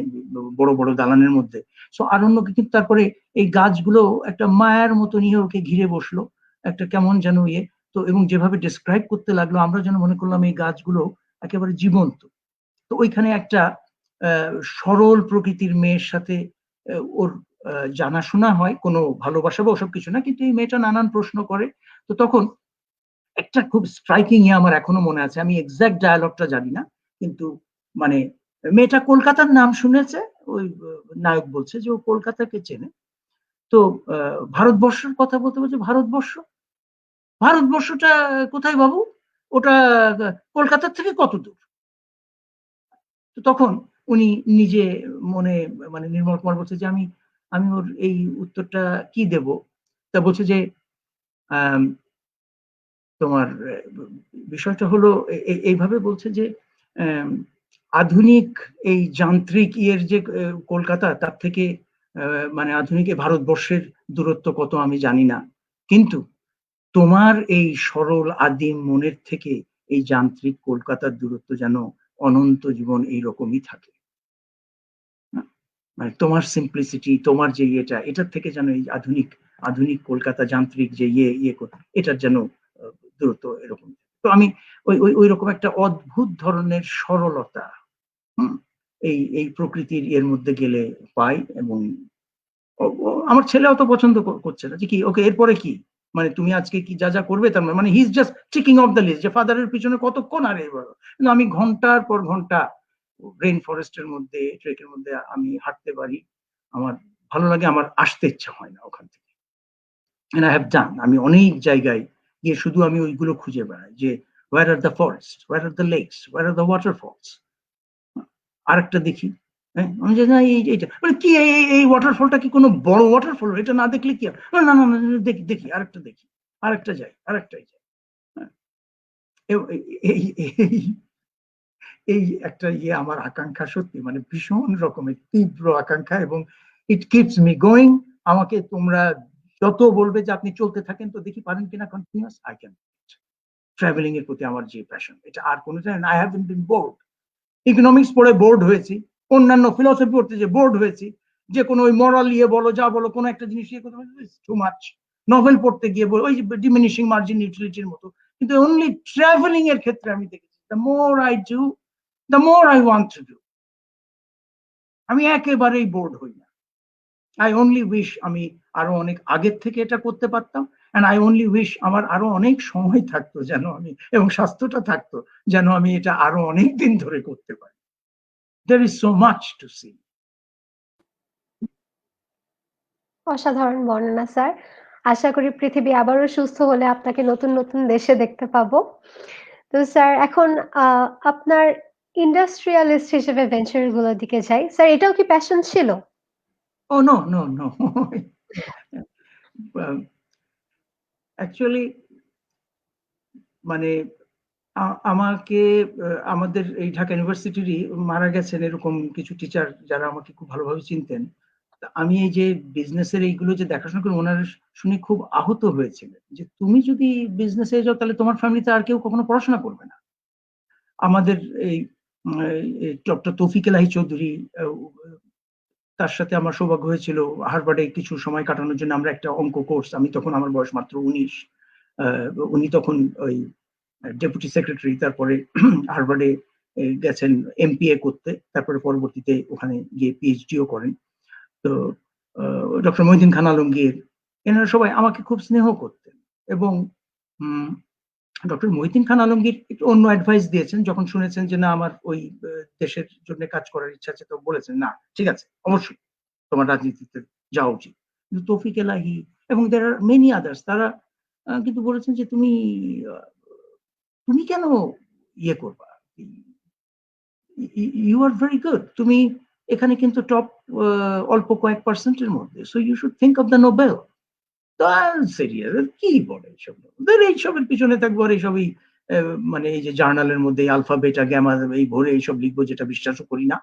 বড় বড় দালানের মধ্যে। সো আরণ্যকে কিন্তু তারপরে এই গাছগুলো একটা মায়ের মতো নিয়ে ওকে ঘিরে বসলো, একটা কেমন যেন ইয়ে। তো এবং যেভাবে ডিসক্রাইব করতে লাগলো আমরা যেন মনে করলাম এই গাছগুলো একেবারে জীবন্ত। তো ওইখানে একটা সরল প্রকৃতির মেয়ের সাথে ওর জানাশোনা হয়, কোনো ভালোবাসা বা ওসব কিছু না, কিন্তু এই মেয়েটা নানান প্রশ্ন করে। তো তখন একটা খুব স্ট্রাইকিং আমার এখনো মনে আছে, আমি এক্সাক্ট ডায়ালগটা জানি না, কিন্তু মানে মেয়েটা কলকাতার নাম শুনেছে, ওই নায়ক বলছে যে ও কলকাতাকে চেনে। তো ভারতবর্ষের কথা বলতে বলছে, ভারতবর্ষ, ভারতবর্ষটা কোথায় বাবু? ওটা কলকাতার থেকে কত দূর? তো তখন উনি নিজে মনে মানে নির্মল কুমার বলছে যে আমি ওর এই উত্তরটা কি দেব? তা বলছে যে তোমার বিষয়টা হলো এইভাবে বলছে যে আধুনিক এই যান্ত্রিক ইয়ের যে কলকাতা, তার থেকে মানে আধুনিক ভারতবর্ষের দূরত্ব কত আমি জানি না, কিন্তু তোমার এই সরল আদিম মনের থেকে এই যান্ত্রিক কলকাতার দূরত্ব যেন অনন্ত জীবন এইরকমই থাকে। মানে তোমার সিম্পলিসিটি, তোমার যে ইয়েটা, এটার থেকে যেন এই আধুনিক কলকাতা যান্ত্রিক যে এটার যেন দূরত্ব এরকম। তো আমি ওই রকম একটা অদ্ভুত ধরনের সরলতা এই প্রকৃতির এর মধ্যে গেলে পাই। এবং আমার ছেলে অত পছন্দ করছে না যে কি ওকে এরপরে কি, মানে তুমি আজকে কি যা যা করবে তার মানে he is just ticking off the list, যে ফাদারের পিছনে কতক্ষণ আর এবার। কিন্তু আমি ঘন্টার পর ঘন্টা রেইন ফরেস্টের মধ্যে, ট্রেকের মধ্যে আমি হাঁটতে পারি, আমার ভালো লাগে, আমার আসতে ইচ্ছা হয় না ওখান থেকে। আই হ্যাভ ডান, আমি অনেক জায়গায় গিয়ে শুধু আমি ওইগুলো খুঁজে বেড়াই যে where are the forests, where are the lakes, where are the waterfalls। আরেকটা দেখি, হ্যাঁ, আমি যে না এইটা মানে কি, এই ওয়াটারফলটা কি কোনো বড় ওয়াটারফল? এটা না দেখলে কি না না না দেখি দেখি আরেকটা দেখি, আরেকটা যাই, আরেকটাই যাই। এই একটা ইয়ে আমার আকাঙ্ক্ষা, সত্যি মানে ভীষণ রকমের তীব্র আকাঙ্ক্ষা, এবং ইট কিপস মি গোয়িং। আমাকে তোমরা যত বলবে যে আপনি চলতে থাকেন, তো দেখি পারেন কিনা কন্টিনিউয়াস। I can. ট্রাভেলিং এর প্রতি আমার যে প্যাশন, এটা আর কোনো জানেন, I have been board. Economics পড়ে বোর্ড হয়েছি, অন্যান্য ফিলসফি পড়তে যে বোর্ড হয়েছি, যে কোনো ওই মরাল ইয়ে বলো যা বলো, কোনো একটা জিনিস ইয়ে করতে টু মাচ। নভেল পড়তে গিয়ে ওই ডিমিনিশিং মার্জিন ইউটিলিটির মতো। কিন্তু অনলি ট্রাভেলিং এর ক্ষেত্রে আমি দেখেছি the more I do, the more I want to do. আমি একেবারেই বোর্ড হই না। আই অনলি উইশ আমি আরো অনেক আগের থেকে এটা করতে পারতাম, এন্ড আই অনলি উইশ আমার আরো অনেক সময় থাকতো যেন আমি, এবং স্বাস্থ্যটা থাকতো যেন আমি এটা আরো অনেক দিন ধরে করতে পারি। There is so much to see. অসাধারণ বর্ণনা স্যার। আশা করি পৃথিবী আবারও সুস্থ হলে আপনাকে নতুন নতুন দেশে দেখতে পাবো। তো স্যার এখন আপনার ইন্ডাস্ট্রিয়ালিস্ট হিসেবে ভেঞ্চার গুলোর দিকে যাই। স্যার এটাও কি প্যাশন ছিল? Oh no, no, no. Actually মানে আমাকে আমাদের এই ঢাকা ইউনিভার্সিটিরই মারা গেছেন এরকম কিছু টিচার যারা আমাকে খুব ভালোভাবে চিনতেন। আমি এই যে বিজনেসের এইগুলো যে দেখাশোনা করি ওনারা শুনে খুব আহত হয়েছিলেন যে তুমি যদি বিজনেসে যাও তাহলে তোমার ফ্যামিলিতে আর কেউ কখনো পড়াশোনা করবে না। আমাদের এই ডক্টর তৌফিক এলাহি চৌধুরী, তার সাথে আমার সৌভাগ্য হয়েছিল হার্ভার্ডে কিছু সময় কাটানোর জন্য। আমরা একটা অঙ্ক কোর্স, আমি তখন আমার বয়স মাত্র 19, উনি তখন ওই ডেপুটি সেক্রেটারি, তারপরে হার্ভার্ডে গেছেন MPA করতে, তারপরে পরবর্তীতে ওখানে গিয়ে PhDও করেন। তো ডক্টর মহিউদ্দিন খান আলমগীর, এনারা সবাই আমাকে খুব স্নেহ করতেন। এবং ডক্টর মহিউদ্দিন খান আলমগীর একটু অন্য অ্যাডভাইস দিয়েছেন যখন শুনেছেন যে না আমার ওই দেশের জন্য কাজ করার ইচ্ছা আছে, তো বলেছেন না ঠিক আছে অবশ্যই তোমার রাজনীতিতে যাওয়া উচিত। কিন্তু তৌফিক এলাহি এবং দের আর মেনি আদার্স, তারা কিন্তু বলেছেন যে তুমি কেন ইয়ে করবা, ইউ আর ভেরি গুড, তুমি এখানে কিন্তু টপ অল্প কয়েক পার্সেন্টের মধ্যে, so you should think of the Nobel. তো সিরিয়াস কি বলে এইসব, এইসবের পিছনে থাকবো আর এইসবই মানে এই যে জার্নালের মধ্যে আলফা বেটা গ্যামা এই ভরে এইসব লিখবো যেটা বিশ্বাসও করি না,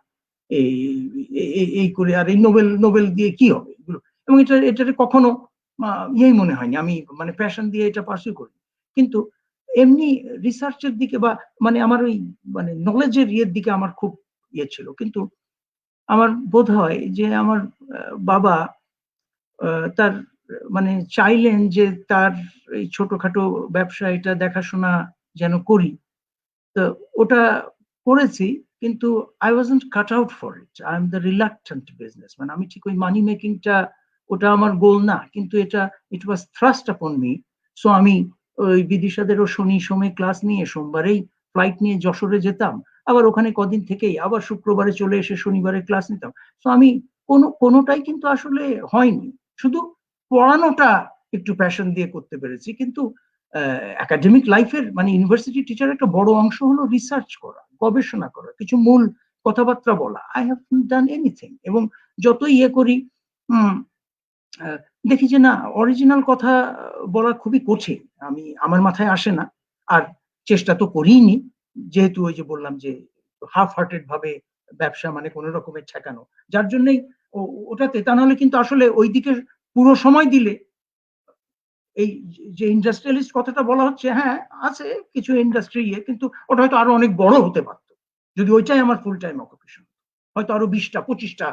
এই করে আর এই নোবেল দিয়ে কি হবে এগুলো। এবং এটা কখনো ইয়েই মনে হয়নি, আমি মানে প্যাশন দিয়ে এটা পার্সিউ করি। কিন্তু এমনি রিসার্চের দিকে বা মানে আমার ওই মানে নলেজের ইয়ের দিকে আমার খুব ইয়ে ছিল। কিন্তু আমার বোধ হয় যে আমার বাবা তার মানে চাইলেন যে তার এই ছোটখাটো ব্যবসা এটা দেখাশোনা যেন করি, তো ওটা করেছি। কিন্তু I wasn't cut out for it, I am the reluctant businessman. আমি ঠিক ওই মানি মেকিংটা ওটা আমার গোল না, কিন্তু ইট ওয়াজ থ্রাস্ট আপন মি। সো আমি ওই বিদিশাদেরও শনি সোমে ক্লাস নিয়ে সোমবারেই ফ্লাইট নিয়ে যশোরে যেতাম, আবার ওখানে কদিন থেকেই আবার শুক্রবারে চলে এসে শনিবারে ক্লাস নিতাম। তো আমি কোনোটাই কিন্তু আসলে হয়নি, শুধু পড়ানোটা একটু প্যাশন দিয়ে করতে পেরেছি। কিন্তু একাডেমিক লাইফের মানে ইউনিভার্সিটি টিচার একটা বড় অংশ হলো রিসার্চ করা, গবেষণা করা, কিছু মূল কথাবার্তা বলা। I have done anything. এবং যত ইয়ে করি দেখি যে না, অরিজিনাল কথা বলা খুবই কঠিন, আমার মাথায় আসে না। আর চেষ্টা তো করিনি, যেহেতু ওই যে বললাম যে হাফ হার্টেড ভাবে ব্যবসা মানে কোন রকমের ঠেকানো, যার জন্যই ওটাতে, তা নাহলে কিন্তু আসলে ওই দিকে পুরো সময় দিলে এই যে ইন্ডাস্ট্রিয়ালিস্ট কথাটা বলা হচ্ছে, হ্যাঁ আছে কিছু ইন্ডাস্ট্রি ইয়ে, কিন্তু ওটা হয়তো আরো অনেক বড় হতে পারত যদি ওইটাই আমার ফুল টাইম অকুপেশন, হয়তো আরো 20টা 25টা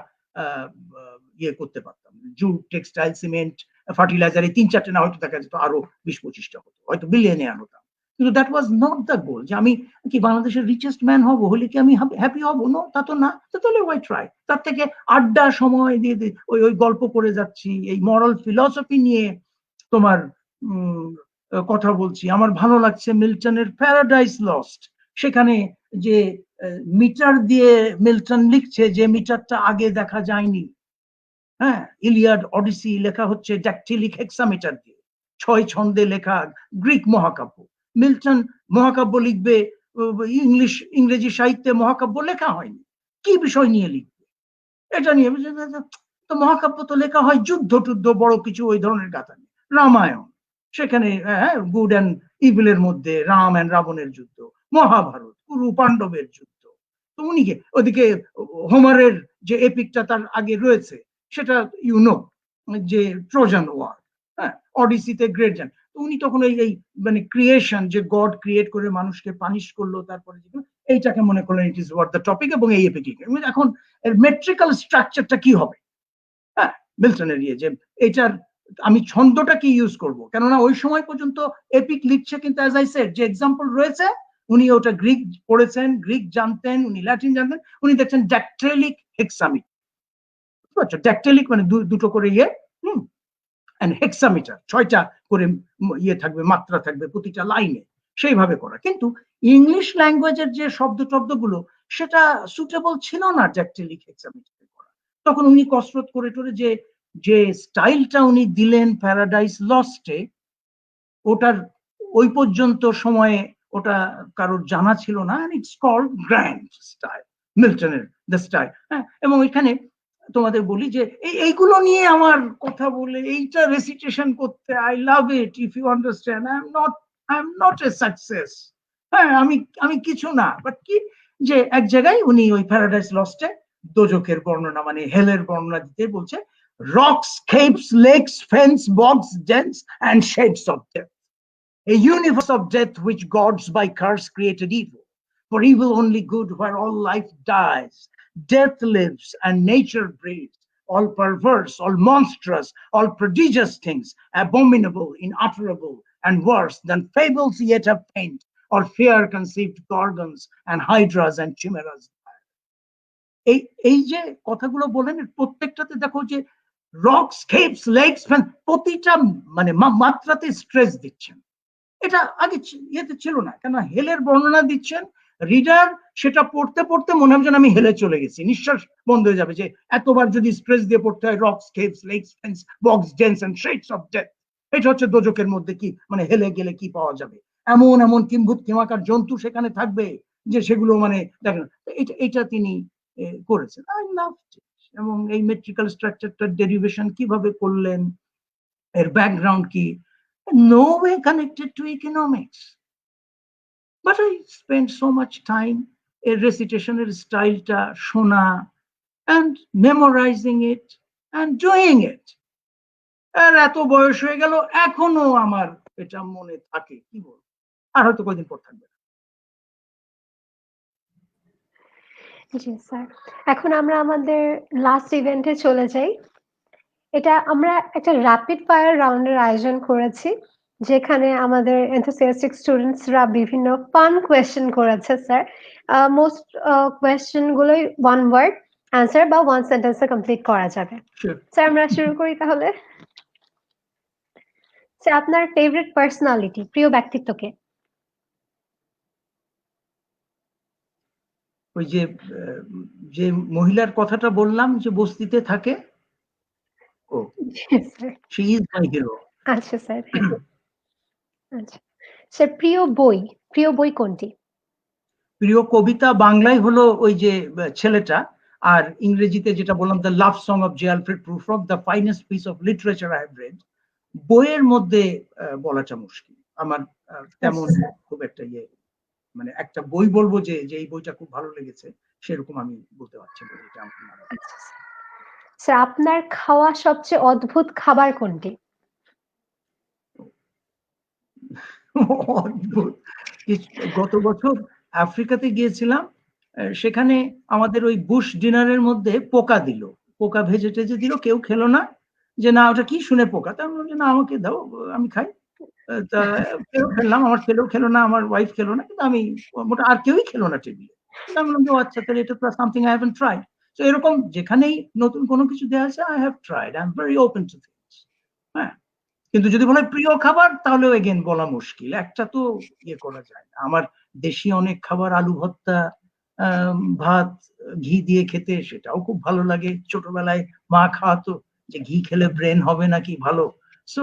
ইয়ে করতে পারতাম। জুট, টেক্সটাইল, সিমেন্ট, ফার্টিলাইজার, এই 3-4টে না হয়তো দেখা যেত আরো 20-25টা হতো, হয়তো বিলিয়নিয়ার হতাম। কিন্তু দ্যাট ওয়াজ নট দ্য গোল যে আমি কি বাংলাদেশের রিচেস্ট ম্যান হব, হলে কি আমি হ্যাপি হব? নো, তা তো না। তাহলে ওয়াই ট্রাই? তার থেকে আড্ডা সময় দিয়ে ওই গল্প করে যাচ্ছি, এই মরাল ফিলসফি নিয়ে তোমার কথা বলছি। আমার ভালো লাগছে মিল্টনের প্যারাডাইস লস্ট, সেখানে যে মিটার দিয়ে মিল্টন লিখছে, যে মিটারটা আগে দেখা যায়নি। হ্যাঁ, ইলিয়াড অডিসি লেখা হচ্ছে ড্যাকটিলিক হেক্সামিটার দিয়ে, 6 ছন্দে লেখা গ্রিক মহাকাব্য। মিল্টন মহাকাব্য লিখবে, ইংরেজি সাহিত্যে মহাকাব্য লেখা হয়নি, কি বিষয় নিয়ে লিখবে এটা নিয়ে? তো মহাকাব্য তো লেখা হয় যুদ্ধ টুদ্ধ বড় কিছু ওই ধরনের গাথা নিয়ে। রামায়ণ, সেখানে গুড অ্যান্ড ইভিলের মধ্যে রাম অ্যান্ড রাবণের যুদ্ধ। মহাভারত, কুরু পাণ্ডবের যুদ্ধ। তো উনি ওদিকে হোমারের যে এপিকটা তার আগে রয়েছে সেটা যে ট্রোজান ওয়ার, হ্যাঁ, অডিসিতে গ্রেট জ্যান। উনি তখন এই মানে ক্রিয়েশন, যে গড ক্রিয়েট করে মানুষকে পানিশ করলো, তারপরে এইটাকে মনে করলেন it is watt the topic, এবং এই এপিক এখন এর মেট্রিক্যাল স্ট্রাকচারটা কি হবে। হ্যাঁ, মিল্টনের যে এটার আমি ছন্দটা কি ইউজ করব, কেননা ওই সময় পর্যন্ত এপিক লিখছে কিন্তু অ্যাজ আই সেড যে এক্সাম্পল রয়েছে, উনি ওটা গ্রিক পড়েছেন, গ্রিক জানতেন, উনি ল্যাটিন জানতেন, উনি দেখছেন ড্যাকটিলিক হেক্সামিটার। ড্যাকটিলিক মানে দুটো করে ইয়ে, হেক্সামিটার 6টা করে ইয়ে থাকবে, মাত্রা থাকবে প্রতিটা লাইনে, সেইভাবে করা। কিন্তু ইংলিশ ল্যাঙ্গুয়েজের যে শব্দগুলো সেটা সুটেবল ছিল না ড্যাকটিলিক হেক্সামিটারে করা। তখন উনি কসরত করে টোরে যে স্টাইলটা উনি দিলেন প্যারাডাইস লস্টে, ওটার ওই পর্যন্ত সময়ে ওটা কারোর জানা ছিল না। ইটস কল্ড গ্র্যান্ড স্টাইল, মিল্টনের দ্য স্টাইল। হ্যাঁ, এবং এখানে তোমাদের বলি যে এইগুলো নিয়ে আমার কথা বলে এইটা রেসিটেশন করতে, I love it. If you understand, I am not a success. হ্যাঁ, আমি কিছু না, বাট কি যে এক জায়গায় উনি ওই প্যারাডাইস লস্টে দোজখের বর্ণনা, মানে হেলের বর্ণনা দিতে বলছে, rocks, capes, lakes, fens, bogs, dens and shapes of death, a universe of death which gods by curse created evil, for evil only good where all life dies. Death lives and nature breeds, all perverse, all monstrous, all prodigious things, abominable, unutterable, and worse than fables yet have paint, or fear conceived gorgons and hydras and chimeras. এই যে কথাগুলো বলেন, প্রত্যেকটাতে দেখো যে rocks, capes, lakes, প্রতিটা মানে মাত্রাতে stress দিচ্ছেন। এটা আগে ইয়েতে ছিল না, কেন হেলের বর্ণনা দিচ্ছেন, রিডার সেটা পড়তে পড়তে মনে হবে যেন আমি হেলে চলে গেছি, নিঃশ্বাস বন্ধ হয়ে যাবে যে এতবার যদি স্ট্রেস দিয়ে পড়তে হয়, rocks, capes, lakes, fens, bogs, dens and shades of death. এটা হচ্ছে দোজখের মধ্যে কি, মানে হেলে গেলে কি পাওয়া যাবে, এমন এমন কিম্ভূত কিমাকার জন্তু সেখানে থাকবে যে সেগুলো মানে দেখেন। এটা তিনি করেছেন, আই লাভ ইট। এবং এই মেট্রিক্যাল স্ট্রাকচারটা ডেরিভেশন কিভাবে করলেন, এর ব্যাকগ্রাউন্ড কি, no way connected to economics. But I spent so much time in recitation style ta shona and memorizing it and doing it. আর এত বয়স হয়ে গেল, এখনো আমার এটা মনে থাকে, কি বলবো, আর হয়তো কয়েকদিন পর থাকবে। জি স্যার, এখন আমরা আমাদের লাস্ট ইভেন্টে চলে যাই। এটা আমরা একটা র্যাপিড ফায়ার রাউন্ডের আয়োজন করেছি, যেখানে আমাদের এনথুসিয়াস্টিক স্টুডেন্টসরা বিভিন্ন ফান কোয়েশ্চেন করেছে স্যার। মোস্ট কোয়েশ্চেন গুলোই ওয়ান ওয়ার্ড অ্যান্সার বা ওয়ান সেন্টেন্সে কমপ্লিট করা যাবে। স্যার আমরা শুরু করি তাহলে। স্যার আপনার ফেভারিট পার্সোনালিটি, প্রিয় ব্যক্তিত্বকে? ওই যে মহিলার কথাটা বললাম যে বস্তিতে থাকে, ও শি ইজ মাই হিরো। আচ্ছা স্যার। আচ্ছা স্যার, প্রিয় বই কোনটি? প্রিয় কবিতা বাংলায় হলো ওই যে ছেলেটা, আর ইংরেজিতে যেটা বললাম, the love song of J Alfred Prufrock, the finest piece of literature I have read. বইয়ের মধ্যে বলাটা মুশকিল আমার, তেমন খুব একটা ইয়ে, মানে একটা বই বলবো যে এই বইটা খুব ভালো লেগেছে সেরকম আমি বলতে পারছি না। এটা আমার স্যার আপনার খাওয়া সবচেয়ে অদ্ভুত খাবার কোনটি? অদ্ভুত, গত বছর আফ্রিকাতে গিয়েছিলাম, সেখানে আমাদের ওই বুশ ডিনারের মধ্যে পোকা দিল, পোকা ভেজে টেজে দিল, কেউ খেলো না, যে না ওটা কি শুনে পোকা, তার মানে না আমাকে দাও আমি খাই। তা কেউ খেললাম, আমার ছেলেও খেলো না, আমার ওয়াইফ খেলো না, কিন্তু আমি মোটা আর কেউই খেলো না টেবিলে। আমি বললাম যে আচ্ছা, তাহলে এটা তো সামথিং আই হ্যাভেন্ট ট্রাইড। তো এরকম যেখানেই নতুন কোনো কিছু দেওয়া আছে, I have tried, I am very open to things. হ্যাঁ, কিন্তু যদি বলে প্রিয় খাবার, তাহলেও এগেন বলা মুশকিল, একটা তো ইয়ে করা যায় না। আমার দেশি অনেক খাবার, আলু ভর্তা, ভাত ঘি দিয়ে খেতে, সেটাও খুব ভালো লাগে। ছোটবেলায় মা খাওয়াতো যে ঘি খেলে ব্রেন হবে নাকি ভালো, সো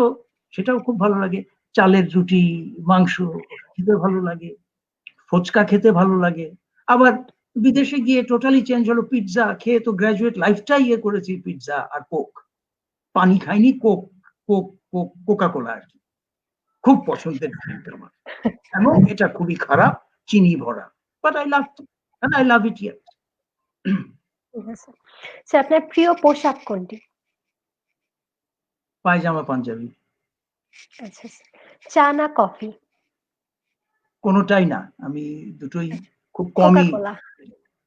সেটাও খুব ভালো লাগে। চালের রুটি, মাংস খেতে ভালো লাগে, ফুচকা খেতে ভালো লাগে। আবার বিদেশে গিয়ে টোটালি চেঞ্জ হলো, পিৎজা খেয়ে তো গ্রাজুয়েট লাইফটাই ইয়ে করেছি, পিৎজা আর কোক, পানি খাইনি, Coke Coke Coke Coca Cola আর কি, খুব পছন্দের ড্রিঙ্ক আমার, এবং এটা খুবই খারাপ, চিনি ভরা, but I love it and I love it yet. Sir আপনার প্রিয় পোশাক কোনটি? পায়জামা পাঞ্জাবি। আচ্ছা, চা না কফি? কোনোটাই না, আমি দুটোই খুব কমই। কোকা-কোলা।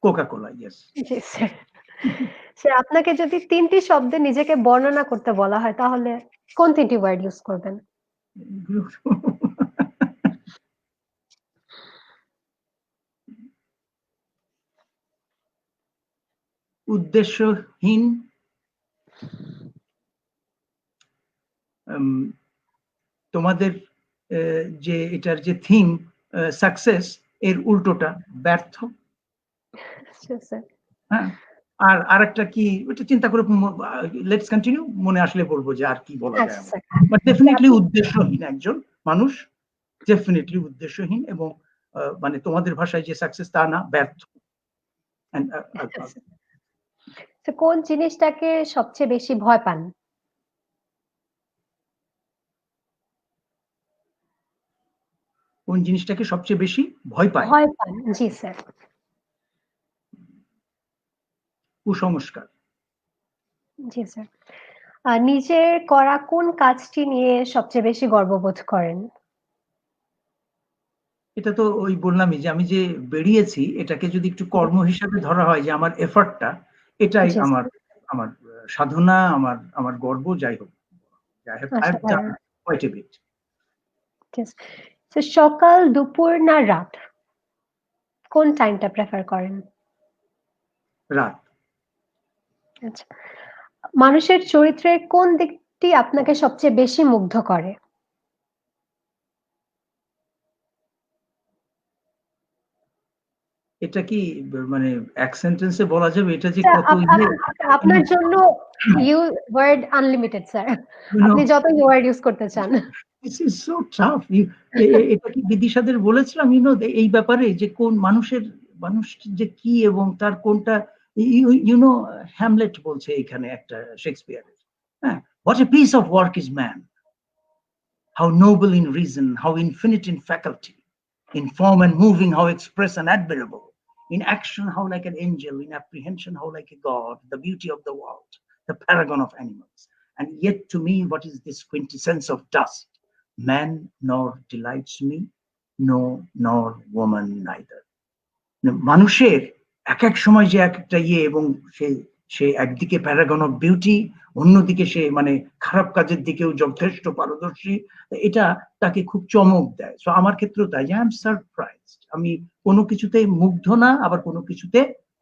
Coca Cola, yes. জি স্যার। স্যার আপনাকে যদি ৩টি শব্দে নিজেকে বর্ণনা করতে বলা হয়, তাহলে কোন ৩টি ওয়ার্ড ইউজ করবেন? উদ্দেশ্যহীন, তোমাদের যে এটার যে থিম সাকসেস, এর উল্টোটা ব্যর্থ। হ্যাঁ, আর আরেকটা কি ওটা চিন্তা করে, লেটস কন্টিনিউ, মনে আসলে বলবো যে আর কি বলা যায়। বাট ডেফিনেটলি উদ্দেশ্যহীন একজন মানুষ, ডেফিনেটলি উদ্দেশ্যহীন, এবং মানে তোমাদের ভাষায় যে সাকসেস তা না, ব্যর্থ। তো কোন জিনিসটাকে সবচেয়ে বেশি ভয় পান? কোন জিনিসটাকে সবচেয়ে বেশি ভয় পায়? ভয় পান, জি স্যার। কুসংস্কার। জি স্যার। নিজের করা কোন কাজটি নিয়ে সবচেয়ে বেশি গর্ববোধ করেন? এটা তো ওই বললামই যে আমি যে বেরিয়েছি এটাকে যদি একটু কর্ম হিসাবে ধরা হয় যে আমার এফর্টটা, এটাই জি আমার স্যার। আমার সাধনা, আমার গর্ব, যাই হোক। I have অসাধারণ। done quite a bit. ঠিক আছে। তো সকাল, দুপুর না রাত? কোন টাইমটা প্রেফার করেন? রাত। আচ্ছা। মানুষের চরিত্রের কোন দিকটি আপনাকে সবচেয়ে বেশি মুগ্ধ করে? এটা কি মানে এক সেন্টেন্সে বলা যাবে? এটা যে স্যার কত আপনার জন্য ওয়ার্ড আনলিমিটেড স্যার। you আপনি know, যত ওয়ার্ড ইউজ করতে চান। this is so tough. এটা কি বিদিশাদের বলেছিলাম এই ব্যাপারে যে কোন মানুষ যে কি এবং তার কোনটা হ্যামলেট বলছে এখানে একটা শেক্সপিয়ারের। হ্যাঁ, what a piece of work is man. How noble in reason, how infinite in faculty, in form and moving, how express and admirable, in action, how like an angel, in apprehension, how like a god, the beauty of the world, the paragon of animals. And yet to me, what is this quintessence of dust? Man nor delights me, no, nor woman neither. মানুষের এক সময় যে একটা এবং সে সে একদিকে Paragon of beauty, অন্যদিকে সে মানে খারাপ কাজের দিকেও যথেষ্ট পারদর্শী, এটা তাকে খুব চমক দেয়। সো আমার ক্ষেত্রেও তাই যে আই এম সারপ্রাইজড, আমি কোনো কিছুতে মুগ্ধ না, আবার কোনো কিছুতে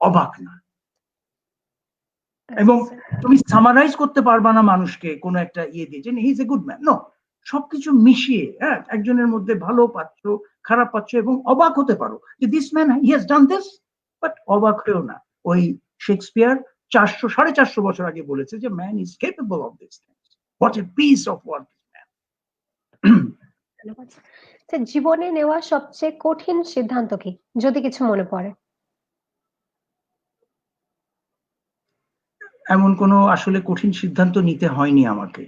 অবাক না। এবং তুমি সামারাইজ করতে পারবা না মানুষকে কোনো একটা দিয়ে যে he is a good man, no, সবকিছু মিশিয়ে একজনের মধ্যে ভালো পাচ্ছ, খারাপ পাচ্ছ এবং অবাক হতে পারো যে this man he has done this, but অবাক হয়েও না। ওই শেক্সপিয়ার 450 বছর আগে বলেছে যে man is capable of this things, what a piece of work is man. ধন্যবাদ। স্যার, জীবনে নেওয়া সবচেয়ে কঠিন সিদ্ধান্ত কি? যদি কিছু মনে পড়ে। এমন কোনো আসলে কঠিন সিদ্ধান্ত নিতে হয়নি আমাকে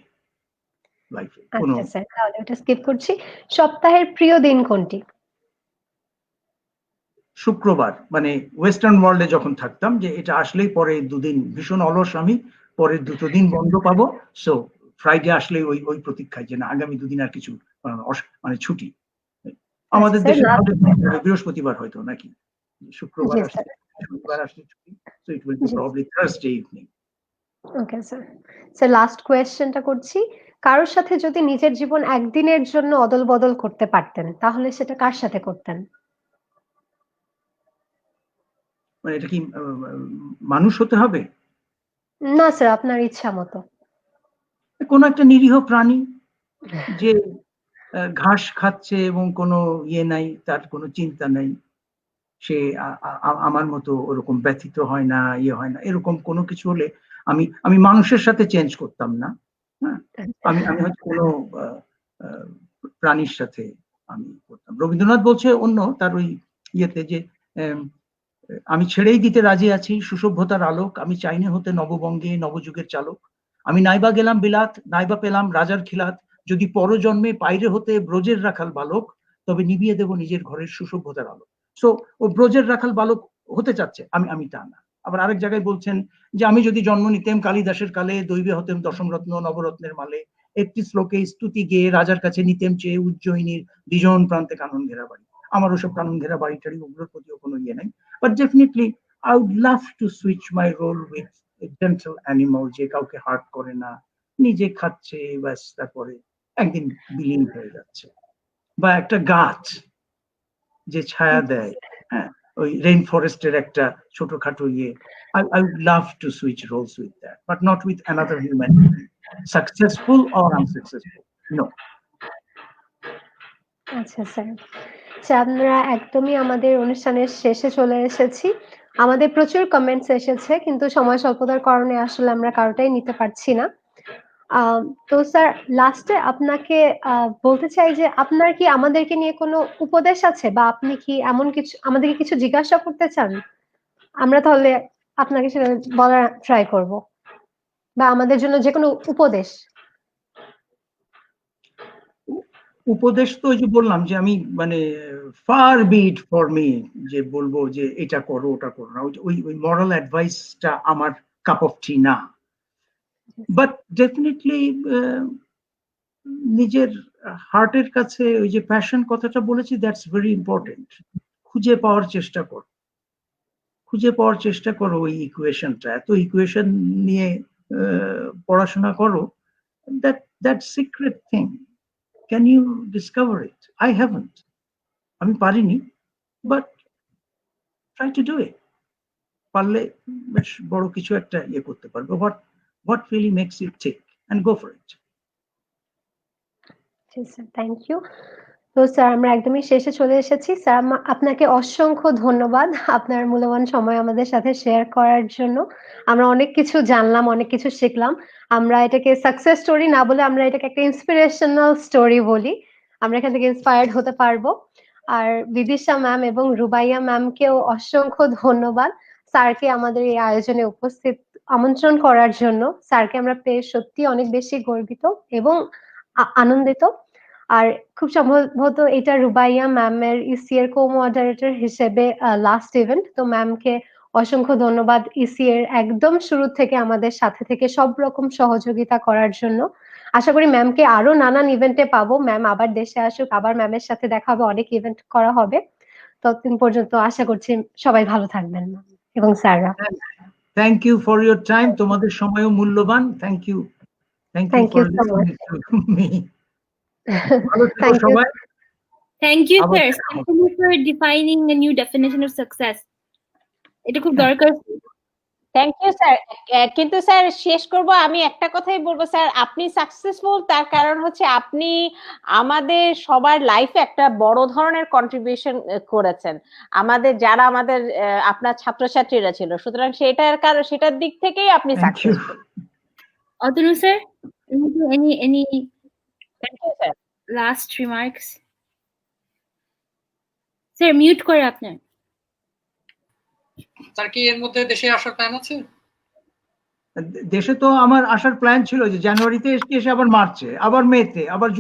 লাইফে কোনো। আচ্ছা স্যার, তাহলে ওটা স্কিপ করছি। সপ্তাহের প্রিয় দিন কোনটি? শুক্রবার, মানে ওয়েস্টার্ন ওয়ার্ল্ডে যখন থাকতাম যে এটা আসলেই পরে দুদিন ভীষণ অলস, আমি পরের দুটো দিন বন্ধ পাবো, সো ফ্রাইডে আসলে ওই ওই প্রতীক্ষায় যে না আগামী দুদিন আর কিছু মানে ছুটি। আমাদের স্যার দেশে লাস্ট। বৃহস্পতিবার হয়তো নাকি শুক্রবার জি আসলে, স্যার। শনিবার আসলে ছুটি, so it will be G. Probably Thursday evening. Okay sir. Sir last কোয়েশ্চেনটা করছি। কারোর সাথে যদি নিজের জীবন একদিনের জন্য অদল-বদল করতে পারতেন, তাহলে সেটা কার সাথে করতেন? মানে এটা কি মানুষ হতে হবে? না স্যার, আপনার ইচ্ছা মতো। কোনো একটা নিরীহ প্রাণী যে ঘাস খাচ্ছে এবং কোনো নাই, তার কোনো চিন্তা নাই, সে আমার মতো ওরকম ব্যথিত হয় না, হয় না, এরকম কোনো কিছু হলে আমি মানুষের সাথে চেঞ্জ করতাম না। হ্যাঁ, আমি হয়তো কোনো প্রাণীর সাথে আমি করতাম। রবীন্দ্রনাথ বলছে অন্য তার ওই যে আমি ছেড়েই দিতে রাজি আছি সুসভ্যতার আলোক, আমি চাইনে হতে নববঙ্গে নবযুগের চালক, আমি নাইবা গেলাম বিলাত, নাইবা পেলাম রাজার খিলাত, যদি পরজন্মে পাইরে হতে ব্রজের রাখাল বালক, তবে নিভিয়ে দেব নিজের ঘরের সুসভ্যতার আলো। সো ও ব্রজের রাখাল বালক হতে চাচ্ছে, আমি তা না। আবার আরেক জায়গায় বলছেন যে আমি যদি জন্ম নিতেম কালিদাসের কালে, দৈবে হতেম দশমরত্ন নবরত্নের মালে, একটি শ্লোকে স্তুতি গেয়ে রাজার কাছে নিতেম চেয়ে উজ্জয়িনীর বিজন প্রান্তে কানন ঘেরা বাড়ি। আমার ওসব কানন ঘেরা বাড়িটারি ওগুলোর প্রতিও কোনো নাই। But definitely I would love to switch my role with a gentle animal যে কাউকে হার্ট করে না, নিজে খাচ্ছে ব্যাস, তারপরে একদিন বিলীন হয়ে যাচ্ছে। বা একটা গাছ যে ছায়া দেয়, হ্যাঁ, ওই রেইন ফরেস্টের একটা ছোটখাটো I would love to switch roles with that, but not with another human being, successful or unsuccessful. No. আচ্ছা স্যার। আচ্ছা, আমরা একদমই আমাদের অনুষ্ঠানের শেষে চলে এসেছি। আমাদের প্রচুর কমেন্টস এসেছে, কিন্তু সময় স্বল্পতার কারণে আসলে আমরা কারোটাই নিতে পারছি না। তো স্যার লাস্টে আপনাকে বলতে চাই যে আপনার কি আমাদেরকে নিয়ে কোনো উপদেশ আছে, বা আপনি কি এমন কিছু আমাদেরকে কিছু জিজ্ঞাসা করতে চান? আমরা তাহলে আপনাকে সেটা বলার ট্রাই করব, বা আমাদের জন্য যে কোনো উপদেশ। উপদেশ তো ওই যে বললাম যে আমি মানে ফার বিট ফর মি যে বলবো যে এটা করো ওটা করো না, ওই ওই মরাল অ্যাডভাইসটা আমার কাপ অফ টি না। বাট ডেফিনেটলি নিজের হার্টের কাছে ওই যে প্যাশন কথাটা বলেছি, দ্যাটস ভেরি ইম্পর্টেন্ট। খুঁজে পাওয়ার চেষ্টা করো, খুঁজে পাওয়ার চেষ্টা করো ওই ইকুয়েশনটা। এত ইকুয়েশন নিয়ে পড়াশোনা করো, that secret thing, can you discover it? I haven't, আমি পারিনি, but try to do it. পারলে বেশ বড় কিছু একটা ইয়ে করতে পারবে। what really makes you tick and go for it. Sir, thank you. তো স্যার, আমরা একদমই শেষে চলে এসেছি। স্যার, আপনাকে অসংখ্য ধন্যবাদ আপনার মূল্যবান সময় আমাদের সাথে শেয়ার করার জন্য। আমরা অনেক কিছু জানলাম, অনেক কিছু শিখলাম। আমরা এটাকে সাকসেস স্টোরি না বলে আমরা এটাকে একটা ইন্সপিরেশনাল স্টোরি বলি। আমরা এখান থেকে ইন্সপায়ার্ড হতে পারবো। আর বিদিশা ম্যাম এবং রুবাইয়া ম্যামকেও অসংখ্য ধন্যবাদ স্যারকে আমাদের এই আয়োজনে উপস্থিত আমন্ত্রণ করার জন্য। স্যারকে আমরা পেয়ে সত্যি অনেক বেশি গর্বিত এবং আনন্দিত। আর খুব সম্ভবত এটা রুবাইয়া ম্যামের ইসি এর কো-মডারেটর হিসেবে লাস্ট ইভেন্ট। তো ম্যামকে অসংখ্য ধন্যবাদ ইসি এর একদম শুরু থেকে আমাদের সাথে থেকে সব রকম সহযোগিতা করার জন্য। আশা করি ম্যামকে আরো নানান ইভেন্টে পাবো। ম্যাম আবার দেশে আসুক, আবার ম্যামের সাথে দেখা হবে, অনেক ইভেন্ট করা হবে। ততদিন পর্যন্ত আশা করছি সবাই ভালো থাকবেন এবং স্যাররা। Thank you for your time, তোমাদের সময়ও মূল্যবান। Thank you for listening to me. ভালো থেকো সবাই। Thank you, sir, especially for defining a new definition of success. এটা খুব দরকার। Thank you sir. কিন্তু স্যার শেষ করব আমি একটা কথাই বলবো স্যার, আপনি সাকসেসফুল তার কারণ হচ্ছে আপনি আমাদের সবার লাইফে একটা বড় ধরনের কন্ট্রিবিউশন করেছেন, আমাদের যারা আমাদের আপনার ছাত্রছাত্রীরা ছিল, সুতরাং সেটার কারণ সেটার দিক থেকেই আপনি successful. Atanu sir, any thank you sir. last remarks? Sir mute করে আপনার। স্যার কি এর মধ্যে দেশে আসার প্ল্যান আছে? দেশে তো আমার আসার প্ল্যান ছিল যে জানুয়ারিতে এসে আবার মার্চে, আবার মেতে, আবার জুলাই।